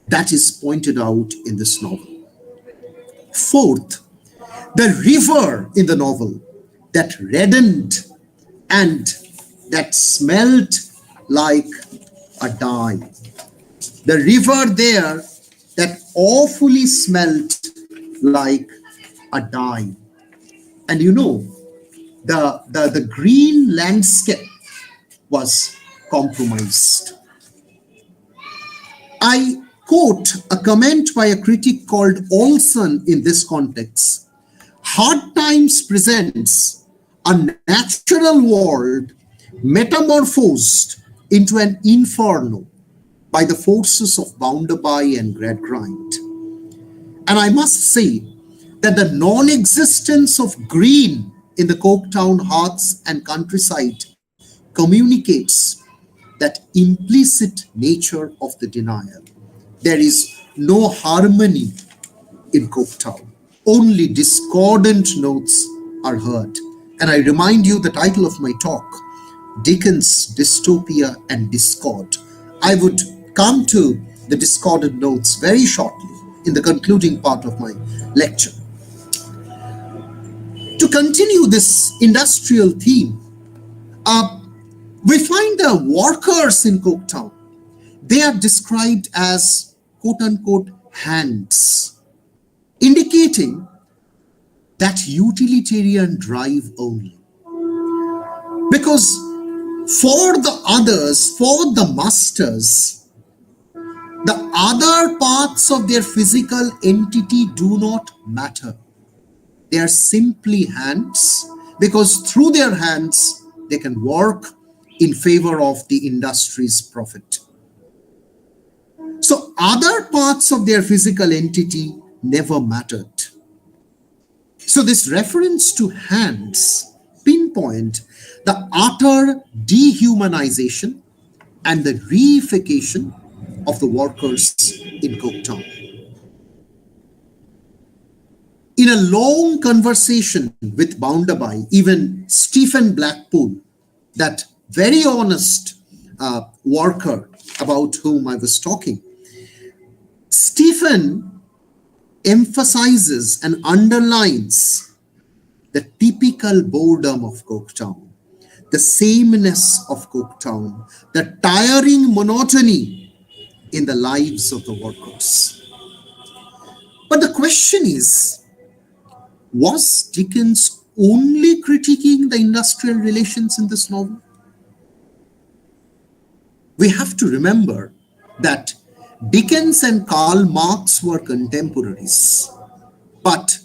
that is pointed out in this novel. Fourth, the river in the novel that reddened and that smelled like a dye. The river there that awfully smelt like a dye. And the green landscape was compromised. I quote a comment by a critic called Olson in this context. Hard Times presents a natural world metamorphosed into an inferno by the forces of Bounderby and Gradgrind. And I must say that the non-existence of green in the Coketown hearths and countryside communicates that implicit nature of the denial. There is no harmony in Coketown. Only discordant notes are heard. And I remind you the title of my talk, Dickens, Dystopia and Discord. I would come to the discordant notes very shortly in the concluding part of my lecture. To continue this industrial theme, We find the workers in Coketown. They are described as quote unquote hands, indicating that utilitarian drive only. Because for the others, for the masters, the other parts of their physical entity do not matter. They are simply hands, because through their hands they can work in favor of the industry's profit. So other parts of their physical entity never mattered. So this reference to hands pinpoint the utter dehumanization and the reification of the workers in Coketown. In a long conversation with Bounderby, even Stephen Blackpool, that very honest worker about whom I was talking, Stephen emphasizes and underlines the typical boredom of Coketown, the sameness of Coketown, the tiring monotony in the lives of the workers. But the question is, was Dickens only critiquing the industrial relations in this novel? We have to remember that Dickens and Karl Marx were contemporaries, but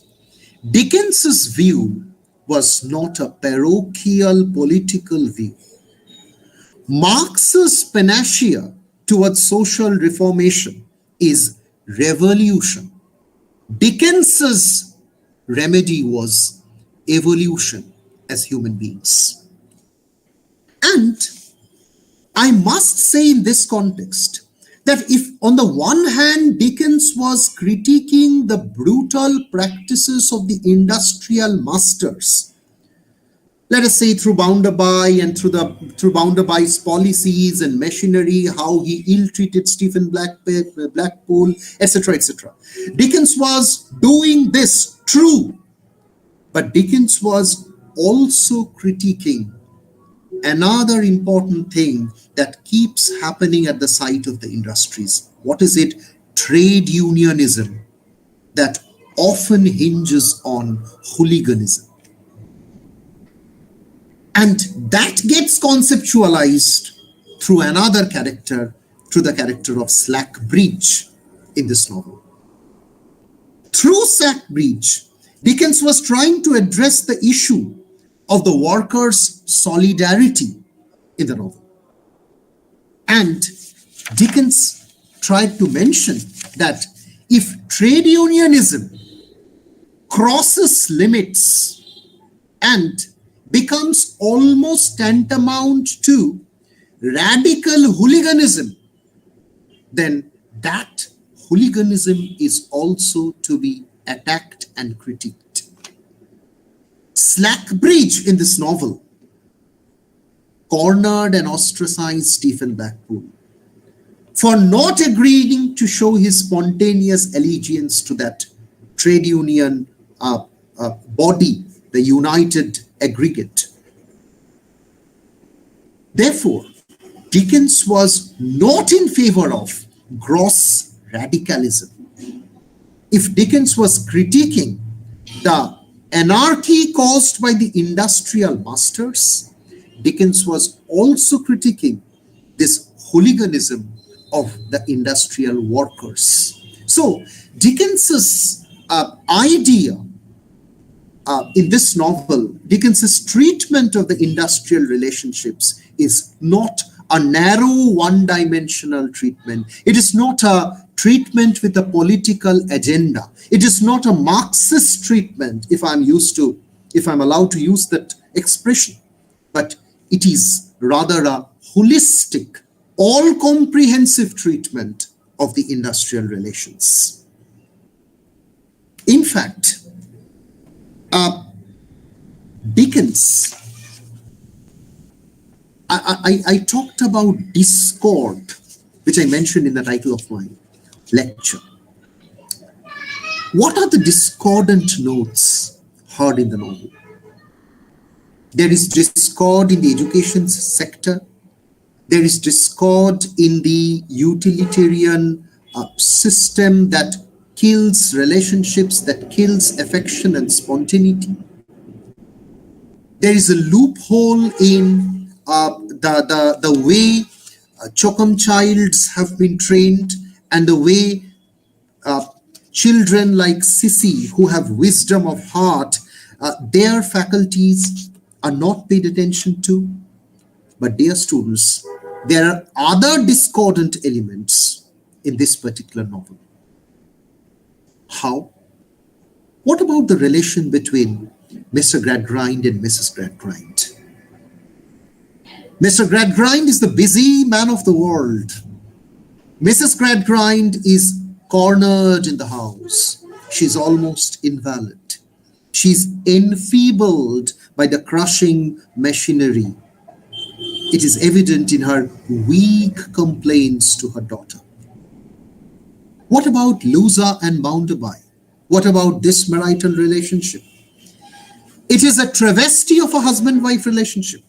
Dickens's view was not a parochial political view. Marx's panacea towards social reformation is revolution. Dickens's remedy was evolution as human beings. And I must say in this context that if on the one hand Dickens was critiquing the brutal practices of the industrial masters, let us say through Bounderby and through Bounderby's policies and machinery, how he ill-treated Stephen Blackpool, etc., etc. Dickens was doing this, true, but Dickens was also critiquing another important thing that keeps happening at the site of the industries. What is it? Trade unionism that often hinges on hooliganism. And that gets conceptualized through another character, through the character of Slackbridge in this novel. Through Slackbridge, Dickens was trying to address the issue of the workers' solidarity in the novel. And Dickens tried to mention that if trade unionism crosses limits and becomes almost tantamount to radical hooliganism, then that hooliganism is also to be attacked and critiqued. Slackbridge in this novel cornered and ostracized Stephen Blackpool for not agreeing to show his spontaneous allegiance to that trade union body, the United Aggregate. Therefore, Dickens was not in favor of gross radicalism. If Dickens was critiquing the anarchy caused by the industrial masters, Dickens was also critiquing this hooliganism of the industrial workers. So Dickens's idea in this novel, Dickens's treatment of the industrial relationships is not a narrow one-dimensional treatment. It is not a treatment with a political agenda. It is not a Marxist treatment, if I'm allowed to use that expression, but it is rather a holistic, all-comprehensive treatment of the industrial relations. In fact, Dickens, I talked about discord, which I mentioned in the title of my lecture. What are the discordant notes heard in the novel? There is discord in the education sector. There is discord in the utilitarian system that kills relationships, that kills affection and spontaneity. There is a loophole in the way Chokum childs have been trained, and the way children like Sissy, who have wisdom of heart, their faculties are not paid attention to. But dear students, there are other discordant elements in this particular novel. How? What about the relation between Mr. Gradgrind and Mrs. Gradgrind? Mr. Gradgrind is the busy man of the world. Mrs. Gradgrind is cornered in the house. She's almost invalid. She's enfeebled by the crushing machinery. It is evident in her weak complaints to her daughter. What about Lusa and Bounderby? What about this marital relationship? It is a travesty of a husband-wife relationship.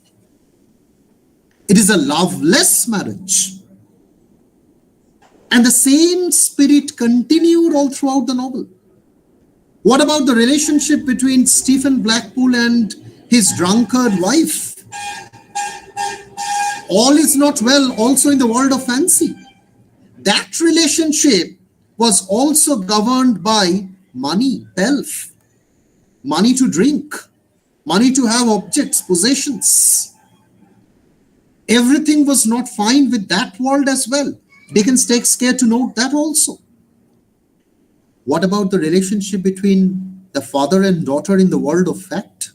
It is a loveless marriage. And the same spirit continued all throughout the novel. What about the relationship between Stephen Blackpool and his drunkard wife? All is not well also in the world of fancy. That relationship was also governed by money, pelf, money to drink, money to have objects, possessions. Everything was not fine with that world as well. Dickens takes care to note that also. What about the relationship between the father and daughter in the world of fact?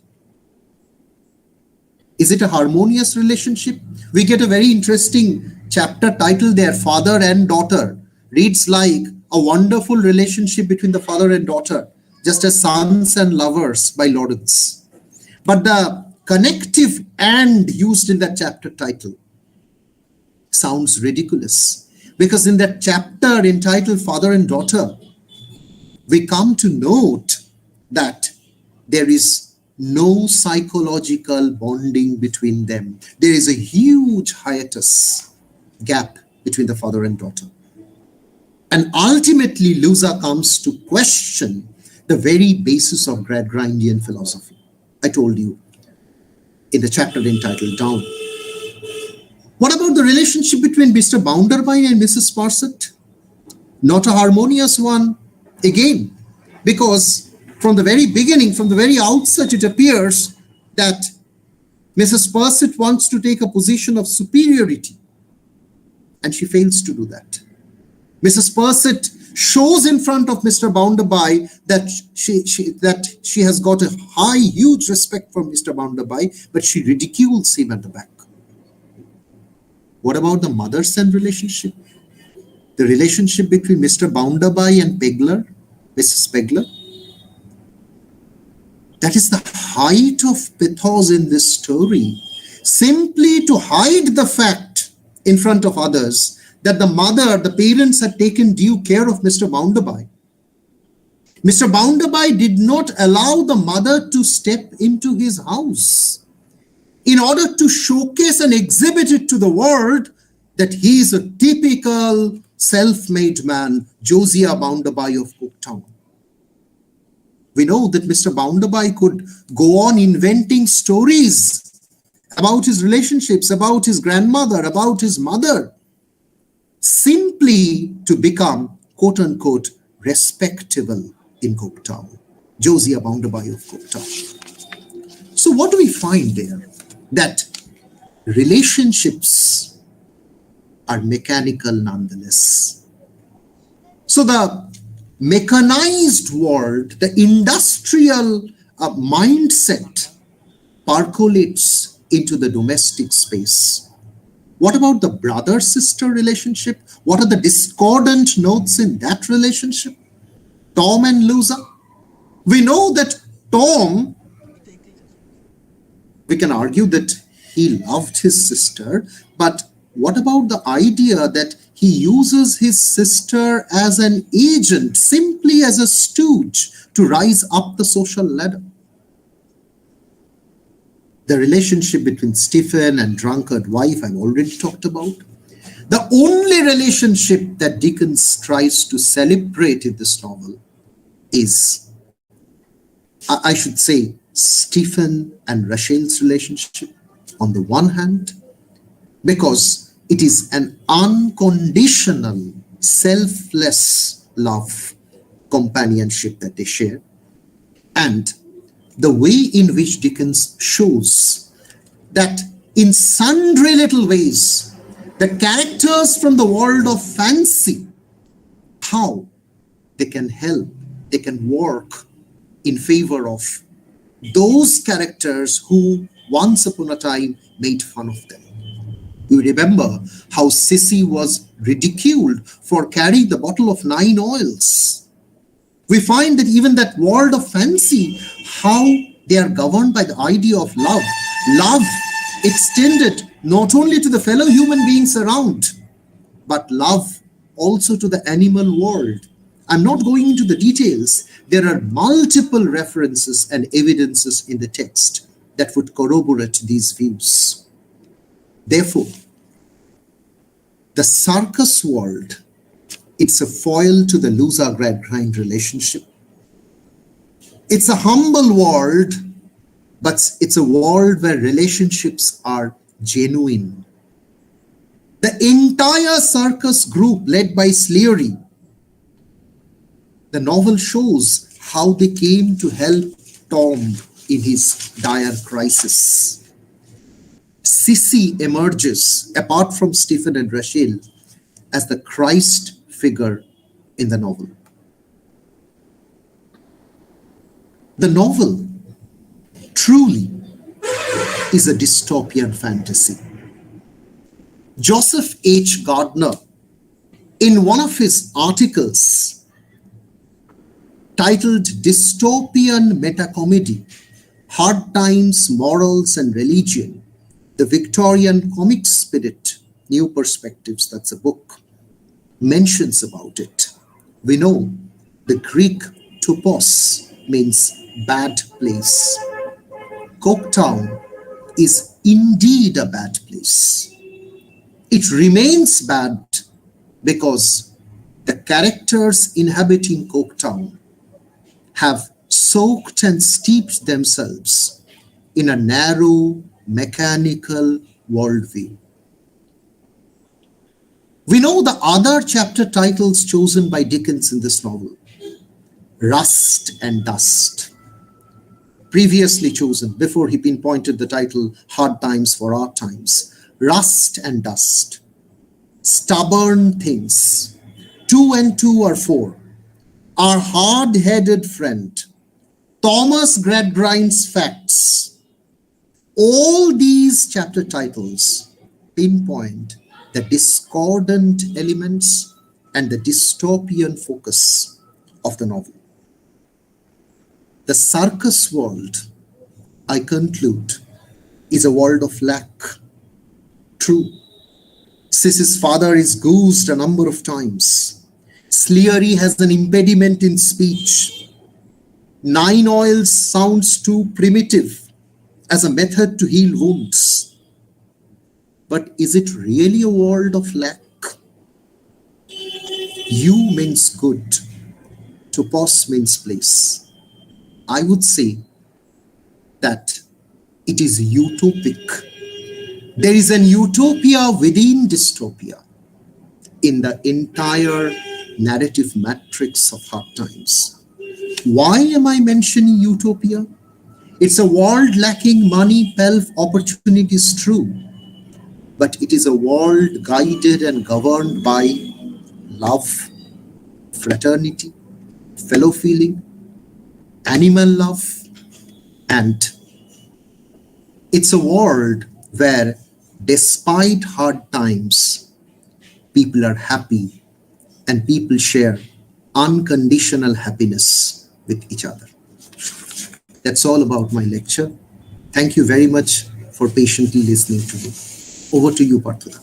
Is it a harmonious relationship? We get a very interesting chapter titled there, Father and Daughter. Reads like a wonderful relationship between the father and daughter, just as Sons and Lovers by Lawrence. But the connective "and" used in that chapter title sounds ridiculous, because in that chapter entitled Father and Daughter, we come to note that there is no psychological bonding between them. There is a huge hiatus, gap between the father and daughter. And ultimately, Lusa comes to question the very basis of Gradgrindian philosophy. I told you in the chapter entitled Down. What about the relationship between Mr. Bounderby and Mrs. Sparsit? Not a harmonious one, again, because from the very beginning, from the very outset, it appears that Mrs. Sparsit wants to take a position of superiority, and she fails to do that. Mrs. Sparsit shows in front of Mr. Bounderby that she has got a huge respect for Mr. Bounderby, but she ridicules him at the back. What about the mother-son relationship? The relationship between Mr. Bounderby and Pegler, Mrs. Pegler? That is the height of pathos in this story, simply to hide the fact in front of others that the parents had taken due care of Mr. Bounderby. Mr. Bounderby did not allow the mother to step into his house in order to showcase and exhibit it to the world that he is a typical self-made man, Josiah Bounderby of Cooktown. We know that Mr. Bounderby could go on inventing stories about his relationships, about his grandmother, about his mother, simply to become, quote-unquote, respectable in Cooktown. Josiah Bounderby of Cooktown. So what do we find there? That relationships are mechanical nonetheless. So the mechanized world, the industrial mindset percolates into the domestic space. What about the brother-sister relationship? What are the discordant notes in that relationship? Tom and Lusa? We know that Tom, we can argue that he loved his sister, but what about the idea that he uses his sister as an agent, simply as a stooge to rise up the social ladder? The relationship between Stephen and drunkard wife, I've already talked about. The only relationship that Dickens tries to celebrate in this novel is, I should say, Stephen and Rachel's relationship on the one hand, because it is an unconditional, selfless love, companionship that they share, and the way in which Dickens shows that in sundry little ways, the characters from the world of fancy, how they can help, they can work in favor of those characters who once upon a time made fun of them. You remember how Sissy was ridiculed for carrying the bottle of 9 oils. We find that even that world of fancy, how they are governed by the idea of love. Love extended not only to the fellow human beings around, but love also to the animal world. I'm not going into the details. There are multiple references and evidences in the text that would corroborate these views. Therefore, the circus world, it's a foil to the loser-Gradgrind relationship. It's a humble world, but it's a world where relationships are genuine. The entire circus group led by Sleary, the novel shows how they came to help Tom in his dire crisis. Sissy emerges, apart from Stephen and Rachel, as the Christ figure in the novel. The novel truly is a dystopian fantasy. Joseph H. Gardner, in one of his articles titled Dystopian Metacomedy, Hard Times, Morals and Religion, the Victorian Comic Spirit, New Perspectives, that's a book, mentions about it. We know the Greek topos means bad place. Coketown is indeed a bad place. It remains bad because the characters inhabiting Coketown have soaked and steeped themselves in a narrow, mechanical worldview. We know the other chapter titles chosen by Dickens in this novel: Rust and Dust, previously chosen before he pinpointed the title Hard Times for Our Times. Rust and Dust, Stubborn Things, 2 and 2 are 4, Our Hard-Headed Friend, Thomas Gradgrind's Facts. All these chapter titles pinpoint the discordant elements and the dystopian focus of the novel. The circus world, I conclude, is a world of lack. True, Sissy's father is goosed a number of times. Sleary has an impediment in speech. 9 oils sounds too primitive as a method to heal wounds. But is it really a world of lack? You means good, topos means place. I would say that it is utopic. There is an utopia within dystopia in the entire narrative matrix of Hard Times. Why am I mentioning utopia? It's a world lacking money, pelf, opportunities, true. But it is a world guided and governed by love, fraternity, fellow feeling, animal love, and it's a world where, despite hard times, people are happy and people share unconditional happiness with each other. That's all about my lecture. Thank you very much for patiently listening to me. Over to you, Parthuda.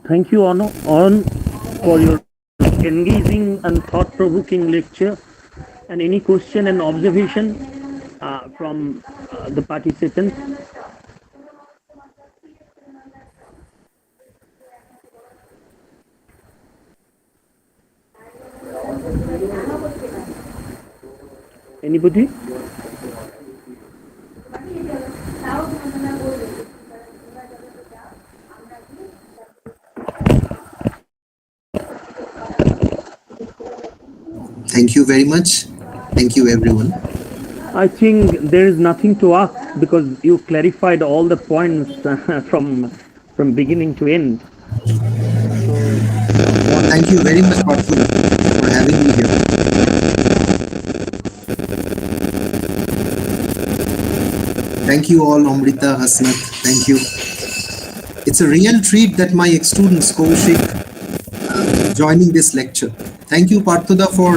Thank you, On, for your engaging and thought-provoking lecture. And any question and observation, from the participants? Anybody? Thank you very much. Thank you, everyone. I think there is nothing to ask because you clarified all the points from beginning to end. Thank you very much, Parthuda, for having me here. Thank you all, Amrita, Hasnat. Thank you. It's a real treat that my ex-student Kaushik joining this lecture. Thank you, Parthuda, for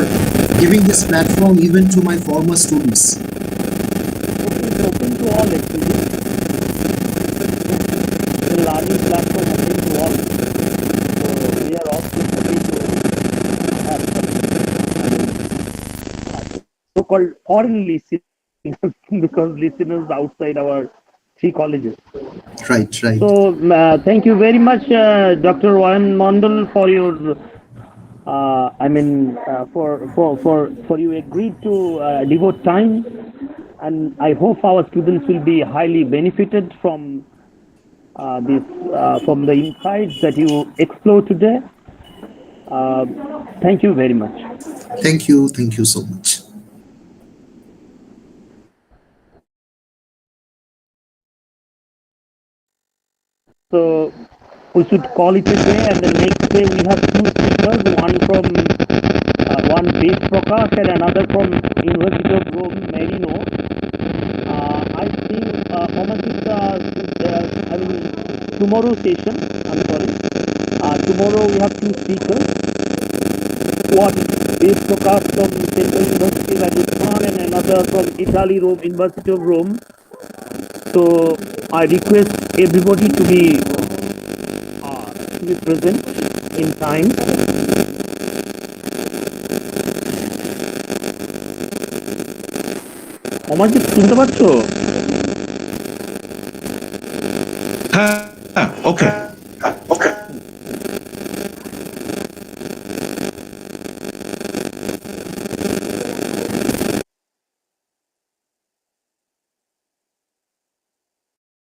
giving this platform even to my former students. It's open to all actually. The learning platform open to all. So we are also happy to have so-called foreign listeners because listeners outside our 3 colleges. Right. So thank you very much, Dr. Wayan Mondal, for your. For you agreed to devote time, and I hope our students will be highly benefited from from the insights that you explore today. Thank you very much. Thank you so much. So we should call it a day, and the next day we have 2 speakers, one Base Prakash and another from University of Rome, Marino. I think tomorrow's session, tomorrow we have 2 speakers. One Base Prakash from Central University, Rajasthan, and another from Italy, University of Rome. So I request everybody to be present in time. আমাকে শুনতে পাচ্ছ? Okay.